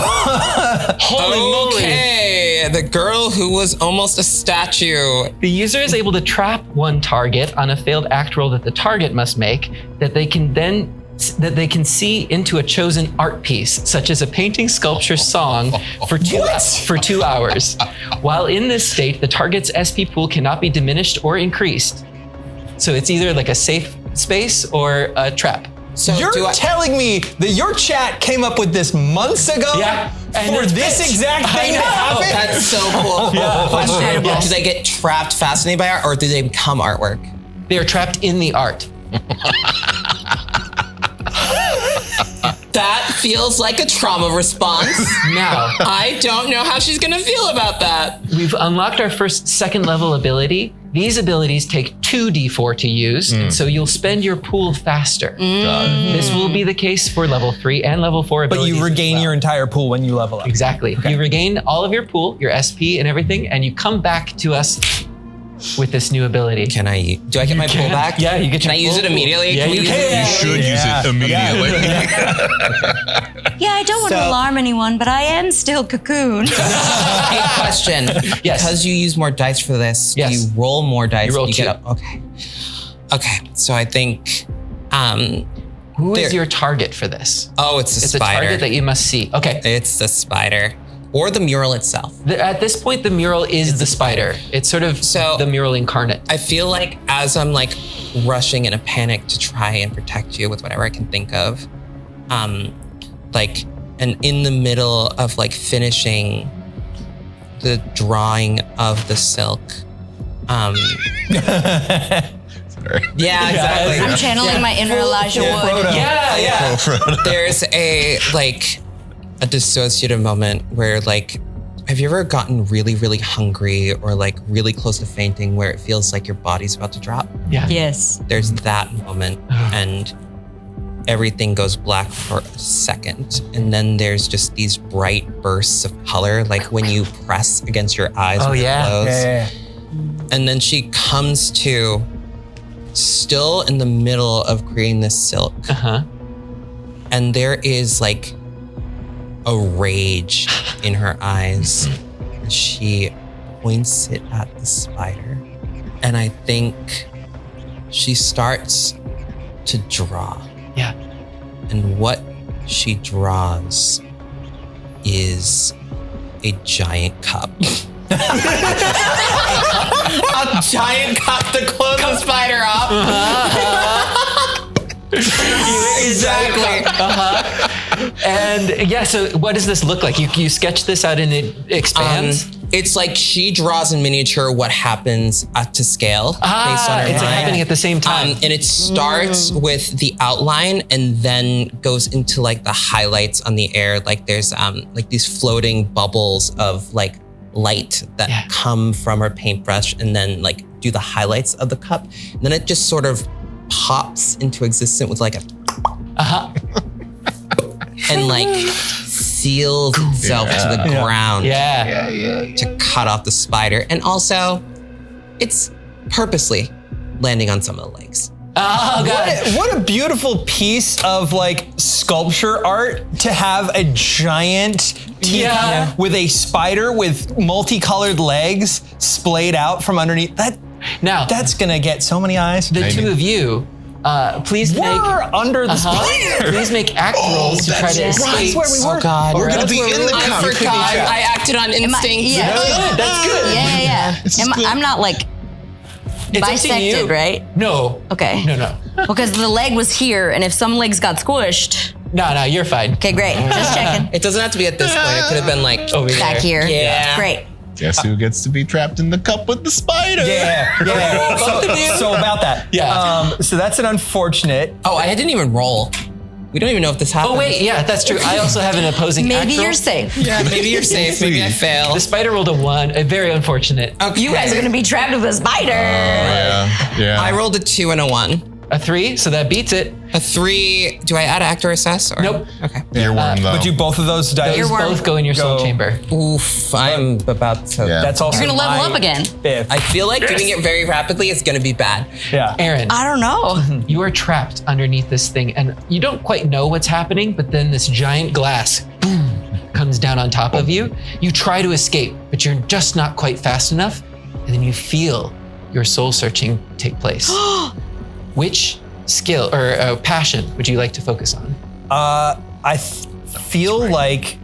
Holy moly. Okay, the girl who was almost a statue. The user is able to trap one target on a failed act roll that the target must make, that they can see into a chosen art piece, such as a painting, sculpture, song, for 2 hours. While in this state, the target's SP pool cannot be diminished or increased. So it's either like a safe space or a trap. So You're telling me that your chat came up with this months ago? Yeah. And For this exact thing to happen? That's so cool. Question, do they get trapped fascinated by art or do they become artwork? They are trapped in the art. That feels like a trauma response. Now, I don't know how she's gonna feel about that. we've unlocked our first 2nd level ability. These abilities take 2d4 to use, so you'll spend your pool faster. This will be the case for level 3 and level 4 But abilities. you regain as well. your entire pool when you level up. Exactly. You regain all of your pool, your SP and everything, and you come back to us with this new ability. Do I get my pull back? Yeah, you get Can your I use full it immediately? pool. Yeah, Can we you use can. it? You should use it immediately. Yeah, I don't want to So- alarm anyone, but I am still cocooned. Hey, question. Yes. Because you use more dice for this, Yes. you roll more dice. You roll get 2. up. Okay. Okay. So I think Who is There- your target for this? it's a It's a spider. target that you must see. Okay. It's the spider. Or the mural itself. At this point, the mural is the spider. It's sort of the mural incarnate. I feel like as I'm like rushing in a panic to try and protect you with whatever I can think of, and in the middle of like finishing the drawing of the silk, yeah, exactly. I'm channeling my inner Elijah Wood. Yeah. There's a dissociative moment where like, have you ever gotten really, really hungry or like really close to fainting where it feels like your body's about to drop? Yeah. Yes. There's that moment and everything goes black for a second. And then there's just these bright bursts of color, like when you press against your eyes with your clothes. And then she comes to, still in the middle of creating this silk. And there is like a rage in her eyes. She points it at the spider. And I think she starts to draw. Yeah. And what she draws is a giant cup. A giant cup to close the spider off. Exactly. And yeah, so what does this look like? You sketch this out and it expands? It's like she draws in miniature what happens to scale based on her it's mind. happening at the same time. And it starts with the outline and then goes into like the highlights on the air. Like there's like these floating bubbles of like light that come from her paintbrush and then like do the highlights of the cup. And then it just sort of pops into existence with like a and like seals itself to the ground to cut off the spider. And also, it's purposely landing on some of the legs. Oh, God. What a beautiful piece of like sculpture art to have a giant teepee with a spider with multicolored legs splayed out from underneath. That's gonna get so many eyes. The two of you, please make under the spider. Please make act rolls to try to escape. That's where we were. Oh God, we're gonna be in the cup. I forgot. I acted on instinct. That's good. Yeah. I'm not like bisected, right? No. Okay. No. Because the leg was here, and if some legs got squished. No, you're fine. Okay, great. Just checking. It doesn't have to be at this point. It could have been like over back here. Yeah. Great. Guess who gets to be trapped in the cup with the spider? Yeah. So about that. Yeah. So that's an unfortunate. Oh, I didn't even roll. We don't even know if this happens. Oh wait, yeah, that's true. I also have an opposing Maybe act roll. you're safe. Yeah, maybe you're safe. Maybe I fail. The spider rolled a 1, a very unfortunate. Okay. You guys are gonna be trapped with a spider. Yeah. I rolled a 2 and a 1. A 3, so that beats it. A 3. Do I add act or assess? Or? Nope. Okay. Earworm though. But do both of those die? Those both go in your soul chamber. Oof, I'm about to. Yeah. That's also You're gonna level my up again. fifth. I feel like doing it very rapidly is going to be bad. Yeah. Aaron, I don't know. you are trapped underneath this thing, and you don't quite know what's happening, but then this giant glass boom, comes down on top of you. You try to escape, but you're just not quite fast enough, and then you feel your soul searching take place. Which skill or passion would you like to focus on? I feel like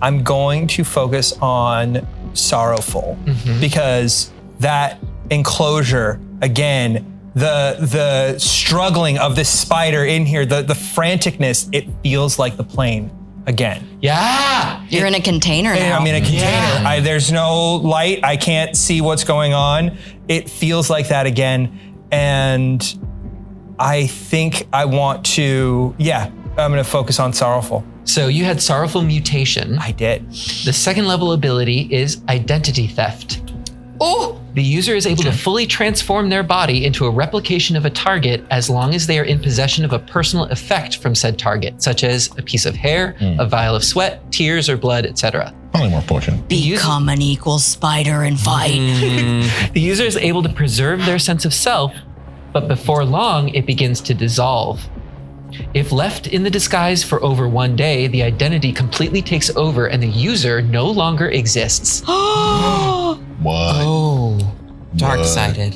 I'm going to focus on sorrowful because that enclosure, again, the struggling of this spider in here, the franticness, it feels like the plane again. Yeah. You're in a container now. I'm in a container. Yeah. There's no light. I can't see what's going on. It feels like that again. And I think I want to, I'm gonna focus on sorrowful. So you had sorrowful mutation. I did. The second level ability is identity theft. Oh! The user is able to fully transform their body into a replication of a target as long as they are in possession of a personal effect from said target, such as a piece of hair, a vial of sweat, tears or blood, etc. Only more potion. Become an equal spider and fight. The user is able to preserve their sense of self, but before long, it begins to dissolve. If left in the disguise for over 1 day, the identity completely takes over and the user no longer exists. What? Oh, dark-sided.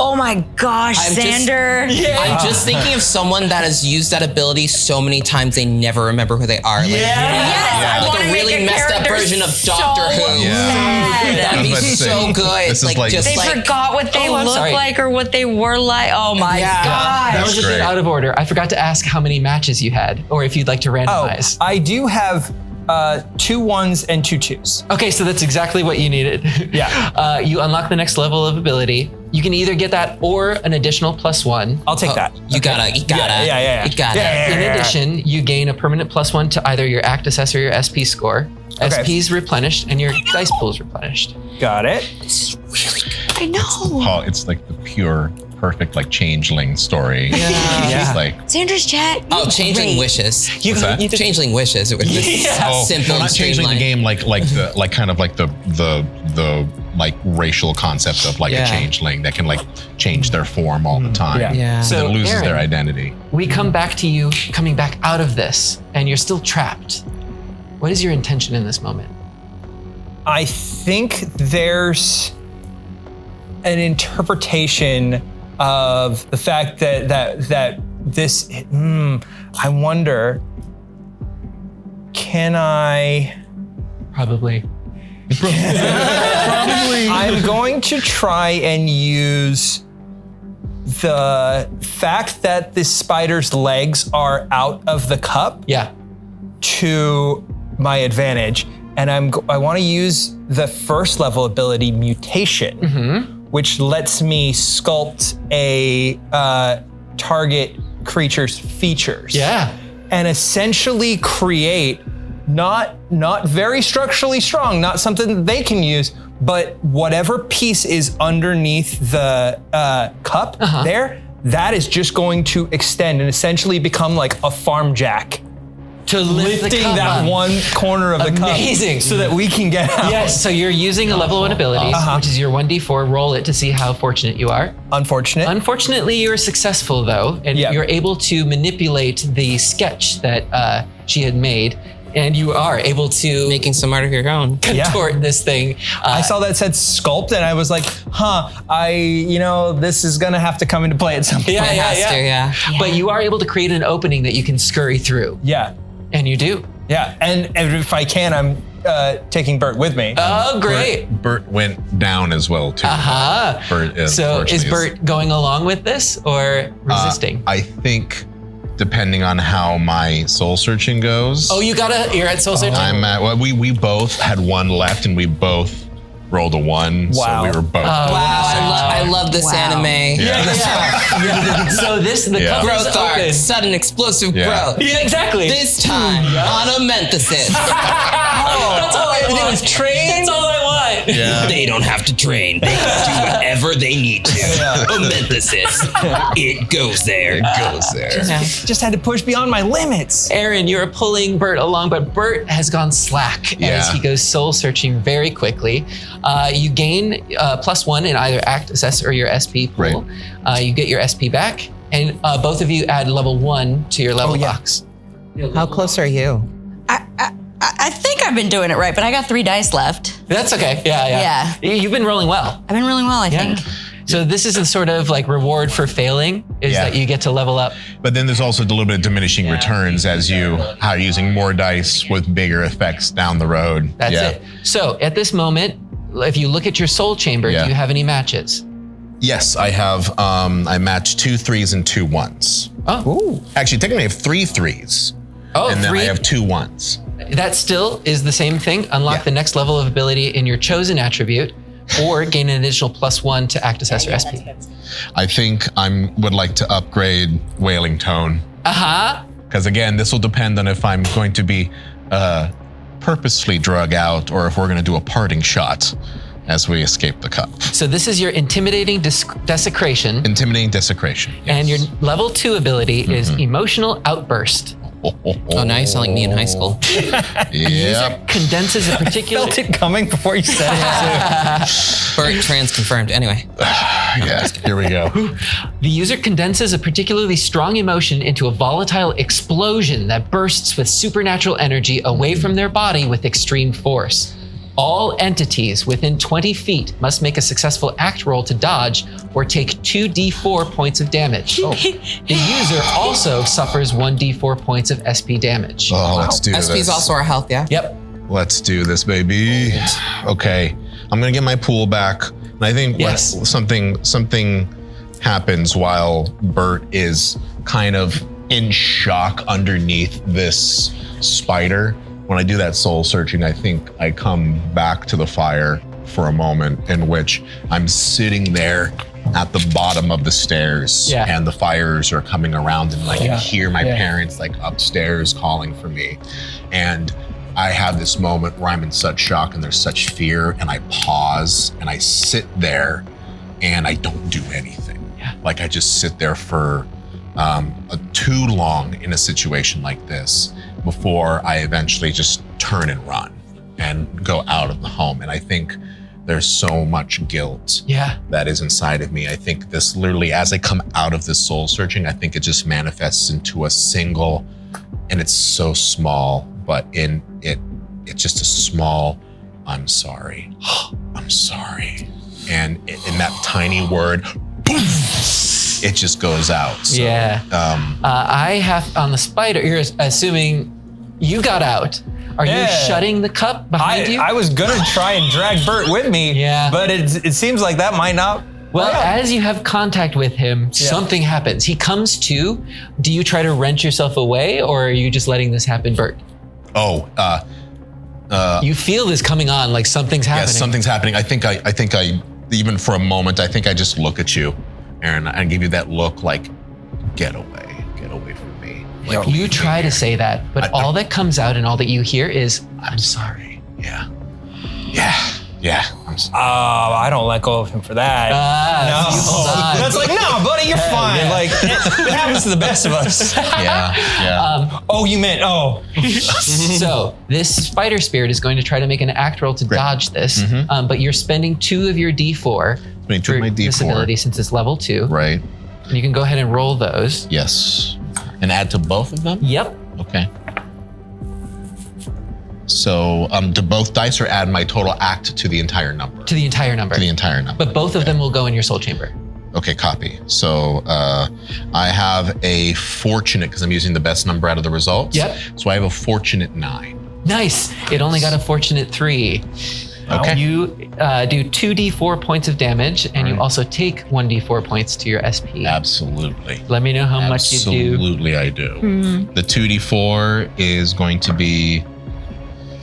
Oh my gosh, Xander. I'm just thinking of someone that has used that ability so many times they never remember who they are. Like, I like wanna a really make a messed up character version of so Doctor Who. sad. That'd be so good. This is like- just They like forgot what they I'm look sorry. like or what they were like. Oh my That gosh. was a bit great. out of order. I forgot to ask how many matches you had, or if you'd like to randomize. I do have 2 1s and 2 2s. Okay, so that's exactly what you needed. Yeah. You unlock the next level of ability. You can either get that or an additional +1. I'll take that. You gotta. Yeah. You gotta. Yeah. In addition, you gain a permanent +1 to either your act assess or your SP score. SP's replenished and your dice pool is replenished. Got it. I know. Oh, it's like the pure, perfect, like changeling story. Yeah. It's like Xander's chat. Oh, changeling Great. wishes. What's that? Changeling wishes. It was just simple no, and not changeling the streamlined. game like kind of like the like racial concept of like a changeling that can like change their form all the time. Yeah. So So, then loses Aaron, their identity. We come back to you coming back out of this, and you're still trapped. What is your intention in this moment? I think there's an interpretation of the fact that this. I wonder. Can I? Probably. I'm going to try and use the fact that this spider's legs are out of the cup Yeah. to my advantage, and I want to use the first level ability mutation, which lets me sculpt a target creature's features. Yeah. And essentially create not very structurally strong, not something that they can use, but whatever piece is underneath the cup there, that is just going to extend and essentially become like a farm jack to lift lifting the cup that up. one corner of the cup. Amazing. So that we can get out. Yes, so you're using a level 1 ability, which is your 1d4. Roll it to see how fortunate you are. Unfortunate. Unfortunately, you're successful though, and you're able to manipulate the sketch that she had made. And you are able to making some art of your own. Contort this thing. I saw that said sculpt, and I was like, this is gonna have to come into play at some point. Yeah. But you are able to create an opening that you can scurry through. Yeah. And you do. Yeah, and if I can, I'm taking Bert with me. Oh, great. Bert went down as well too. Bert is. So is Bert going along with this or resisting? I think, depending on how my soul searching goes. Oh, you're at soul searching? We both had one left and we both rolled a 1. Wow. So we were both. I love this anime. So the cover growth is arc, open. sudden explosive growth. Yeah, exactly. This time on Omenthesys. That's all I want. It was trained. That's all I want. Yeah. They don't have to train. They can do whatever they need to. Omenthesys. It goes there. Just had to push beyond my limits. Aaron, you're pulling Bert along, but Bert has gone slack as he goes soul searching very quickly. You gain +1 in either act, assess, or your SP pool. You get your SP back, and both of you add level 1 to your level box. How close are you? I think I've been doing it right, but I got 3 dice left. That's okay. Yeah. You've been rolling well. I've been rolling well, I think. So this is a sort of like reward for failing, is that you get to level up. But then there's also a little bit of diminishing returns as you are using more dice with bigger effects down the road. That's it. So at this moment, if you look at your soul chamber, do you have any matches? Yes, I have. I matched 2 3s and 2 1s. Oh. Actually, technically I have 3 3s. Oh, and then 3? I have 2 1s. That still is the same thing. Unlock the next level of ability in your chosen attribute, or gain an additional +1 to act, assess, or SP. I think I would like to upgrade Wailing Tone. Because again, this will depend on if I'm going to be purposely drug out or if we're going to do a parting shot as we escape the cup. So this is your intimidating desecration. Intimidating desecration. Yes. And your level 2 ability is emotional outburst. Oh, now you sound like me in high school. Yep. Condenses a particular. Felt it coming before you said it. Bert trans confirmed. Anyway. Yes, here we go. The user condenses a particularly strong emotion into a volatile explosion that bursts with supernatural energy away from their body with extreme force. All entities within 20 feet must make a successful act roll to dodge or take 2d4 points of damage. The user also suffers 1d4 points of SP damage. Oh, let's do this. SP is also our health, yeah? Yep. Let's do this, baby. Okay, I'm gonna get my pool back. And I think something happens while Bert is kind of in shock underneath this spider. When I do that soul searching, I think I come back to the fire for a moment in which I'm sitting there at the bottom of the stairs and the fires are coming around and I can hear my parents like upstairs calling for me. And I have this moment where I'm in such shock and there's such fear and I pause and I sit there and I don't do anything. Like I just sit there for too long in a situation like this before I eventually just turn and run and go out of the home. And I think there's so much guilt that is inside of me. I think this literally, as I come out of this soul searching, I think it just manifests into a single, and it's so small, but it's just a small, I'm sorry. I'm sorry. And in that tiny word, boom, it just goes out. So, I have on the spider, you're assuming you got out. Are you shutting the cup behind you? I was gonna try and drag Bert with me, but it seems like that might not. Well, as you have contact with him, something happens. He comes to. Do you try to wrench yourself away, or are you just letting this happen, Bert? You feel this coming on, like something's happening. Yes, something's happening. I think I even for a moment, I think I just look at you, Aaron, and give you that look like, get away from me. Like, you try to say that, but all that comes out and all that you hear is, I'm sorry. Yeah. I'm sorry. I don't let go of him for that. No. That's like, no, buddy, you're fine. Like it happens to the best of us. Yeah. Oh, you meant So this spider spirit is going to try to make an act roll to dodge this, but you're spending 2 of your D4 for my this D4. ability since it's level 2. Right. And you can go ahead and roll those. Yes. And add to both of them? Yep. Okay. So do both dice or add my total act to the entire number? To the entire number. To the entire number. But both of them will go in your soul chamber. Okay, copy. So I have a fortunate, because I'm using the best number out of the results. Yep. So I have a fortunate 9. Nice. It only got a fortunate 3. Okay. You do 2d4 points of damage, and you also take 1d4 points to your SP. Absolutely. Let me know how much you do. Absolutely, I do. The 2d4 is going to be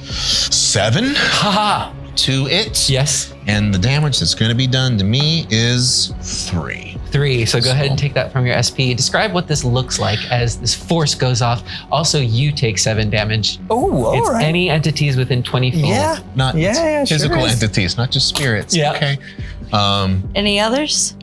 7 Haha. to it. Yes. And the damage that's going to be done to me is 3. 3. So go ahead and take that from your SP. Describe what this looks like as this force goes off. Also, you take 7 damage. Oh, all It's right. any entities within 20 feet. Yeah. Not physical sure is. entities, not just spirits. Yeah. Okay. Any others?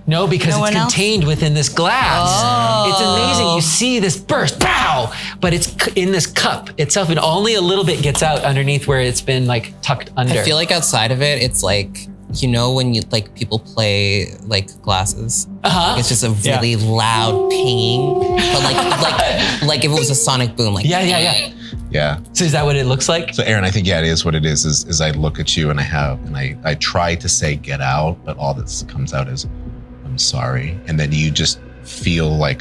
No, because No it's one else? contained within this glass. Oh. It's amazing. You see this burst, pow! But it's in this cup itself, and only a little bit gets out underneath where it's been like tucked under. I feel like outside of it, it's like, you know, when you like people play like glasses, like, it's just a really loud ping, but like if it was a sonic boom, like Yeah. So is that what it looks like? So Aaron, I think it is what it is. Is I look at you and I try to say get out, but all that comes out is I'm sorry, and then you just feel like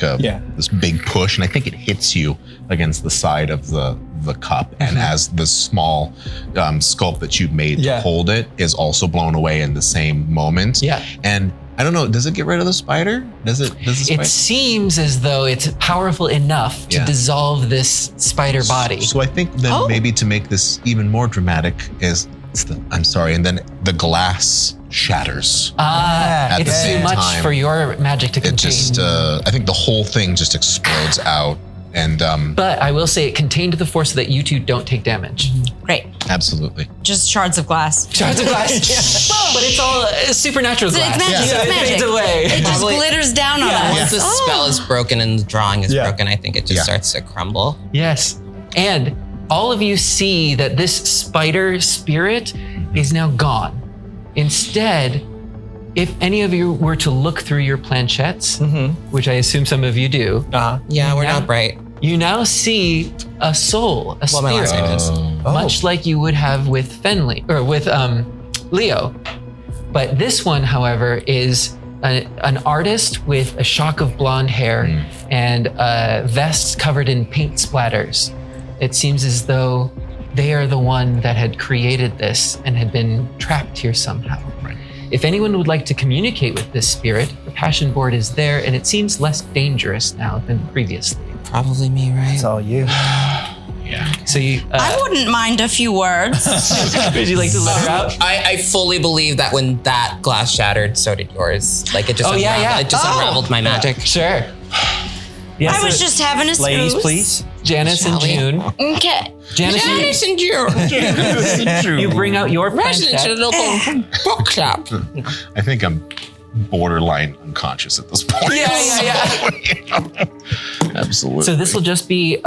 this big push, and I think it hits you against the side of the cup, and as the small sculpt that you've made to hold it is also blown away in the same moment. Yeah. And I don't know, does it get rid of the spider? Does the spider? It seems as though it's powerful enough to dissolve this spider body. So I think then maybe to make this even more dramatic is I'm sorry, and then the glass shatters. At It's the same too much time. for your magic to contain. It just, I think the whole thing just explodes out, and But I will say it contained the force so that you two don't take damage. Great. absolutely. Just shards of glass. Shards of glass. But it's all supernatural glass. It's magic. So It's it magic. fades away. It just glitters down on us. once the spell is broken and the drawing is broken, I think it just starts to crumble. Yes. And all of you see that this spider spirit is now gone. Instead, if any of you were to look through your planchettes, which I assume some of you do, Yeah, we're not bright. you now see a soul, a Well, my last spirit, name is. much like you would have with Fenley or with Leo. But this one, however, is an artist with a shock of blonde hair and vests covered in paint splatters. It seems as though they are the one that had created this and had been trapped here somehow. If anyone would like to communicate with this spirit, the passion board is there, and it seems less dangerous now than previously. Probably me, right? It's all you. So you, I wouldn't mind a few words. would you like to let her out? I fully believe that when that glass shattered, so did yours. Like it just unraveled, it just unraveled my magic. Sure. I was just having a Ladies, snooze. please. Janice and June. Okay. Janice, and June. you bring out your Resident planchette. little bookshop. I think I'm borderline unconscious at this point. Yeah. Absolutely. So this will just be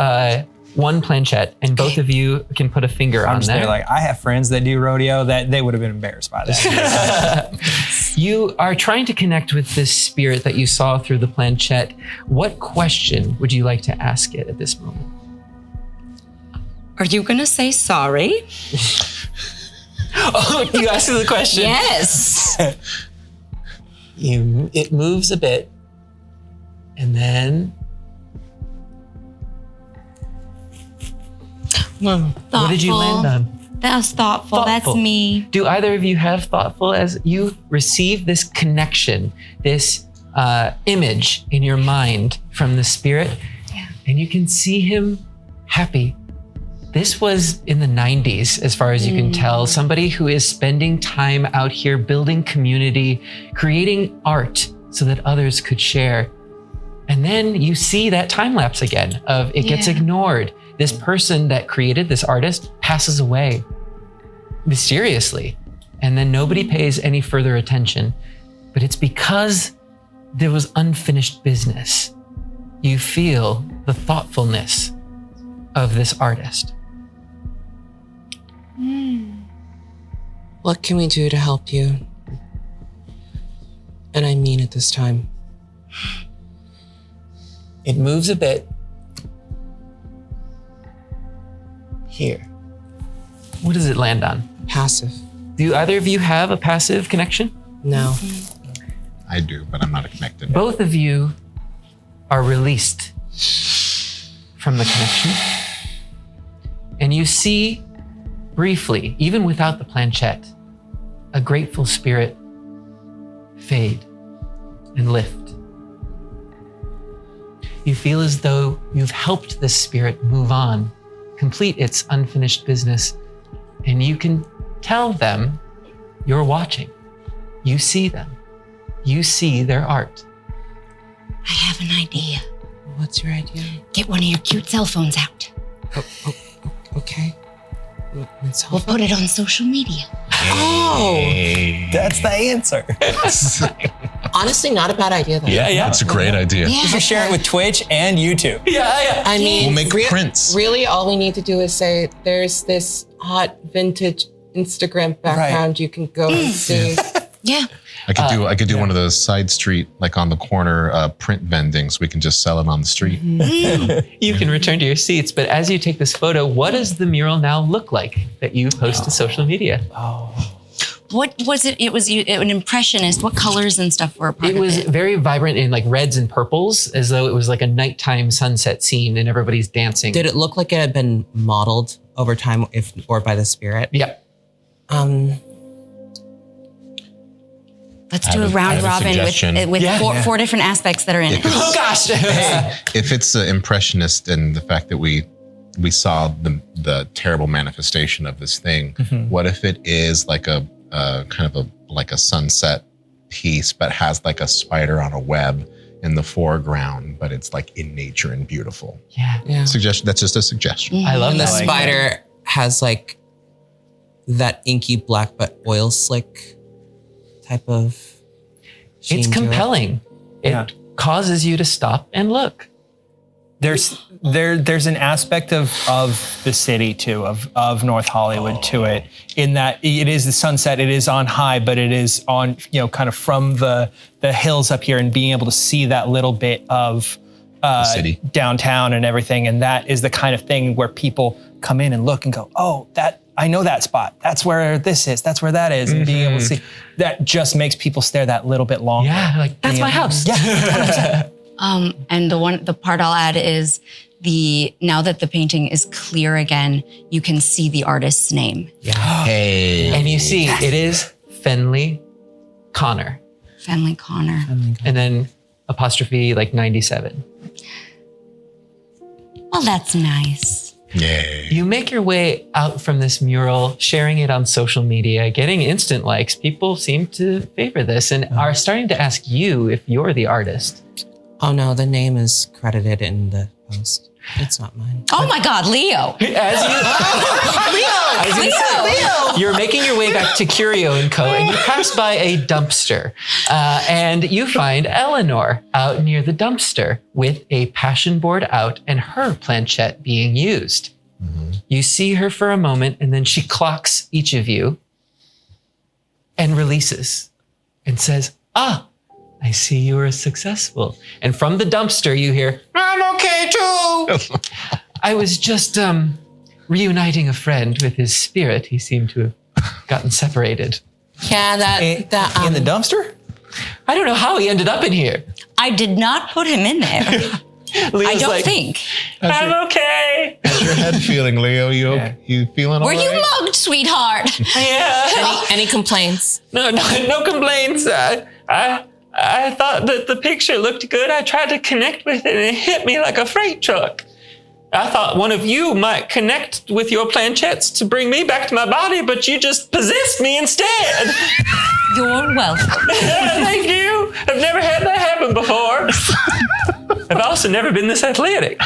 one planchette, and both of you can put a finger I'm on just there. there like, I have friends that do rodeo that they would have been embarrassed by that. You are trying to connect with this spirit that you saw through the planchette. What question would you like to ask it at this moment? Are you gonna say sorry? Oh, you asked the question. Yes. It moves a bit, and then what did you land on? That was thoughtful. That's Thoughtful. me. Do either of you have thoughtful as you receive this connection, this image in your mind from the spirit, and you can see him happy. This was in the 90s, as far as you can tell, somebody who is spending time out here building community, creating art so that others could share. And then you see that time lapse again of it gets ignored. This person that created this artist passes away mysteriously, and then nobody pays any further attention. But it's because there was unfinished business. You feel the thoughtfulness of this artist. What can we do to help you? And I mean it this time. It moves a bit. Here. What does it land on? Passive. Do either of you have a passive connection? No. I do, but I'm not connected. Both of you are released from the connection. And you see briefly, even without the planchette, a grateful spirit fade and lift. You feel as though you've helped this spirit move on, complete its unfinished business, and you can tell them you're watching. You see them. You see their art. I have an idea. What's your idea? Get one of your cute cell phones out. Okay. We'll put it on social media. Oh, That's the answer. honestly, not a bad idea though. Yeah. That's a great idea. Yeah. You should share it with Twitch and YouTube. I mean, We'll make prints. Really, all we need to do is say there's this hot vintage Instagram background you can go and see. Yeah. I could do one of those side street, like on the corner, print vending, so we can just sell it on the street. You can return to your seats, but as you take this photo, what does the mural now look like that you post to social media? What was it? It was an impressionist. What colors and stuff were a part It of was it? very vibrant in like reds and purples, as though it was like a nighttime sunset scene and everybody's dancing. Did it look like it had been modeled over time, or by the spirit? Yeah. Let's do a round robin with four different aspects that are in it. Oh gosh. If it's impressionist and the fact that we saw the terrible manifestation of this thing, what if it is like a kind of a sunset piece, but has like a spider on a web in the foreground, but it's like in nature and beautiful? Yeah. Suggestion. That's just a suggestion. I love And the that. spider has like that inky black but oil slick type of sheen It's to it. compelling. It causes you to stop and look. There's an aspect of the city too, of North Hollywood to it, in that it is the sunset, it is on high, but it is on, kind of from the hills up here, and being able to see that little bit of city. downtown and everything. And that is the kind of thing where people come in and look and go, oh, I know that spot. That's where this is. That's where that is. And being able to see, that just makes people stare that little bit longer. Yeah, like that's my house. Yeah. And the part I'll add is now that the painting is clear again, you can see the artist's name. Hey. And you see it is Fenley Connor. Fenley Connor. And then apostrophe like 97. Well, that's nice. Yay. You make your way out from this mural, sharing it on social media, getting instant likes. People seem to favor this and are starting to ask you if you're the artist. Oh no, the name is credited in the post. It's not mine. Oh my God, Leo. Leo! You're making your way back to Curio & Co. and you pass by a dumpster and you find Eleanor out near the dumpster with a passion board out and her planchette being used. You see her for a moment and then she clocks each of you and releases and says, I see you were successful. And from the dumpster you hear, I'm okay too. I was just reuniting a friend with his spirit. He seemed to have gotten separated. Yeah, that in the dumpster? I don't know how he ended up in here. I did not put him in there. I don't think. I'm okay. How's your head feeling, Leo? You feeling all Were right? you mugged, sweetheart? Yeah. any complaints? No complaints. I thought that the picture looked good. I tried to connect with it and it hit me like a freight truck. I thought one of you might connect with your planchettes to bring me back to my body, but you just possessed me instead. You're welcome. Thank you. I've never had that happen before. I've also never been this athletic.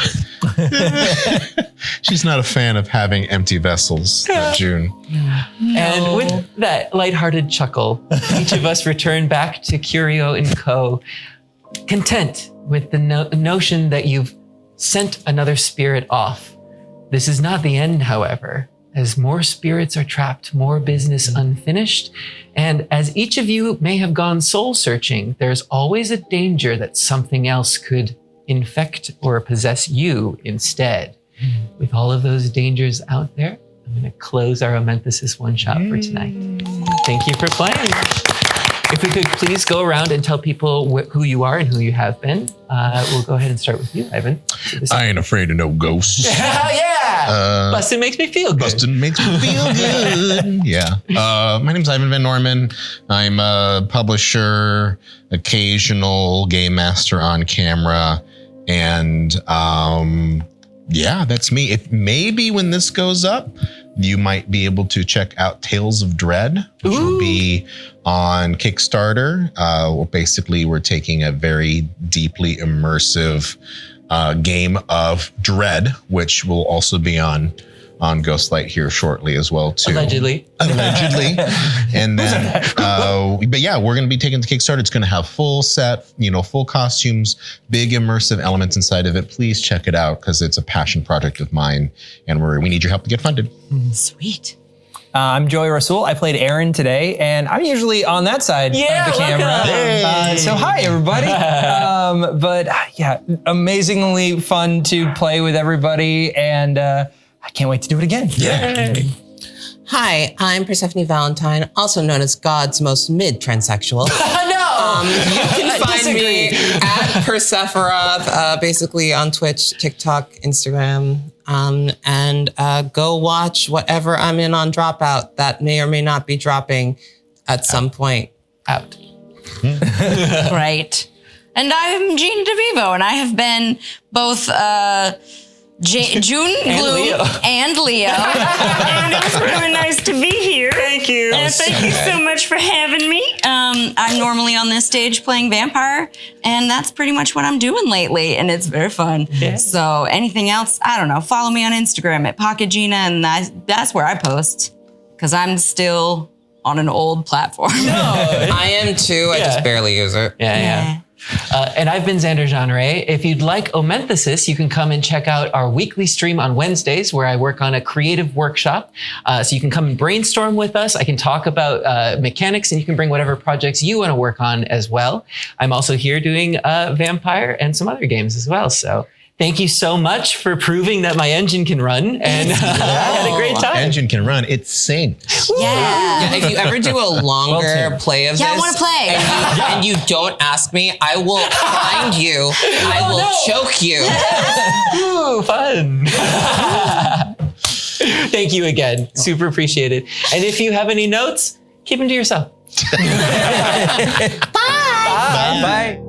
She's not a fan of having empty vessels, June. And with that lighthearted chuckle, each of us return back to Curio & Co. content with the notion that you've sent another spirit off. This is not the end, however, as more spirits are trapped, more business unfinished, and as each of you may have gone soul searching, there's always a danger that something else could infect or possess you instead. With all of those dangers out there, I'm going to close our Omenthesys one-shot for tonight. Thank you for playing. If we could please go around and tell people who you are and who you have been. We'll go ahead and start with you, Ivan. I ain't afraid of no ghosts. Yeah! Bustin' makes me feel good. Bustin' makes me feel good. Yeah. My name's Ivan Van Norman. I'm a publisher, occasional game master on camera, and yeah, that's me. If maybe when this goes up, you might be able to check out Tales of Dread, which will be on Kickstarter. Basically, we're taking a very deeply immersive game of Dread, which will also be on Ghostlight here shortly as well too. Allegedly. And then, but yeah, we're going to be taking the Kickstarter. It's going to have full set, full costumes, big immersive elements inside of it. Please check it out because it's a passion project of mine, and we need your help to get funded. Sweet. I'm Joey Rassool. I played Aaron today, and I'm usually on that side of the camera. So hi, everybody. But yeah, amazingly fun to play with everybody, and I can't wait to do it again. Yeah. Hi, I'm Persephone Valentine, also known as God's most mid-transsexual. You can find me at Persephora, basically on Twitch, TikTok, Instagram, and go watch whatever I'm in on Dropout that may or may not be dropping at some point. Out. Right. And I'm Gina DeVivo, and I have been both June Gloom and Leo. And it was really nice to be here. Thank you. And thank you so much for having me. I'm normally on this stage playing vampire, and that's pretty much what I'm doing lately, and it's very fun. Yeah. So anything else, I don't know, follow me on Instagram at Pocket Gina, and that's where I post, because I'm still on an old platform. No, I am too. I just barely use it. Yeah. And I've been Xander Jeanneret. If you'd like Omenthesys, you can come and check out our weekly stream on Wednesdays where I work on a creative workshop. So you can come and brainstorm with us. I can talk about mechanics, and you can bring whatever projects you want to work on as well. I'm also here doing Vampire and some other games as well. So thank you so much for proving that my engine can run, and I had a great time. Engine can run. It sings. Yeah. If you ever do a longer play of this, I want to play. And you don't ask me, I will find you. I will choke you. Ooh, fun. Thank you again. Super appreciate it. And if you have any notes, keep them to yourself. Bye. Bye.